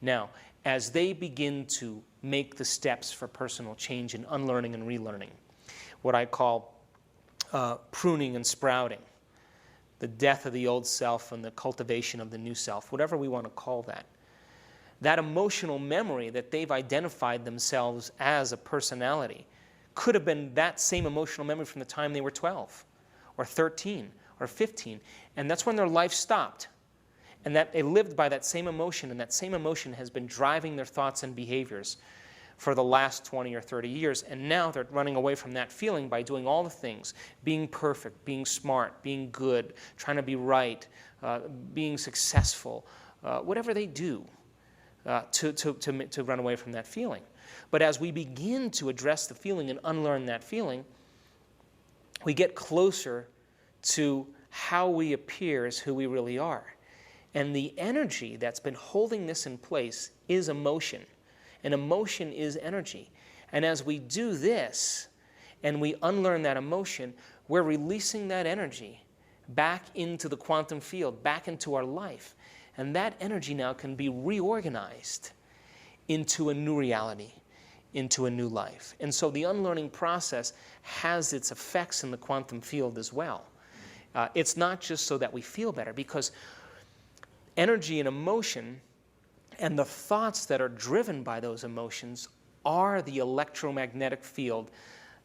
Now, as they begin to make the steps for personal change and unlearning and relearning, what I call pruning and sprouting, the death of the old self and the cultivation of the new self, whatever we want to call that, that emotional memory that they've identified themselves as a personality could have been that same emotional memory from the time they were 12 or 13 or 15, and that's when their life stopped. And that they lived by that same emotion, and that same emotion has been driving their thoughts and behaviors for the last 20 or 30 years, and now they're running away from that feeling by doing all the things, being perfect, being smart, being good, trying to be right, being successful, whatever they do to run away from that feeling. But as we begin to address the feeling and unlearn that feeling, we get closer to how we appear as who we really are. And the energy that's been holding this in place is emotion. And emotion is energy. And as we do this, and we unlearn that emotion, we're releasing that energy back into the quantum field, back into our life. And that energy now can be reorganized into a new reality, into a new life. And so the unlearning process has its effects in the quantum field as well. It's not just so that we feel better, because energy and emotion and the thoughts that are driven by those emotions are the electromagnetic field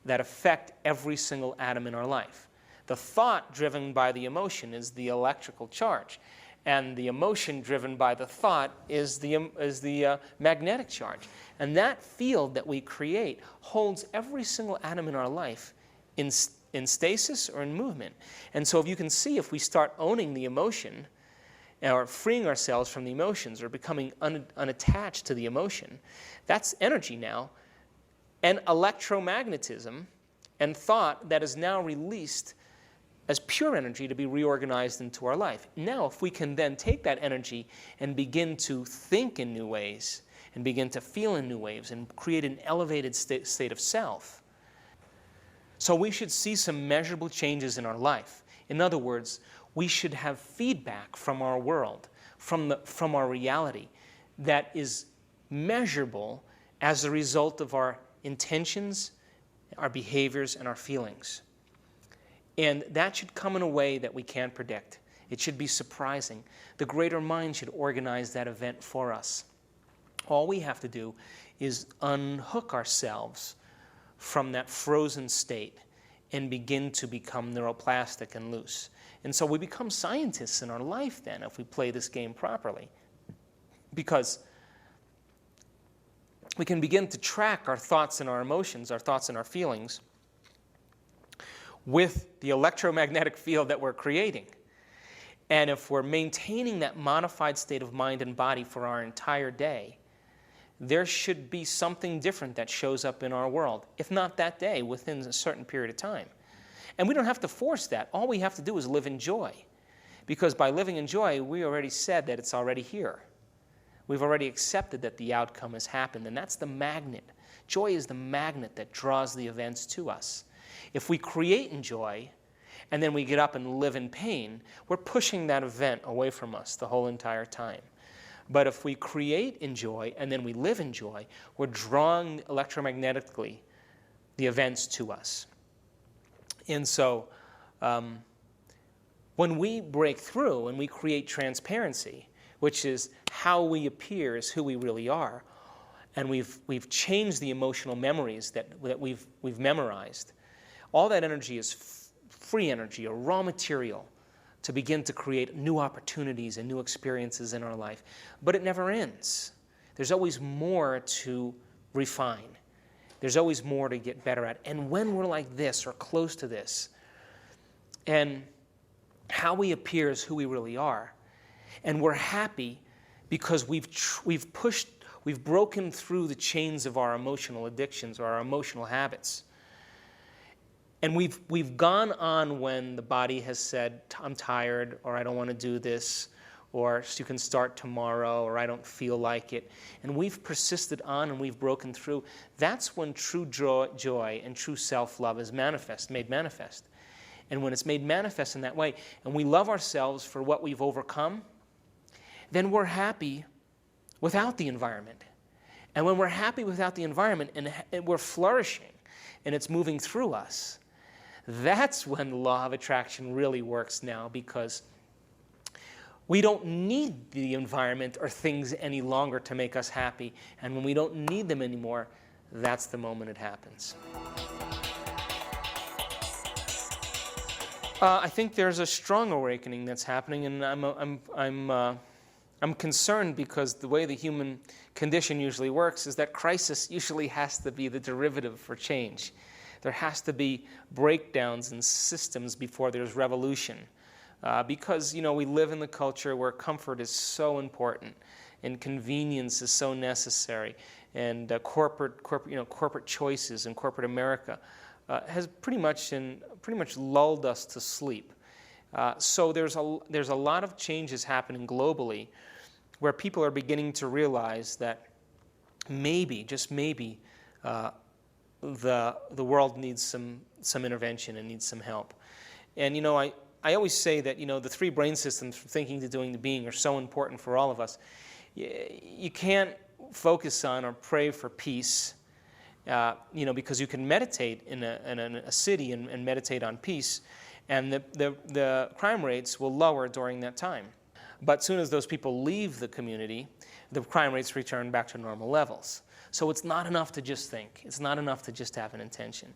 that affect every single atom in our life. The thought driven by the emotion is the electrical charge, and the emotion driven by the thought is the magnetic charge. And that field that we create holds every single atom in our life in stasis or in movement. And so if you can see, if we start owning the emotion, or freeing ourselves from the emotions, or becoming unattached to the emotion, that's energy now, and electromagnetism and thought that is now released as pure energy to be reorganized into our life. Now, if we can then take that energy and begin to think in new ways, and begin to feel in new ways, and create an elevated state of self, so we should see some measurable changes in our life. In other words, we should have feedback from our world, from our reality, that is measurable as a result of our intentions, our behaviors, and our feelings. And that should come in a way that we can't predict. It should be surprising. The greater mind should organize that event for us. All we have to do is unhook ourselves from that frozen state and begin to become neuroplastic and loose. And so we become scientists in our life then if we play this game properly, because we can begin to track our thoughts and our emotions, our thoughts and our feelings, with the electromagnetic field that we're creating. And if we're maintaining that modified state of mind and body for our entire day, there should be something different that shows up in our world, if not that day, within a certain period of time. And we don't have to force that. All we have to do is live in joy. Because by living in joy, we already said that it's already here. We've already accepted that the outcome has happened, and that's the magnet. Joy is the magnet that draws the events to us. If we create in joy, and then we get up and live in pain, we're pushing that event away from us the whole entire time. But if we create in joy, and then we live in joy, we're drawing electromagnetically the events to us. And so when we break through and we create transparency, which is how we appear as who we really are, and we've changed the emotional memories that we've memorized, all that energy is free energy, or raw material, to begin to create new opportunities and new experiences in our life. But it never ends. There's always more to refine. There's always more to get better at. And when we're like this, or close to this, and how we appear is who we really are, and we're happy because we've broken through the chains of our emotional addictions or our emotional habits. And we've gone on when the body has said, I'm tired, or I don't want to do this, or you can start tomorrow, or I don't feel like it. And we've persisted on and we've broken through. That's when true joy and true self-love is made manifest. And when it's made manifest in that way, and we love ourselves for what we've overcome, then we're happy without the environment. And when we're happy without the environment and we're flourishing and it's moving through us, that's when the law of attraction really works now, because we don't need the environment or things any longer to make us happy. And when we don't need them anymore, that's the moment it happens. I think there's a strong awakening that's happening, and I'm concerned, because the way the human condition usually works is that crisis usually has to be the derivative for change. There has to be breakdowns in systems before there's revolution, because we live in the culture where comfort is so important and convenience is so necessary, and corporate choices in corporate America has pretty much lulled us to sleep. So there's a lot of changes happening globally, where people are beginning to realize that maybe, just maybe, the world needs some intervention and needs some help. And I always say that the three brain systems, from thinking to doing to being, are so important for all of us. You can't focus on or pray for peace, because you can meditate in a city and meditate on peace, and the crime rates will lower during that time. But as soon as those people leave the community, the crime rates return back to normal levels. So it's not enough to just think. It's not enough to just have an intention.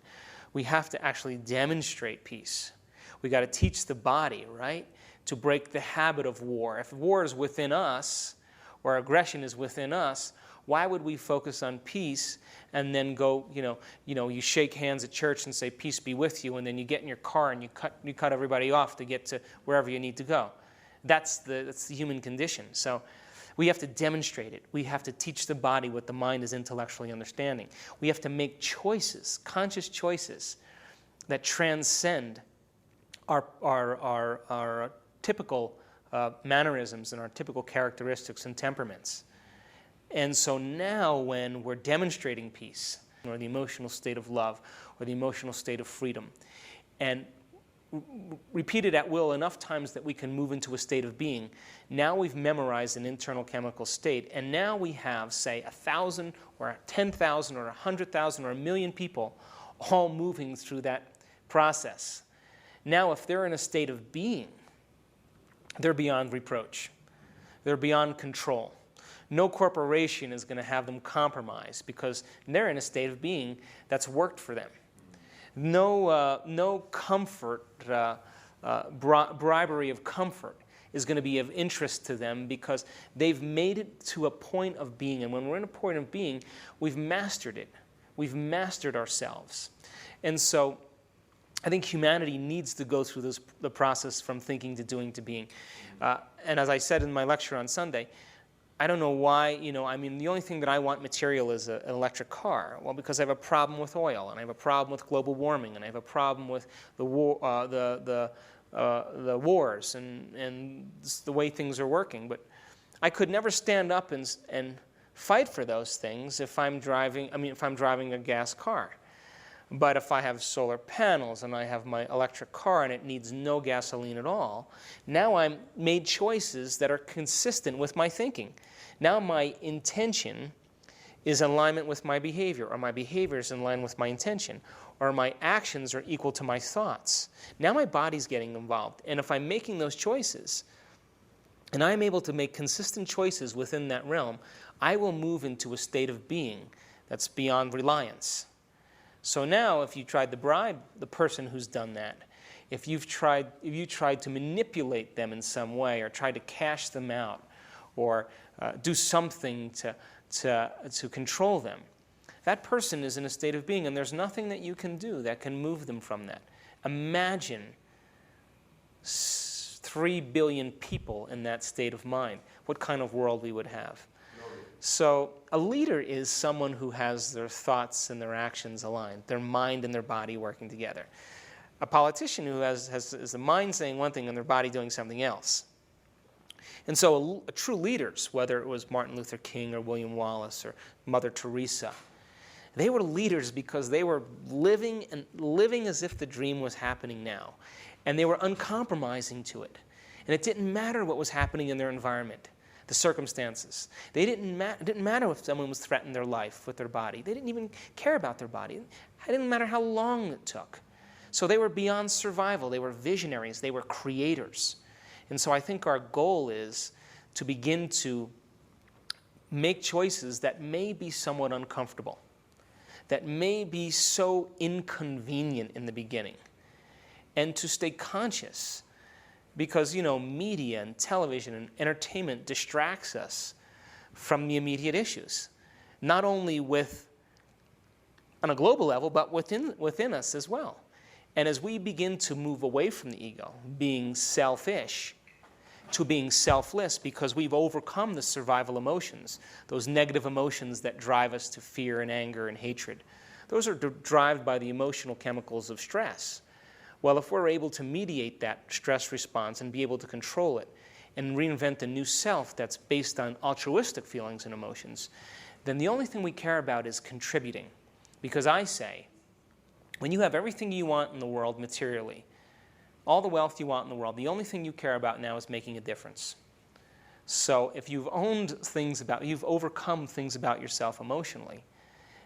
We have to actually demonstrate peace. We got to teach the body, right, to break the habit of war. If war is within us, or aggression is within us, why would we focus on peace and then go, you shake hands at church and say, peace be with you, and then you get in your car and you cut everybody off to get to wherever you need to go? That's the human condition. So we have to demonstrate it. We have to teach the body what the mind is intellectually understanding. We have to make choices, conscious choices, that transcend our typical mannerisms and our typical characteristics and temperaments. And so now, when we're demonstrating peace, or the emotional state of love, or the emotional state of freedom, and repeat it at will enough times that we can move into a state of being, now we've memorized an internal chemical state, and now we have, say, 1,000 or 10,000 or 100,000 or 1,000,000 people all moving through that process. Now, if they're in a state of being, they're beyond reproach. They're beyond control. No corporation is going to have them compromised, because they're in a state of being that's worked for them. No comfort, bribery of comfort is going to be of interest to them, because they've made it to a point of being. And when we're in a point of being, we've mastered it. We've mastered ourselves. And so I think humanity needs to go through the process from thinking to doing to being. And as I said in my lecture on Sunday, I don't know why, the only thing that I want material is an electric car. Well, because I have a problem with oil, and I have a problem with global warming, and I have a problem with the wars and the way things are working. But I could never stand up and fight for those things if I'm driving a gas car. But if I have solar panels and I have my electric car and it needs no gasoline at all, now I'm made choices that are consistent with my thinking. Now my intention is in alignment with my behavior, or my behavior is in line with my intention, or my actions are equal to my thoughts. Now my body's getting involved. And if I'm making those choices, and I'm able to make consistent choices within that realm, I will move into a state of being that's beyond reliance. So now, if you tried to bribe the person who's done that, if you tried to manipulate them in some way, or tried to cash them out, or do something to control them, that person is in a state of being, and there's nothing that you can do that can move them from that. Imagine 3 billion people in that state of mind. What kind of world we would have? So a leader is someone who has their thoughts and their actions aligned, their mind and their body working together. A politician who has the mind saying one thing and their body doing something else. And so true leaders, whether it was Martin Luther King or William Wallace or Mother Teresa, they were leaders because they were living as if the dream was happening now. And they were uncompromising to it. And it didn't matter what was happening in their environment. the circumstances. It didn't matter if someone was threatening their life with their body. They didn't even care about their body. It didn't matter how long it took. So they were beyond survival. They were visionaries. They were creators. And so I think our goal is to begin to make choices that may be somewhat uncomfortable, that may be so inconvenient in the beginning, and to stay conscious because, media and television and entertainment distracts us from the immediate issues, not only on a global level, but within us as well. And as we begin to move away from the ego, being selfish, to being selfless because we've overcome the survival emotions, those negative emotions that drive us to fear and anger and hatred. Those are driven by the emotional chemicals of stress. Well, if we're able to mediate that stress response and be able to control it and reinvent a new self that's based on altruistic feelings and emotions, then the only thing we care about is contributing. Because I say, when you have everything you want in the world materially, all the wealth you want in the world, the only thing you care about now is making a difference. So if you've overcome things about yourself emotionally,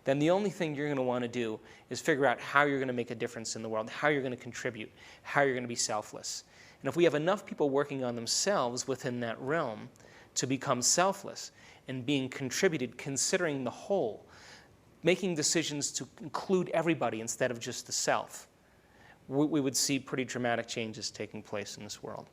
then the only thing you're going to want to do is figure out how you're going to make a difference in the world, how you're going to contribute, how you're going to be selfless. And if we have enough people working on themselves within that realm to become selfless and being contributed, considering the whole, making decisions to include everybody instead of just the self, we would see pretty dramatic changes taking place in this world.